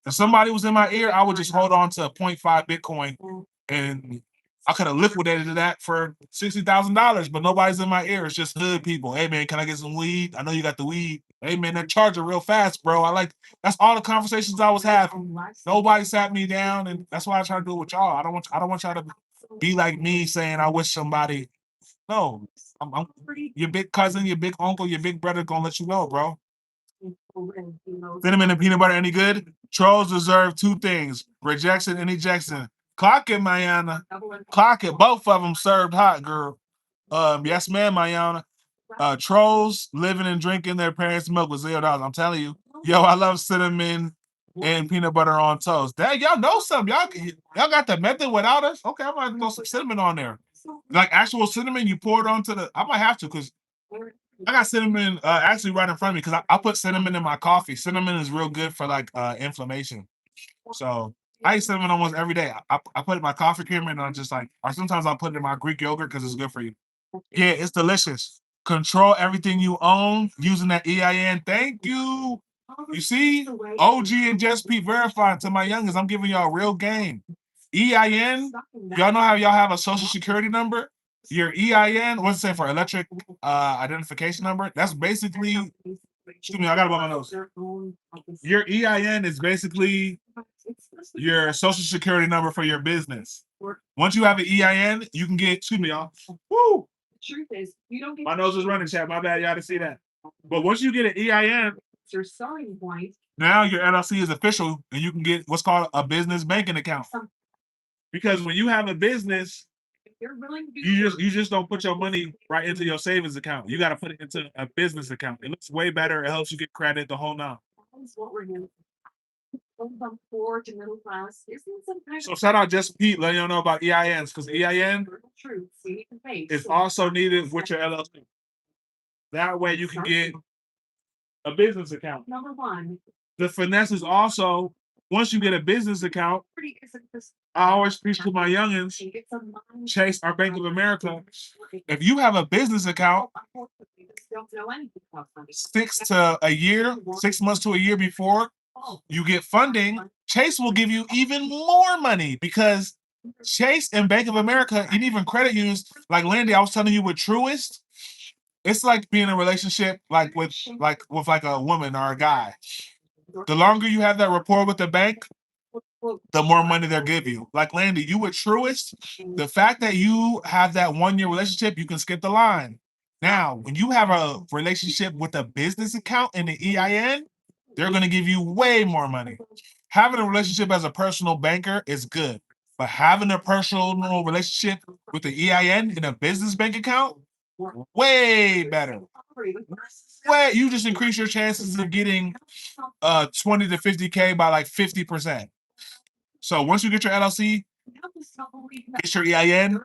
somebody was in my ear, I would just hold on to 0.5 Bitcoin and I could have liquidated that for $60,000, but nobody's in my ear. It's just hood people. Hey man, can I get some weed? I know you got the weed. Hey man, that charger real fast, bro. That's all the conversations I was having. Nobody sat me down, and that's why I try to do it with y'all. I don't want y'all to be like me saying I wish somebody. No, I'm your big cousin, your big uncle, your big brother gonna let you know, bro. Cinnamon and peanut butter any good? Trolls deserve two things: rejection and ejection. Clock it, Mayana. Clock it. Both of them served hot, girl. Yes, ma'am, Mayana. Trolls living and drinking their parents' milk with $0. I'm telling you. Yo, I love cinnamon and peanut butter on toast. Dang, y'all know something. Y'all got the method without us? Okay, I might throw some cinnamon on there. Like actual cinnamon, you pour it onto I might have to because I got cinnamon actually right in front of me because I put cinnamon in my coffee. Cinnamon is real good for inflammation. So I eat cinnamon almost every day. I put it in my coffee creamer and or sometimes I'll put it in my Greek yogurt because it's good for you. Yeah, it's delicious. Control everything you own using that EIN. Thank you. You see, OG and Just Pete verified to my youngest. I'm giving y'all real game. EIN, y'all know how y'all have a social security number? Your EIN, what's it say for electric identification number? That's basically, excuse me, I got it on my nose. Your EIN is basically your social security number for your business. Once you have an EIN, you can get, excuse me, y'all. Woo! My nose is running, chat. My bad, y'all didn't see that. But once you get an EIN, your selling point. Now your LLC is official, and you can get what's called a business banking account. Because when you have a business, you just don't put your money right into your savings account. You got to put it into a business account. It looks way better. It helps you get credit, the whole nine. from poor to middle class, isn't some kind So of shout out just Pete, letting you know about EINs because EIN truth we need to face. is also needed with your LLC. That way you can get a business account. Number one, The finesse is also once you get a business account, pretty isn't this I always preach to my youngins, it's a mind. Chase our Bank of America. If you have a business account, Unfortunately, they don't know anything about money. 6 months to a year before you get funding, Chase will give you even more money because Chase and Bank of America and even credit unions, like Landy, I was telling you with Truist, it's like being in a relationship with a woman or a guy. The longer you have that rapport with the bank, the more money they'll give you. Like Landy, you with Truist, the fact that you have that 1 year relationship, you can skip the line. Now, when you have a relationship with a business account in the EIN, they're going to give you way more money. Having a relationship as a personal banker is good, but having a personal relationship with the EIN in a business bank account, way better. Way, you just increase your chances of getting 20 to 50K by like 50%. So once you get your LLC, get your EIN,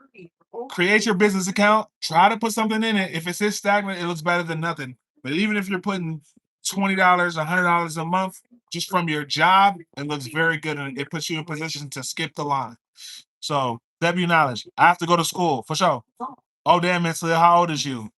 create your business account, try to put something in it. If it sits stagnant, it looks better than nothing. But even if you're putting $20, $100 a month just from your job, it looks very good and it puts you in position to skip the line. So, W knowledge. I have to go to school for sure. Oh, damn, Miss Leah, how old is you?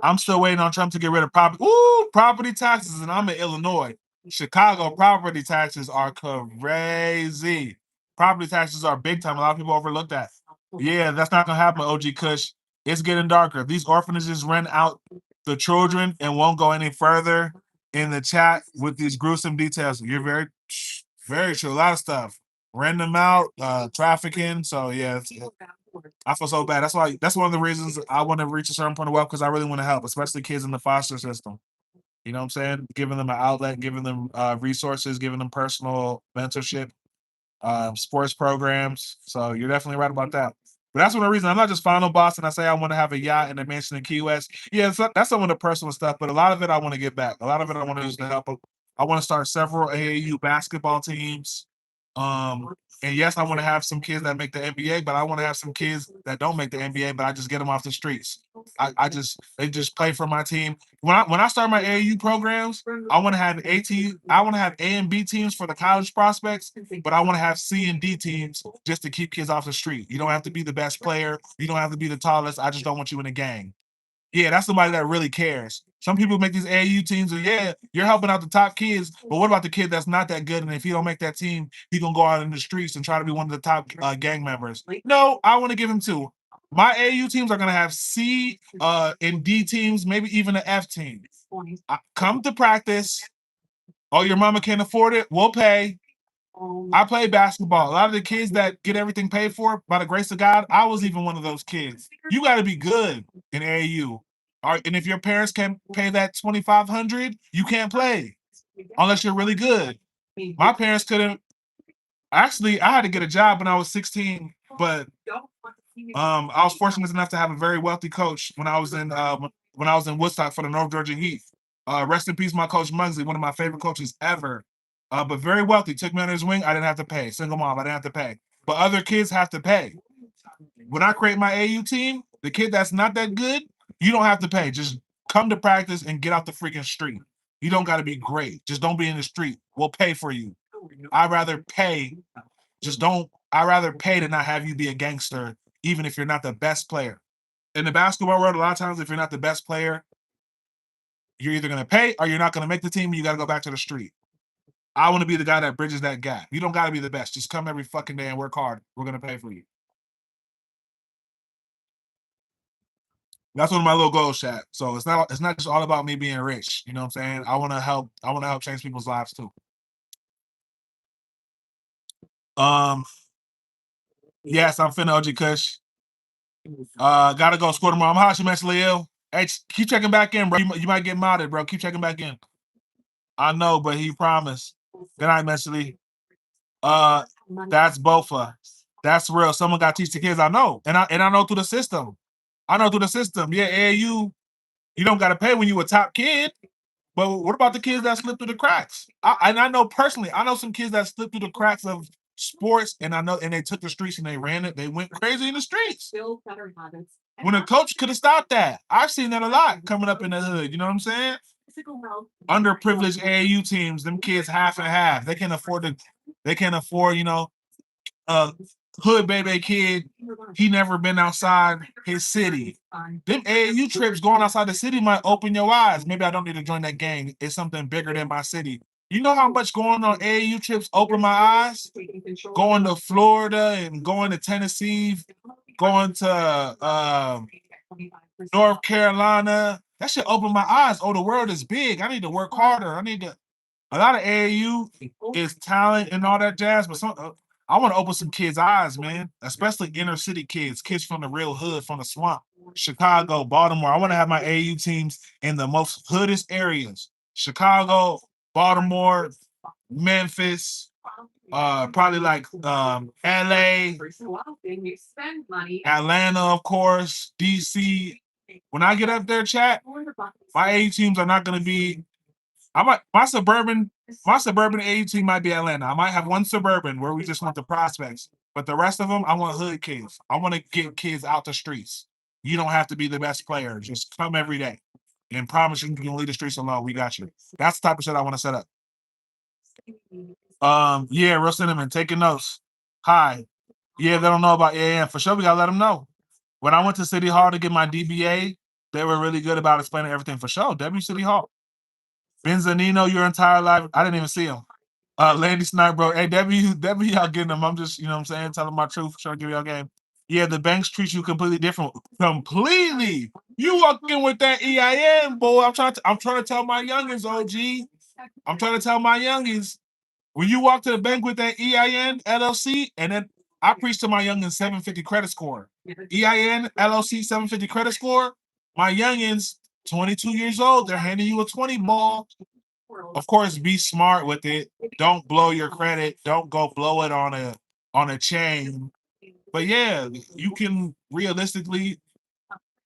I'm still waiting on Trump to get rid of property taxes, and I'm in Illinois. Chicago property taxes are crazy. Property taxes are big time. A lot of people overlook that. Yeah, that's not gonna happen, OG Kush. It's getting darker. These orphanages rent out the children and won't go any further in the chat with these gruesome details. You're very true. A lot of stuff. Rent them out, trafficking. So yeah, I feel so bad. That's one of the reasons I want to reach a certain point of wealth because I really want to help, especially kids in the foster system. You know what I'm saying? Giving them an outlet, giving them resources, giving them personal mentorship, sports programs. So you're definitely right about that. But that's one of the reasons I'm not just final boss and I say I want to have a yacht and a mansion in Key West. Yeah, that's some of the personal stuff, but a lot of it I want to get back. A lot of it I want to use to help. I want to start several AAU basketball teams. And yes, I want to have some kids that make the NBA, but I want to have some kids that don't make the NBA, but I just get them off the streets. They just play for my team. When I start my AAU programs, I want to have A and B teams for the college prospects, but I want to have C and D teams just to keep kids off the street. You don't have to be the best player. You don't have to be the tallest. I just don't want you in a gang. Yeah, that's somebody that really cares. Some people make these AAU teams, and yeah, you're helping out the top kids, but what about the kid that's not that good? And if he don't make that team, he gonna go out in the streets and try to be one of the top gang members. No, I want to give him two. My AAU teams are gonna have C and D teams, maybe even an F team. Come to practice. Oh, your mama can't afford it? We'll pay. I play basketball. A lot of the kids that get everything paid for by the grace of God, I was even one of those kids. You got to be good in AAU. And if your parents can't pay that $2,500, you can't play unless you're really good. My parents couldn't. Actually, I had to get a job when I was 16, but I was fortunate enough to have a very wealthy coach when I was in Woodstock for the North Georgia Heat. Rest in peace, my coach Muggsy, one of my favorite coaches ever. But very wealthy. Took me under his wing. I didn't have to pay. Single mom, I didn't have to pay. But other kids have to pay. When I create my AU team, the kid that's not that good, you don't have to pay. Just come to practice and get out the freaking street. You don't got to be great. Just don't be in the street. We'll pay for you. I'd rather pay. I'd rather pay to not have you be a gangster, even if you're not the best player. In the basketball world, a lot of times, if you're not the best player, you're either going to pay or you're not going to make the team and you got to go back to the street. I want to be the guy that bridges that gap. You don't got to be the best. Just come every fucking day and work hard. We're going to pay for you. That's one of my little goals, chat. So it's not just all about me being rich. You know what I'm saying? I want to help change people's lives too. Yes, I'm finna OG Kush. Gotta go score tomorrow. I'm Hashi mentally ill. Hey, keep checking back in, bro. You might get modded, bro. Keep checking back in. I know, but he promised. Good night, mentally. That's Bofa. That's real. Someone got to teach the kids. I know, and I know through the system. I know through the system. Yeah, AAU, you don't got to pay when you a top kid. But what about the kids that slip through the cracks? And I know personally, I know some kids that slipped through the cracks of sports, and I know, and they took the streets and they ran it. They went crazy in the streets. Build better habits. When a coach could have stopped that. I've seen that a lot coming up in the hood. You know what I'm saying? Physical health. Underprivileged AAU teams, them kids half and half. They can't afford, you know, hood baby kid, he never been outside his city. Them AAU trips going outside the city might open your eyes. Maybe I don't need to join that gang. It's something bigger than my city. You know how much going on AAU trips open my eyes? Going to Florida and going to Tennessee, going to North Carolina. That should open my eyes. Oh, the world is big. I need to work harder. A lot of AAU is talent and all that jazz, but I want to open some kids' eyes, man, especially inner city kids from the real hood, from the swamp, Chicago, Baltimore. I want to have my AAU teams in the most hoodest areas: Chicago, Baltimore, Memphis, probably like LA, Atlanta, of course, DC. When I get up there, chat, my AAU teams are not going to be. My suburban AAU team might be Atlanta. I might have one suburban where we just want the prospects, but the rest of them, I want hood kids. I want to get kids out the streets. You don't have to be the best player. Just come every day and promise you can leave the streets alone. We got you. That's the type of shit I want to set up. Yeah, real cinnamon, taking notes. Hi. Yeah, they don't know about AAM. For sure, we gotta let them know. When I went to City Hall to get my DBA, they were really good about explaining everything. For sure, W City Hall. Benzanino, your entire life. I didn't even see him. Landy Snipe, bro. Hey, W, y'all getting them. I'm just, you know what I'm saying, telling my truth, trying to give y'all game. Yeah, the banks treat you completely different. Completely. You walk in with that EIN, boy. I'm trying to tell my youngins, OG. I'm trying to tell my youngins. When you walk to the bank with that EIN, LLC, and then I preach to my youngins 750 credit score. EIN, LLC, 750 credit score. My youngins, 22 years old, they're handing you a 20 ball. Of course, be smart with it. Don't blow your credit. Don't go blow it on a chain. But yeah, you can realistically,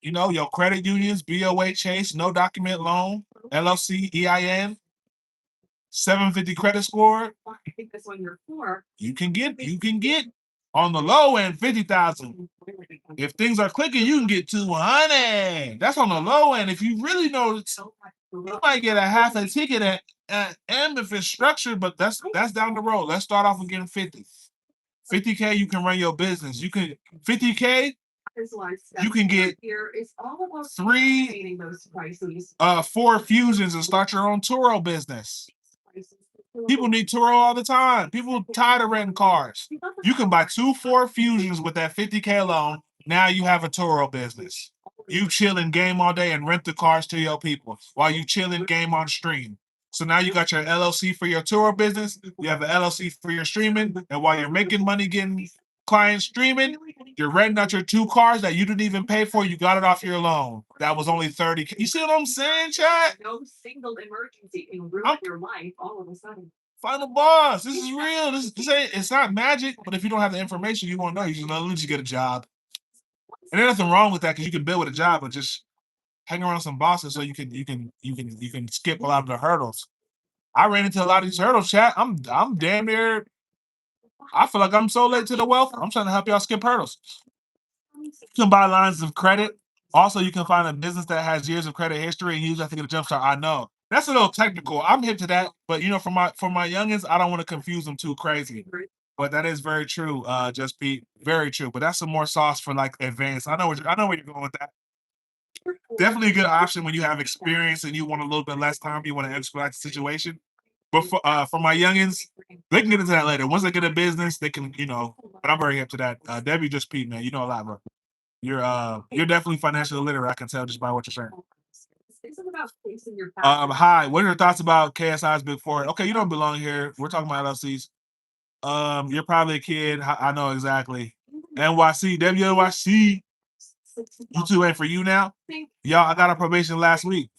you know, your credit unions, BOA Chase, no document loan, LLC, EIN, 750 credit score. You can get on the low end 50,000. If things are clicking, you can get 200. That's on the low end. If you really know, you might get a half a ticket at M if it's structured, but that's down the road. Let's start off with getting 50. 50K, you can run your business. You can 50K, you can get 4 fusions and start your own Turo business. People need Turo all the time. People tired of renting cars. You can buy 2 Ford Fusions with that 50K alone. Now you have a Turo business. You chill and game all day and rent the cars to your people while you chill and game on stream. So now you got your LLC for your Turo business. You have an LLC for your streaming. And while you're making money getting clients streaming, you're renting out your 2 cars that you didn't even pay for. You got it off your loan. That was only 30. You see what I'm saying, chat? No single emergency can ruin your life all of a sudden. Final boss. This is real. This ain't. It's not magic. But if you don't have the information, you won't know. You just know. Let me just get a job. And there's nothing wrong with that because you can build with a job, but just hang around some bosses so you can skip a lot of the hurdles. I ran into a lot of these hurdles, chat. I'm damn near. I feel like I'm so late to the wealth. I'm trying to help y'all skip hurdles. You can buy lines of credit. Also, you can find a business that has years of credit history and use that to get a jump start. I know that's a little technical. I'm hip to that, but you know, for my youngins, I don't want to confuse them too crazy. But that is very true. Just be very true. But that's some more sauce for like advanced. I know where you're going with that. Definitely a good option when you have experience and you want a little bit less time. You want to expedite the situation. But for my youngins, they can get into that later. Once they get a business, they can, you know. But I'm very hip to that. Debbie just peed, man. You know a lot, bro. You're definitely financially literate. I can tell just by what you're saying. Hi. What are your thoughts about KSI's Big Four? Okay, you don't belong here. We're talking about LLCs. You're probably a kid. I know exactly. NYC, WNYC. YouTube ain't for you now. Y'all, I got a probation last week.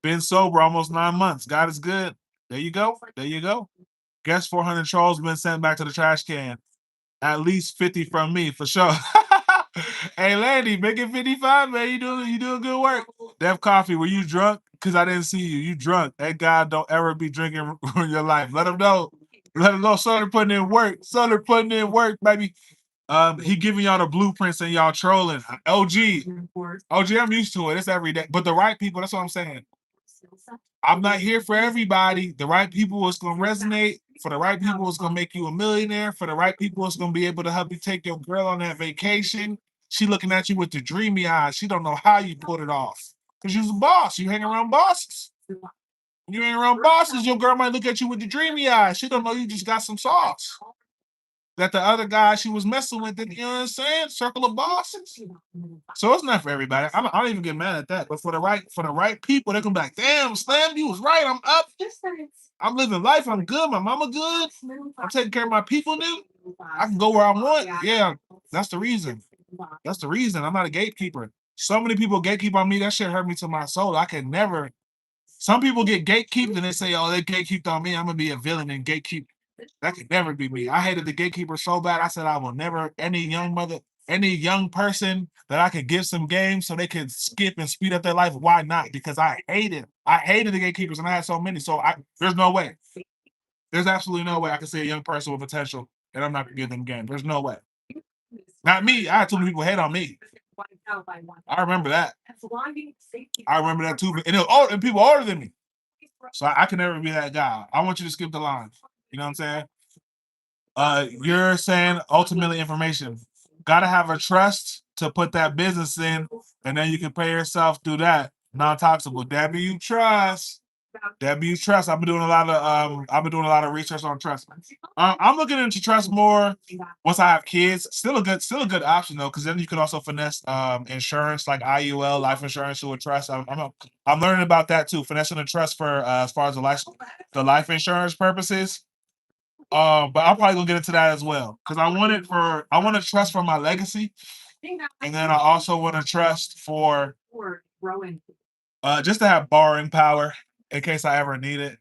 Been sober almost 9 months. God is good. There you go. There you go. Guess 400 trolls been sent back to the trash can. At least 50 from me, for sure. Hey, Landy, make it 55, man. You doing good work. Def Coffee, were you drunk? because I didn't see you. You drunk. Thank God don't ever be drinking in your life. Let him know. Let him know. Southern putting in work. Southern putting in work, baby. He giving y'all the blueprints and y'all trolling. OG, I'm used to it. It's every day. But the right people, that's what I'm saying. I'm not here for everybody. The right people is gonna resonate. For the right people, it's gonna make you a millionaire. For the right people, it's gonna be able to help you take your girl on that vacation. She looking at you with the dreamy eyes. She don't know how you pulled it off. Because you're a boss. You hang around bosses. When you hang around bosses, your girl might look at you with the dreamy eyes. She don't know you just got some sauce. That the other guy she was messing with, you know what I'm saying? Circle of bosses. So it's not for everybody. I don't even get mad at that. But for the right people, they're gonna be like, damn, Slam, you was right. I'm up. I'm living life. I'm good. My mama good. I'm taking care of my people now. I can go where I want. Yeah, that's the reason. That's the reason. I'm not a gatekeeper. So many people gatekeep on me. That shit hurt me to my soul. I can never. Some people get gatekeeped and they say, oh, they gatekeeped on me. I'm gonna be a villain and gatekeep. That could never be me. I hated the gatekeeper so bad. I said I will never, any young person that I could give some games so they could skip and speed up their life. Why not? Because I hated the gatekeepers and I had so many. So there's no way. There's absolutely no way I can see a young person with potential and I'm not gonna give them game. There's no way. Not me. I had too many people hate on me. I remember that. I remember that too. And, and people older than me. So I can never be that guy. I want you to skip the line. You know what I'm saying? You're saying ultimately information. Gotta have a trust to put that business in, and then you can pay yourself through that. Non-taxable. W trust. I've been doing a lot of research on trust. I'm looking into trust more once I have kids. Still a good option though, because then you can also finesse insurance like IUL, life insurance with trust. I'm learning about that too. Finessing the trust for as far as the life insurance purposes. But I'm probably gonna get into that as well because I want to trust for my legacy, and then I also want to trust for just to have borrowing power in case I ever need it.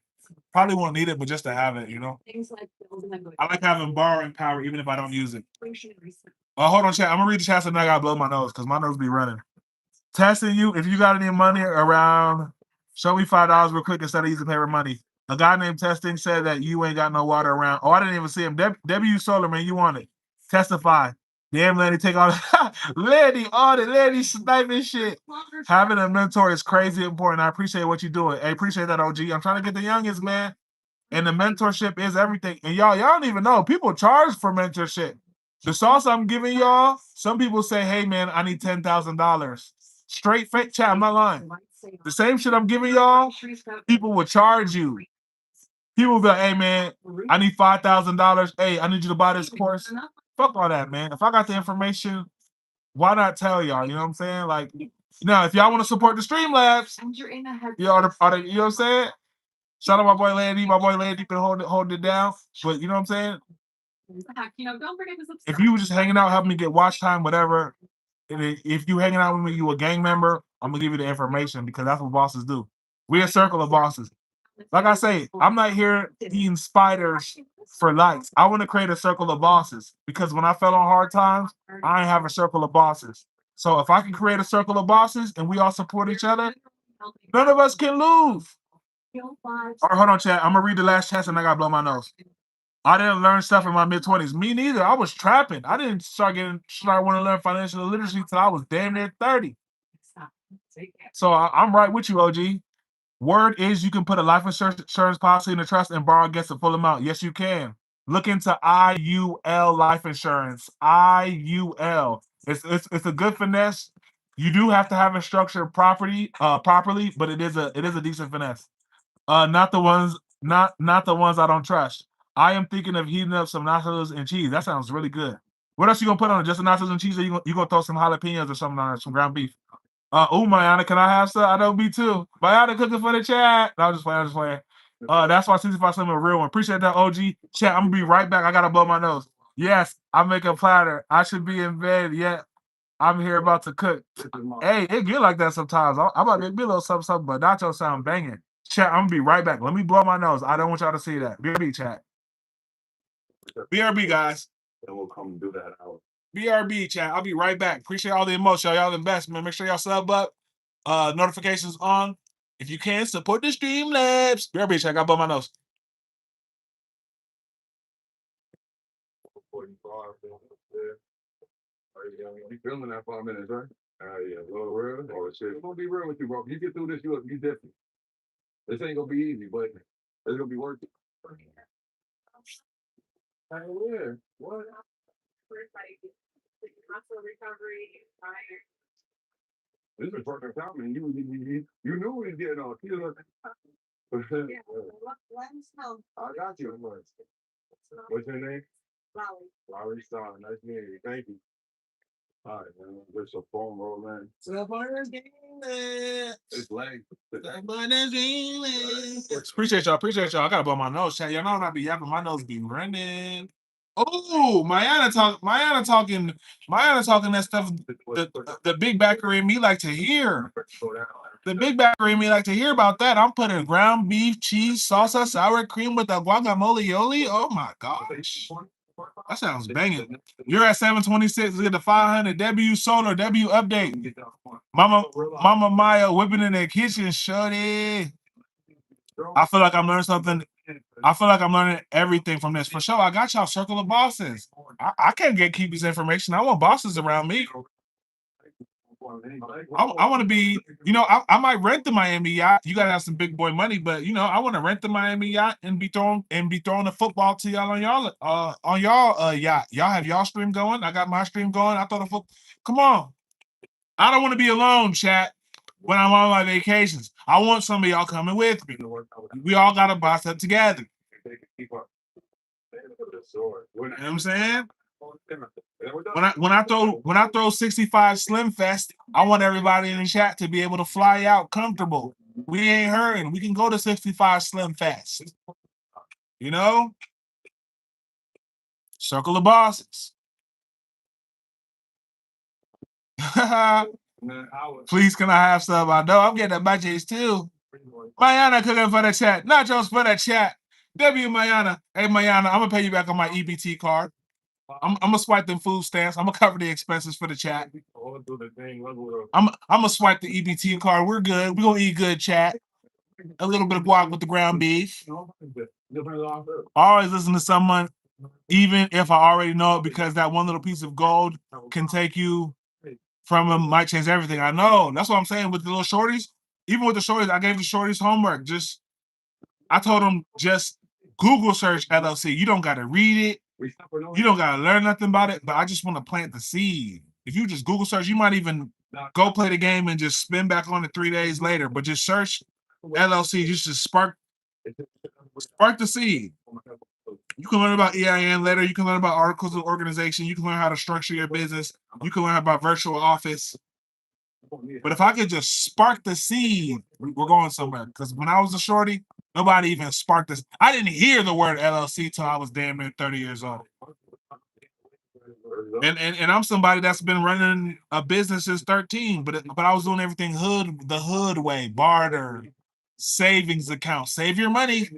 Probably won't need it, but just to have it, you know. I like having borrowing power even if I don't use it. Hold on, chat. I'm gonna read the chat and I gotta blow my nose because my nose be running. Testing you. If you got any money around, show me $5 real quick instead of using paper money. A guy named Testing said that you ain't got no water around. Oh, I didn't even see him. W Solar, man, you want it. Testify. Damn, Lenny, take all the Lenny sniping shit. Having a mentor is crazy important. I appreciate what you're doing. I appreciate that, OG. I'm trying to get the youngest, man. And the mentorship is everything. And y'all don't even know. People charge for mentorship. The sauce I'm giving y'all, some people say, hey, man, I need $10,000. Straight fake chat, I'm not lying. The same shit I'm giving y'all, people will charge you. People will be like, hey, man, I need $5,000. Hey, I need you to buy this course. Fuck all that, man. If I got the information, why not tell y'all? You know what I'm saying? Like, now, if y'all want to support the Streamlabs, you know what I'm saying? Shout out my boy Landy. My boy Landy been holding it down. But you know what I'm saying? If you were just hanging out, helping me get watch time, whatever. If you hanging out with me, you a gang member, I'm gonna give you the information because that's what bosses do. We're a circle of bosses. Like I say, I'm not here eating spiders for likes. I want to create a circle of bosses because when I fell on hard times, I ain't have a circle of bosses. So if I can create a circle of bosses and we all support each other, none of us can lose. All right, hold on, chat. I'm gonna read the last chat and I gotta blow my nose. I didn't learn stuff in my mid-20s. Me neither. I was trapping. I didn't start wanting to learn financial literacy until I was damn near 30. So I'm right with you, OG. Word is you can put a life insurance policy in a trust and borrow against the full amount. Yes, you can. Look into IUL life insurance. IUL. It's a good finesse. You do have to have it structured properly, but it is a decent finesse. Not the ones I don't trust. I am thinking of heating up some nachos and cheese. That sounds really good. What else you gonna put on it? Just the nachos and cheese, or you gonna throw some jalapenos or something on it, some ground beef? Mayana, can I have some? I know me too. Mayana cooking for the chat. No, I'm just playing. That's why 65 something a real one. Appreciate that, OG. Chat, I'm gonna be right back. I gotta blow my nose. Yes, I make a platter. I should be in bed. Yeah, I'm here about to cook. Hey, it get like that sometimes. I'm about to be a little something, but nacho sound banging. Chat, I'm gonna be right back. Let me blow my nose. I don't want y'all to see that. BRB, chat. BRB, guys. And we'll come do that out. BRB, chat. I'll be right back. Appreciate all the emotion. Y'all the best, man. Make sure y'all sub up. Notifications on. If you can, support the Streamlabs. Girl, bitch, I got blow my nose. 45 minutes, yeah. You feeling that 5 minutes, right? Yeah, a little real. Oh shit. I'm gonna be real with you, bro. If you get through this, you different. This ain't gonna be easy, but it's gonna be worth it. Hell yeah. What? This is perfect timing. You knew we was getting on. You know. I got you. What's your name? Lowry Star. Nice meeting you. Thank you. All right, man. There's a phone rolling. It's late. Appreciate y'all. Appreciate y'all. I gotta blow my nose, chat. Y'all know when I be yapping, my nose be running. Oh, Mayana talking that stuff. The big backer in me like to hear. The big backer in me like to hear about that. I'm putting ground beef, cheese, salsa, sour cream with the guacamole. Oh my gosh. That sounds banging. You're at 726. Get the 500 W solar W update. Mama Maya whipping in the kitchen. Shorty. I feel like I'm learning something. I feel like I'm learning everything from this. For sure, I got y'all circle of bosses. I can't keep this information. I want bosses around me. I want to be, I might rent the Miami yacht. You gotta have some big boy money, but I want to rent the Miami yacht and be throwing the football to y'all on y'all yacht. Y'all have y'all stream going. I got my stream going. I throw the foot. Come on. I don't want to be alone, chat. When I'm on my vacations, I want some of y'all coming with me. We all gotta boss up together. You know what I'm saying? When I throw 65 Slim Fest, I want everybody in the chat to be able to fly out comfortable. We ain't hurrying. We can go to 65 Slim Fest. Circle of bosses. Please, can I have some? I know I'm getting budgets too. Mayana cooking for the chat. Nachos for the chat. W Mayana. Hey Mayana, I'm gonna pay you back on my EBT card. I'm gonna swipe them food stamps. I'm gonna cover the expenses for the chat. I'm gonna swipe the EBT card. We're good. We're gonna eat good, chat. A little bit of guac with the ground beef. Always listen to someone, even if I already know it, because that one little piece of gold can take you from them, might change everything. I know. That's what I'm saying with the little shorties. Even with the shorties, I gave the shorties homework. I told them just Google search LLC. You don't gotta read it. You don't gotta learn nothing about it, but I just want to plant the seed. If you just Google search, you might even go play the game and just spin back on it 3 days later. But just search LLC, just spark the seed. You can learn about EIN later. You can learn about articles of organization. You can learn how to structure your business. You can learn about virtual office. But if I could just spark the seed, we're going somewhere. Because when I was a shorty, nobody even sparked this. I didn't hear the word LLC till I was damn near 30 years old. And I'm somebody that's been running a business since 13, but I was doing everything the hood way, barter, savings account, save your money.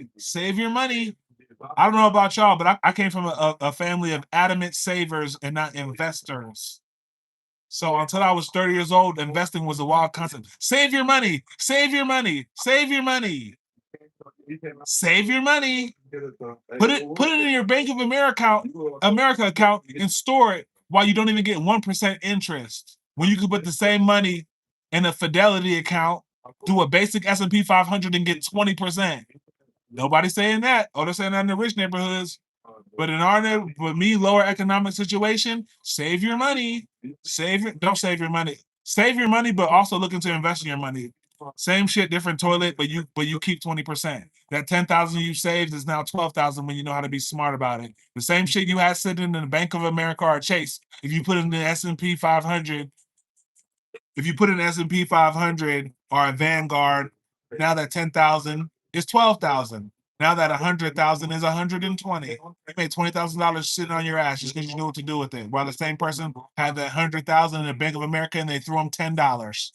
I don't know about y'all, but I came from a family of adamant savers and not investors. So until I was 30 years old, investing was a wild concept. Save your money. Put it in your Bank of America account and store it while you don't even get 1% interest. When you could put the same money in a Fidelity account, do a basic S&P 500 and get 20%. Nobody's saying that. Oh, they're saying that in the rich neighborhoods. But lower economic situation, save your money. Don't save your money. Save your money, but also looking to invest in your money. Same shit, different toilet, but you keep 20%. That 10,000 you saved is now 12,000 when you know how to be smart about it. The same shit you had sitting in the Bank of America or Chase, if you put in the S&P 500, or a Vanguard, now that 10,000 is 12,000. Now that 100,000 is 120. You made $20,000 sitting on your ass just because you knew what to do with it. While the same person had that 100,000 in the Bank of America and they threw them $10.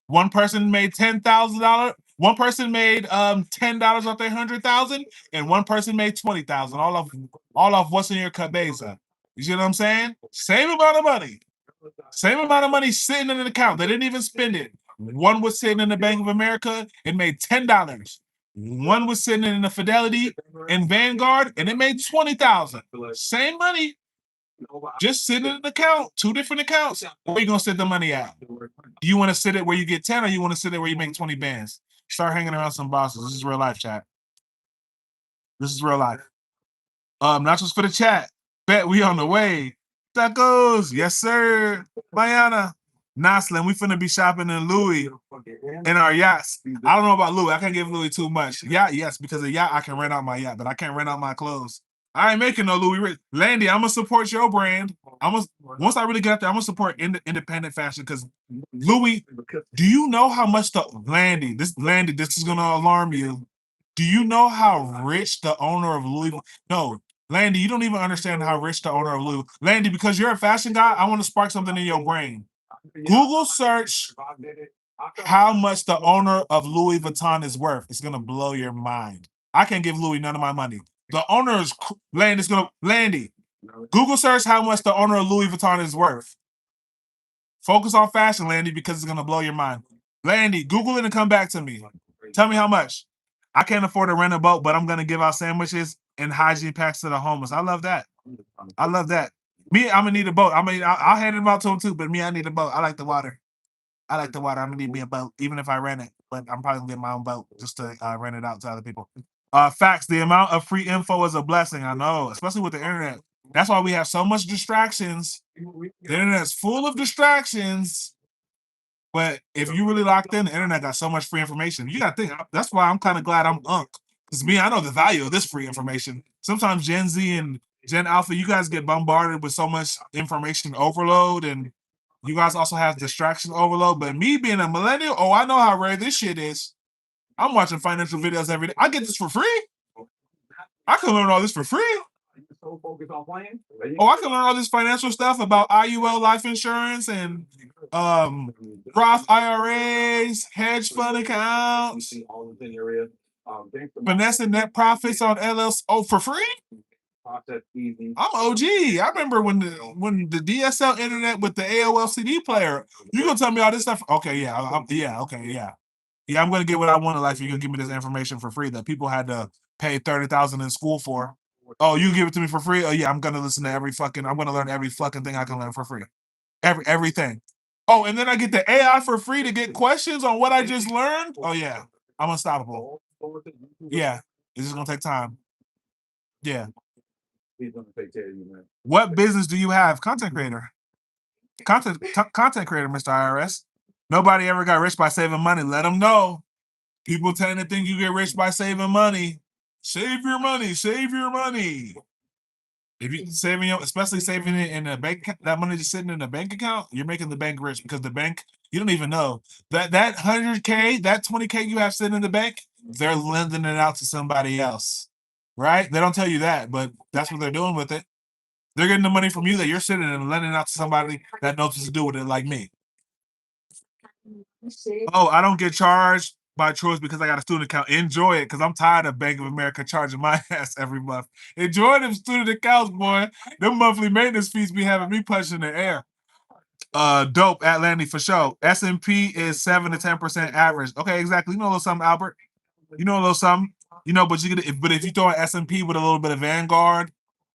One person made $10,000. One person made $10 off their 100,000, and one person made 20,000. All of what's in your cabeza. You see what I'm saying? Same amount of money. Same amount of money sitting in an account. They didn't even spend it. One was sitting in the Bank of America and made $10. One was sitting in the Fidelity and Vanguard and it made 20,000. Same money, just sitting in an account, two different accounts. Where you gonna sit the money at? You want to sit it where you get 10, or you want to sit it where you make 20 bands? Start hanging around some bosses. This is real life, chat. This is real life. Not just for the chat. Bet we on the way. Tacos, yes sir. Mayana, Naslin, we finna be shopping in Louis in our yachts. I don't know about Louis. I can't give Louis too much. Yacht, yes, because a yacht I can rent out my yacht, but I can't rent out my clothes. I ain't making no Louis rich. Landy, I'm gonna support your brand. Once I really get out there, I'm gonna support independent fashion because Louis. Do you know how much the Landy? This is gonna alarm you. Do you know how rich the owner of Louis? No, Landy, you don't even understand how rich the owner of Louis. Landy, because you're a fashion guy, I want to spark something in your brain. Google search how much the owner of Louis Vuitton is worth. It's gonna blow your mind. I can't give Louis none of my money. The owner is Landy. Google search how much the owner of Louis Vuitton is worth. Focus on fashion, Landy, because it's gonna blow your mind. Landy, Google it and come back to me. Tell me how much. I can't afford to rent a boat, but I'm gonna give out sandwiches and hygiene packs to the homeless. I love that. I love that. Me, I'm gonna need a boat. I mean, I'll hand them out to them too, but me, I need a boat. I like the water. I like the water. I'm gonna need me a boat, even if I rent it. But I'm probably gonna get my own boat just to rent it out to other people. Facts. The amount of free info is a blessing. I know, especially with the internet. That's why we have so much distractions. The internet's full of distractions. But if you really locked in, the internet got so much free information. You gotta think. That's why I'm kind of glad I'm Unc. Because me, I know the value of this free information. Sometimes Gen Z and Gen Alpha, you guys get bombarded with so much information overload, and you guys also have distraction overload. But me being a millennial, oh, I know how rare this shit is. I'm watching financial videos every day. I get this for free. I can learn all this for free. Oh, I can learn all this financial stuff about IUL life insurance and Roth IRAs, hedge fund accounts, finessing net profits on LLCs. Oh, for free? I'm OG. I remember when the DSL internet with the AOL CD player. You gonna tell me all this stuff? Okay, yeah, yeah. I'm gonna get what I want in life. You're gonna give me this information for free that people had to pay $30,000 in school for. Oh, you give it to me for free? Oh yeah, I'm gonna listen to I'm gonna learn every fucking thing I can learn for free. Everything. Oh, and then I get the AI for free to get questions on what I just learned. Oh yeah, I'm unstoppable. Yeah, it's just gonna take time. Yeah. What business do you have? Content creator. Content creator, Mr. IRS. Nobody ever got rich by saving money. Let them know. People tend to think you get rich by saving money. Save your money. Save your money. If you especially saving it in a bank, that money just sitting in a bank account, you're making the bank rich because the bank, you don't even know that 100K, that 20K you have sitting in the bank, they're lending it out to somebody else, right? They don't tell you that, but that's what they're doing with it. They're getting the money from you that you're sitting and lending it out to somebody that knows what to do with it, like me. Oh, I don't get charged by choice because I got a student account. Enjoy it, because I'm tired of Bank of America charging my ass every month. Enjoy them student accounts, boy. Them monthly maintenance fees be having me punching the air. Dope, Atlantic for sure. S&P is 7 to 10% average. Okay, exactly. You know a little something, Albert. You know a little something. You know, but if you throw an S&P with a little bit of Vanguard,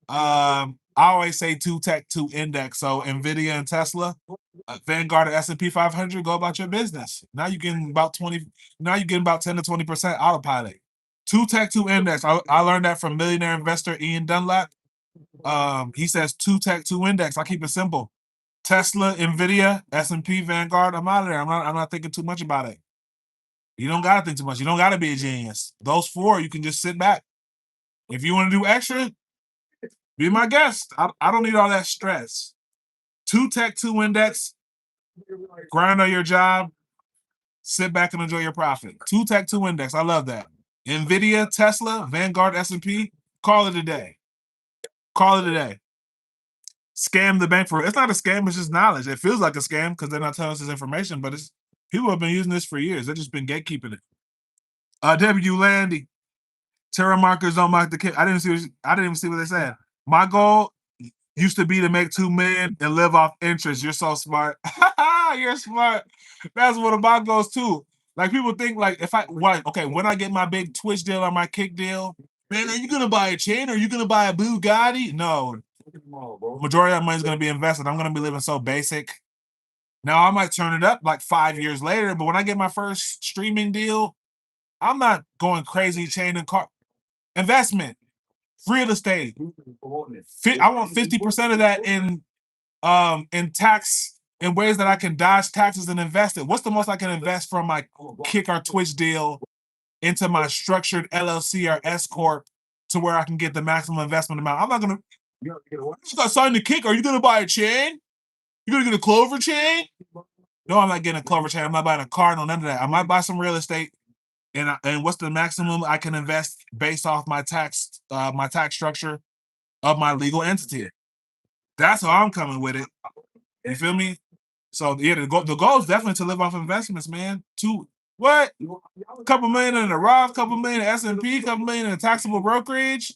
I always say 2 tech, 2 index. So Nvidia and Tesla, Vanguard and S&P 500, go about your business. Now you're getting about 10 to 20% autopilot. 2 tech, 2 index. I learned that from millionaire investor Ian Dunlap. He says 2 tech, 2 index. I keep it simple. Tesla, Nvidia, S&P, Vanguard. I'm out of there. I'm not thinking too much about it. You don't gotta think too much. You don't gotta be a genius. Those 4, you can just sit back. If you want to do extra, be my guest. I don't need all that stress. 2 tech, 2 index. Grind on your job. Sit back and enjoy your profit. 2 tech, 2 index. I love that. Nvidia, Tesla, Vanguard, S&P. Call it a day. Call it a day. Scam the bank for it. It's not a scam. It's just knowledge. It feels like a scam because they're not telling us this information, but people have been using this for years. They've just been gatekeeping it. W. Landy. Terra markers don't mark the kid. I didn't even see what they said. My goal used to be to make $2 million and live off interest. You're so smart. You're smart. That's one of my goals too. Like people think like if I okay, when I get my big Twitch deal or my kick deal, man, are you gonna buy a chain or are you gonna buy a Bugatti? No. Majority of that money is gonna be invested. I'm gonna be living so basic. Now I might turn it up like 5 years later, but when I get my first streaming deal, I'm not going crazy chain and car investment, real estate. I want 50% of that in tax in ways that I can dodge taxes and invest it. What's the most I can invest from my kick or Twitch deal into my structured LLC or S corp to where I can get the maximum investment amount? I'm not gonna. You just got signed the kick. Are you gonna buy a chain? You gonna get a Clover chain? No, I'm not getting a Clover chain. I'm not buying a car. No, none of that. I might buy some real estate. And what's the maximum I can invest based off my tax structure of my legal entity? That's how I'm coming with it. You feel me? So yeah, the goal is definitely to live off investments, man. What? A couple million in the Roth, couple million in S&P, couple million in taxable brokerage.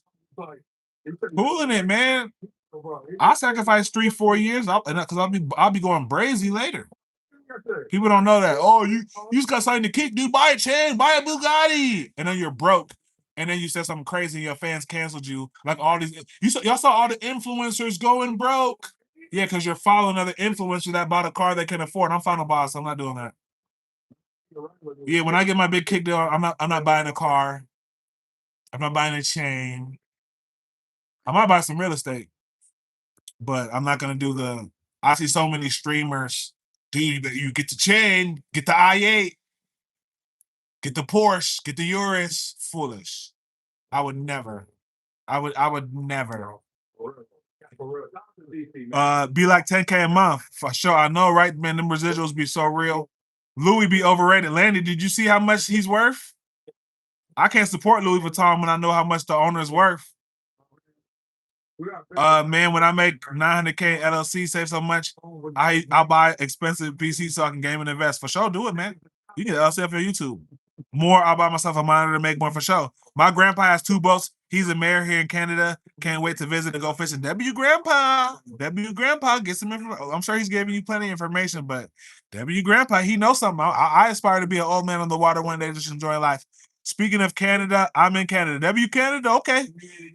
Pulling it, man. I'll sacrifice 3-4 years because I'll be going brazy later. People don't know that. Oh, you just got something to kick, dude. Buy a chain, buy a Bugatti, and then you're broke. And then you said something crazy, and your fans canceled you. Like all these, y'all saw all the influencers going broke. Yeah, because you're following other influencers that bought a car they can afford. I'm Final Boss. I'm not doing that. Yeah, when I get my big kick deal, I'm not buying a car. I'm not buying a chain. I might buy some real estate, but I'm not gonna do the. I see so many streamers. Dude, you get the chain, get the i8, get the Porsche, get the Urus. Foolish. I would never. I would never. Be like 10K a month for sure. I know, right, man? Them residuals be so real. Louis be overrated. Landy, did you see how much he's worth? I can't support Louis Vuitton when I know how much the owner is worth. Man, when I make 900K LLC, save so much, I'll buy expensive PC so I can game and invest. For sure, do it, man. You can LLC up your YouTube. More, I'll buy myself a monitor to make more for sure. My grandpa has 2 boats. He's a mayor here in Canada. Can't wait to visit and go fishing. Grandpa, get some information. I'm sure he's giving you plenty of information, but Grandpa, he knows something. I aspire to be an old man on the water one day, just enjoy life. Speaking of Canada, I'm in Canada. Canada, okay.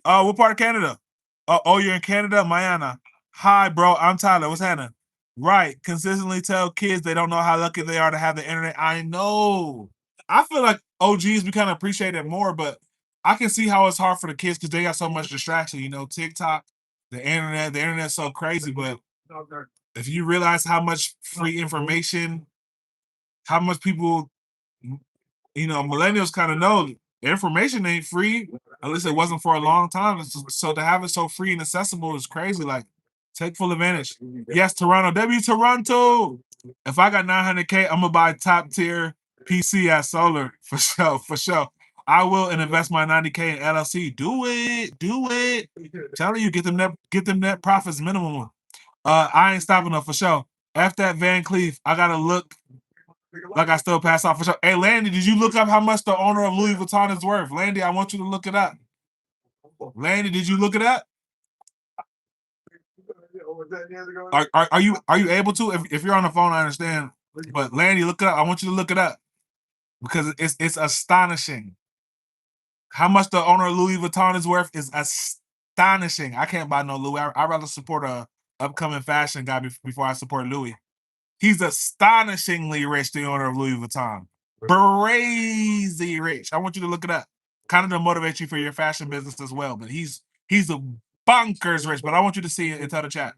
What part of Canada? Oh, you're in Canada, Mayana. Hi, bro. I'm Tyler. What's happening? Right. Consistently tell kids they don't know how lucky they are to have the internet. I know. I feel like OGs we kind of appreciate it more, but I can see how it's hard for the kids because they got so much distraction. You know, TikTok, the internet's so crazy. But if you realize how much free information, how much people, millennials kind of know information ain't free. At least it wasn't for a long time. So to have it so free and accessible is crazy. Like, take full advantage. Yes, Toronto. Toronto. If I got 900K, I'm gonna buy top tier PC at Solar for sure. For sure. I will and invest my 90K in LLC. Do it. Telling you, get them net profits minimum. I ain't stopping up for sure. After that Van Cleef, I gotta look like I still pass off for sure. Hey, Landy, did you look up how much the owner of Louis Vuitton is worth? Landy, I want you to look it up. Landy, did you look it up? Are you able to? If you're on the phone, I understand. But Landy, look it up. I want you to look it up because it's astonishing. How much the owner of Louis Vuitton is worth is astonishing. I can't buy no Louis. I'd rather support a upcoming fashion guy before I support Louis. He's astonishingly rich, the owner of Louis Vuitton. Crazy rich. I want you to look it up. Kind of to motivate you for your fashion business as well. But he's a bonkers rich. But I want you to see it and tell the chat.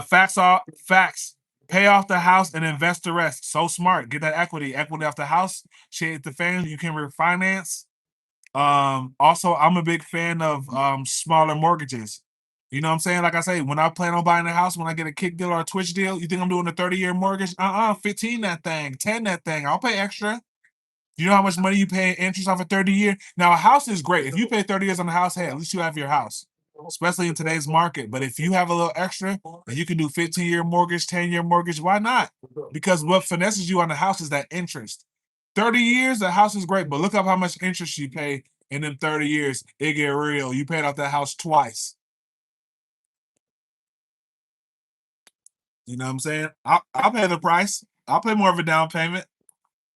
Facts. Pay off the house and invest the rest. So smart. Get that equity off the house. Share the fans. You can refinance. Also, I'm a big fan of smaller mortgages. You know what I'm saying? Like I say, when I plan on buying a house, when I get a kick deal or a Twitch deal, you think I'm doing a 30-year mortgage? 15 that thing, 10 that thing. I'll pay extra. You know how much money you pay in interest off a 30-year? Now, a house is great. If you pay 30 years on a house, hey, at least you have your house, especially in today's market. But if you have a little extra and you can do 15-year mortgage, 10-year mortgage, why not? Because what finesses you on the house is that interest. 30 years, the house is great, but look up how much interest you pay in them 30 years. It get real. You paid off that house twice. You know what I'm saying? I'll pay the price. I'll pay more of a down payment.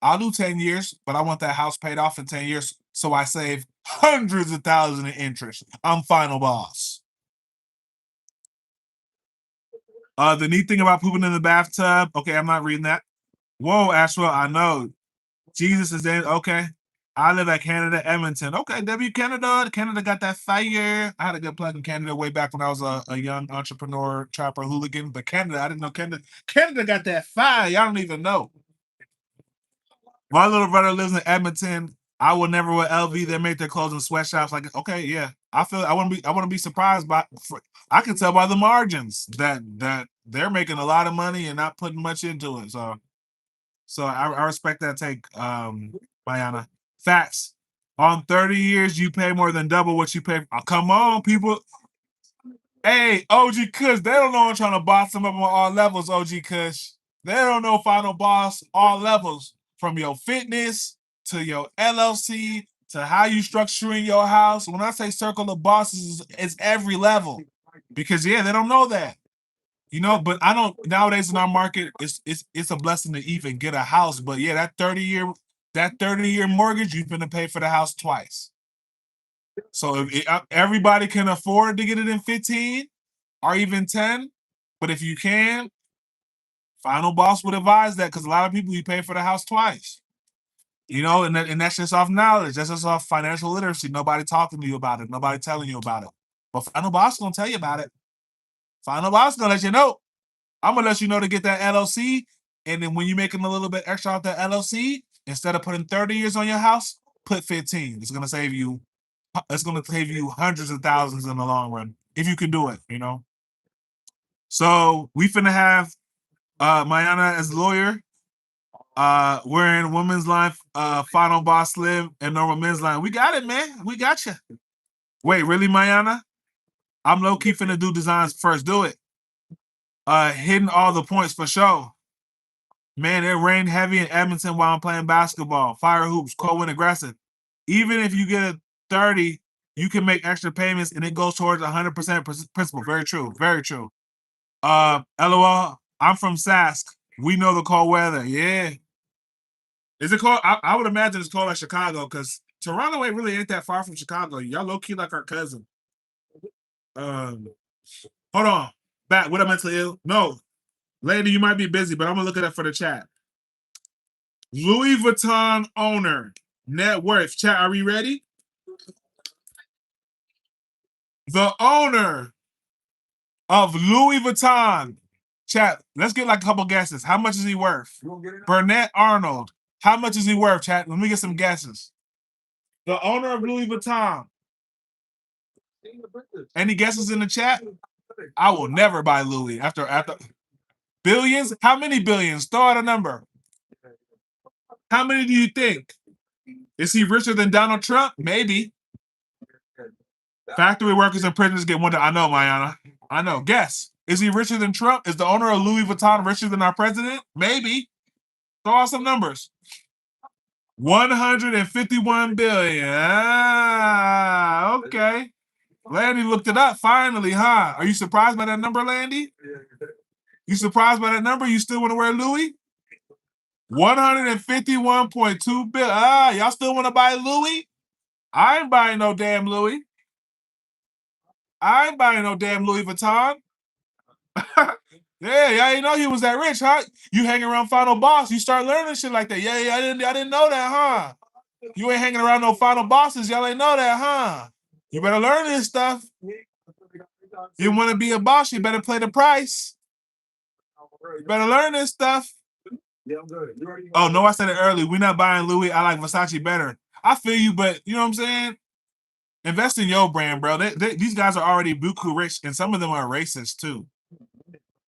I'll do 10 years, but I want that house paid off in 10 years so I save hundreds of thousands in interest. I'm final boss. The neat thing about pooping in the bathtub. Okay, I'm not reading that. Whoa, Ashwell, I know. Jesus is in. Okay. I live at Canada, Edmonton. Okay, W Canada. Canada got that fire. I had a good plug in Canada way back when I was a young entrepreneur, trapper, hooligan. But Canada, I didn't know Canada. Canada got that fire. Y'all don't even know. My little brother lives in Edmonton. I will never wear LV. They make their clothes in sweatshops. Like, okay, yeah. I wouldn't be surprised by. I can tell by the margins that they're making a lot of money and not putting much into it. So I respect that take, Mayana. Facts. On 30 years, you pay more than double what you pay. Oh, come on, people. Hey, OG Kush, they don't know I'm trying to boss them up on all levels, OG Kush. They don't know final boss, all levels. From your fitness to your LLC to how you structuring your house. When I say circle of bosses, it's every level. Because yeah, they don't know that. You know, but I don't nowadays in our market, it's a blessing to even get a house. But yeah, that 30-year mortgage, you're gonna pay for the house twice. So if everybody can afford to get it in 15 or even 10, but if you can, final boss would advise that because a lot of people you pay for the house twice. You know, and that's just off knowledge. That's just off financial literacy. Nobody talking to you about it. Nobody telling you about it. But final boss gonna tell you about it. Final boss gonna let you know. I'm gonna let you know to get that LLC, and then when you're making a little bit extra off that LLC, instead of putting 30 years on your house, put 15. It's gonna save you. It's gonna save you hundreds of thousands in the long run if you can do it. You know. So we finna have Mayana as lawyer. We're in women's line, final boss slim, and normal men's line. We got it, man. We got you. Wait, really, Mayana? I'm low key finna do designs first. Do it. Hitting all the points for sure. Man, it rained heavy in Edmonton while I'm playing basketball. Fire hoops, cold wind aggressive. Even if you get a 30, you can make extra payments and it goes towards 100% principal. Very true. Very true. LOL, I'm from Sask. We know the cold weather. Yeah. Is it cold? I would imagine it's cold like Chicago because Toronto ain't that far from Chicago. Y'all low key like our cousin. Hold on. Back. What I mentally ill? No. Lady, you might be busy, but I'm gonna look it up for the chat. Louis Vuitton owner. Net worth. Chat, are we ready? The owner of Louis Vuitton. Chat, let's get like a couple guesses. How much is he worth? Burnett Arnold. How much is he worth, chat? Let me get some guesses. The owner of Louis Vuitton. Any guesses in the chat? I will never buy Louis after billions. How many billions? Throw out a number. How many do you think? Is he richer than Donald Trump? Maybe. Factory workers and prisoners get one. I know, Mayana. I know. Guess. Is he richer than Trump? Is the owner of Louis Vuitton richer than our president? Maybe. Throw out some numbers. 151 billion. Ah, okay. Landy looked it up finally, huh? Are you surprised by that number, Landy? You surprised by that number? You still want to wear Louis? 151.2 billion. Ah, y'all still want to buy Louis? I ain't buying no damn Louis. I ain't buying no damn Louis Vuitton. Yeah, y'all ain't know he was that rich, huh? You hang around Final Boss, you start learning shit like that. Yeah, I didn't know that, huh? You ain't hanging around no Final Bosses, y'all ain't know that, huh? You better learn this stuff. You want to be a boss, you better play the price. You better learn this stuff. Oh, no, I said it early. We're not buying Louis. I like Versace better. I feel you, but you know what I'm saying? Invest in your brand, bro. These guys are already buku rich, and some of them are racist, too.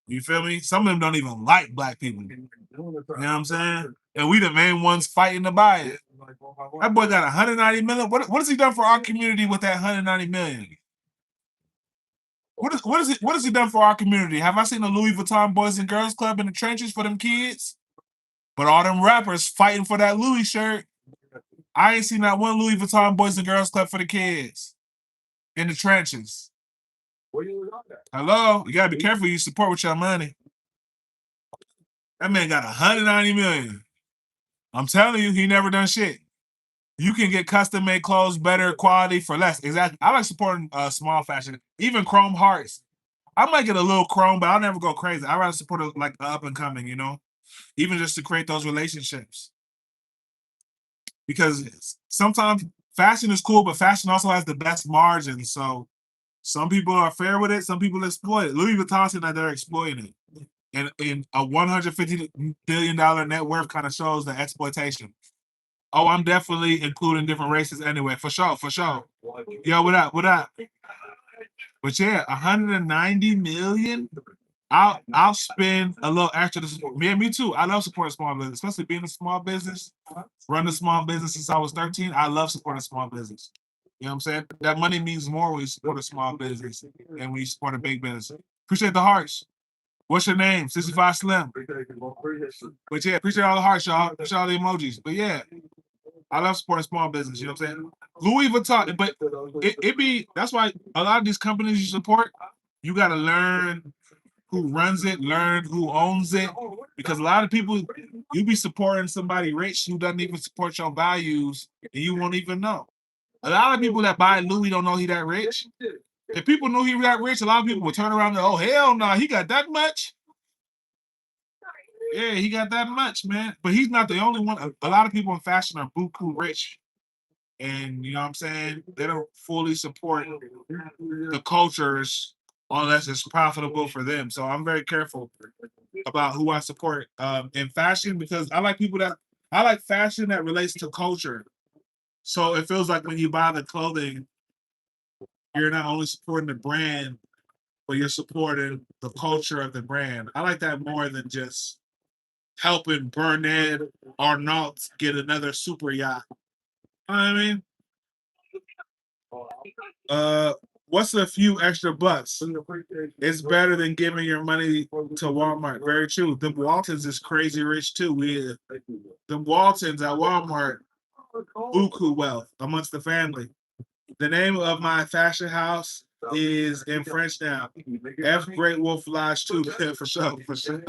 You feel me? Some of them don't even like black people. You know what I'm saying? And we the main ones fighting to buy it. That boy got 190 million. What has he done for our community with that 190 million? What has he done for our community? Have I seen a Louis Vuitton Boys and Girls Club in the trenches for them kids? But all them rappers fighting for that Louis shirt. I ain't seen that one Louis Vuitton Boys and Girls Club for the kids in the trenches. Hello? You gotta be careful you support with your money. That man got 190 million. I'm telling you, he never done shit. You can get custom made clothes, better quality for less. Exactly. I like supporting small fashion, even Chrome Hearts. I might get a little Chrome, but I'll never go crazy. I'd rather support like up and coming, you know, even just to create those relationships. Because sometimes fashion is cool, but fashion also has the best margins. So some people are fair with it, some people exploit it. Louis Vuitton said that they're exploiting it. And in a $150 billion net worth kind of shows the exploitation. Oh, I'm definitely including different races anyway, for sure, for sure. Yo, what up? What up? But yeah, 190 million. I'll spend a little extra to support. Me too. I love supporting small business, especially being a small business. Run a small business since I was 13. I love supporting small business. You know what I'm saying? That money means more when you support a small business than when you support a big business. Appreciate the hearts. What's your name? 65 Slim. But yeah, appreciate all the hearts, y'all. Appreciate all the emojis. But yeah, I love supporting small business. You know what I'm saying? Louis Vuitton, but it be that's why a lot of these companies you support, you got to learn who runs it, learn who owns it, because a lot of people you be supporting somebody rich who doesn't even support your values, and you won't even know. A lot of people that buy Louis don't know he that rich. If people knew he was that rich, a lot of people would turn around and oh hell no, he got that much. Yeah, he got that much, man. But he's not the only one. A lot of people in fashion are buku rich. And you know what I'm saying? They don't fully support the cultures unless it's profitable for them. So I'm very careful about who I support in fashion because I like fashion that relates to culture. So it feels like when you buy the clothing, you're not only supporting the brand, but you're supporting the culture of the brand. I like that more than just helping Bernard Arnault get another super yacht. You know what I mean? What's a few extra bucks? It's better than giving your money to Walmart. Very true. The Waltons is crazy rich too. The Waltons at Walmart, buku wealth amongst the family. The name of my fashion house is in French now. F Great Wolf Lodge 2 for sure, for sure.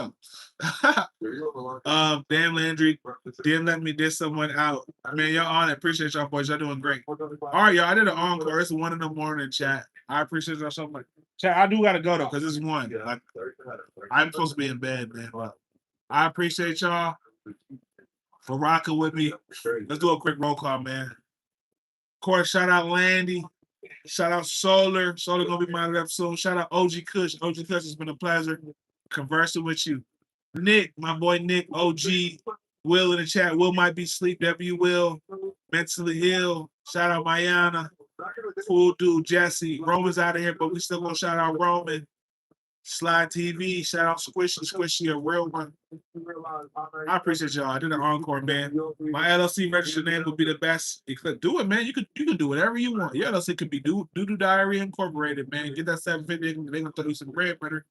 Dan Landry didn't let me diss someone out. Man, y'all on it. Appreciate y'all boys. Y'all doing great. All right, y'all. I did an encore. It's 1 a.m, chat. I appreciate y'all so much. Chat, I do gotta go though, because it's 1. Like, I'm supposed to be in bed, man. But I appreciate y'all for rocking with me. Let's do a quick roll call, man. Of course, shout out Landy. Shout out Solar. Solar gonna be mounted up soon. Shout out OG Kush. OG Kush, has been a pleasure conversing with you. Nick, my boy Nick, OG. Will in the chat. Will might be asleep. W Will. Mentally ill. Shout out Mayana. Cool dude Jesse. Roman's out of here, but we still gonna shout out Roman. Slide TV. Shout out Squishy. Squishy, a real one. I appreciate y'all. I did an encore, man. My LLC registered name would be the best. Do it, man. You can do whatever you want. Your LLC could be Doo Doo Diary Incorporated, man. Get that 750. They gonna throw you some bread, brother.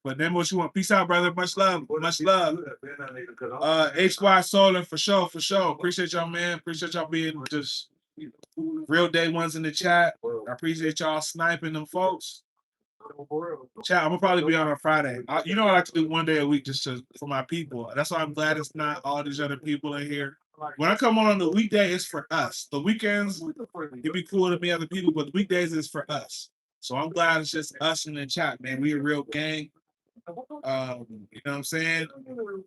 But then what you want? Peace out, brother. Much love. Much love. HY Solar for sure, for sure. Appreciate y'all, man. Appreciate y'all being just real day ones in the chat. I appreciate y'all sniping them folks. Chat, I'm gonna probably be on Friday. I like to do 1 day a week just for my people. That's why I'm glad it's not all these other people in here. When I come on the weekday, it's for us. The weekends, it'd be cool to meet other people, but the weekdays is for us. So I'm glad it's just us in the chat, man. We a real gang. You know what I'm saying?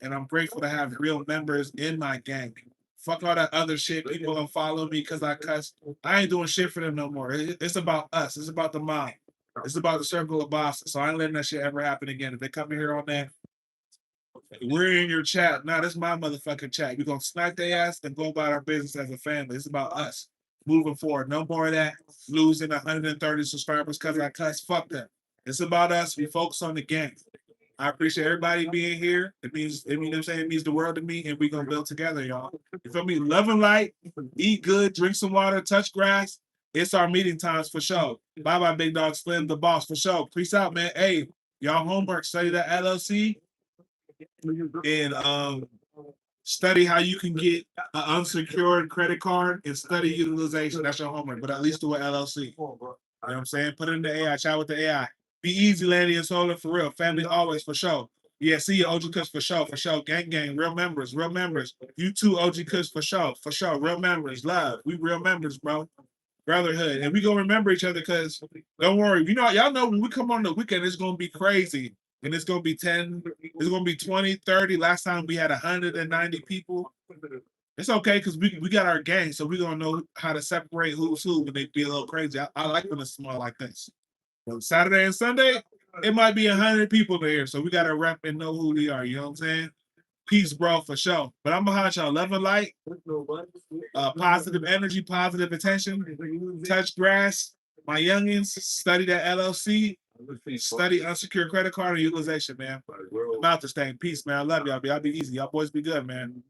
And I'm grateful to have real members in my gang. Fuck all that other shit. People don't follow me because I cuss. I ain't doing shit for them no more. It's about us. It's about the mob. It's about the circle of bosses. So I ain't letting that shit ever happen again. If they come here on that, we're in your chat. Nah, this is my motherfucking chat. We're gonna snipe their ass and go about our business as a family. It's about us moving forward. No more of that losing 130 subscribers because I cuss. Fuck them. It's about us. We focus on the game. I appreciate everybody being here. It means it means the world to me, and we're gonna build together, y'all. You feel me? Love and light, eat good, drink some water, touch grass. It's our meeting times for sure. Bye bye, big dog Slim, the boss for sure. Peace out, man. Hey, y'all homework, study that LLC and study how you can get an unsecured credit card and study utilization. That's your homework, but at least do an LLC. You know what I'm saying? Put it in the AI, chat with the AI. Be easy, Landy and Solar, for real. Family always, for sure. Yeah, see you, OG Kush, for sure, for sure. Gang, gang, real members, real members. You too, OG Kush, for sure, for sure. Real members, love. We real members, bro. Brotherhood. And we gonna remember each other because don't worry, you know, y'all know when we come on the weekend, it's gonna be crazy. And it's gonna be 10, it's gonna be 20, 30. Last time we had 190 people. It's okay because we got our gang, so we're gonna know how to separate who's who when they be a little crazy. I like when it's small like this. But Saturday and Sunday, it might be 100 people there, so we gotta rep and know who we are. You know what I'm saying? Peace, bro, for sure. But I'm behind y'all. Love and light, positive energy, positive attention. Touch grass. My youngins study that LLC. Study unsecured credit card and utilization, man. I'm out this thing. Peace, man. I love y'all. Y'all be easy. Y'all boys be good, man.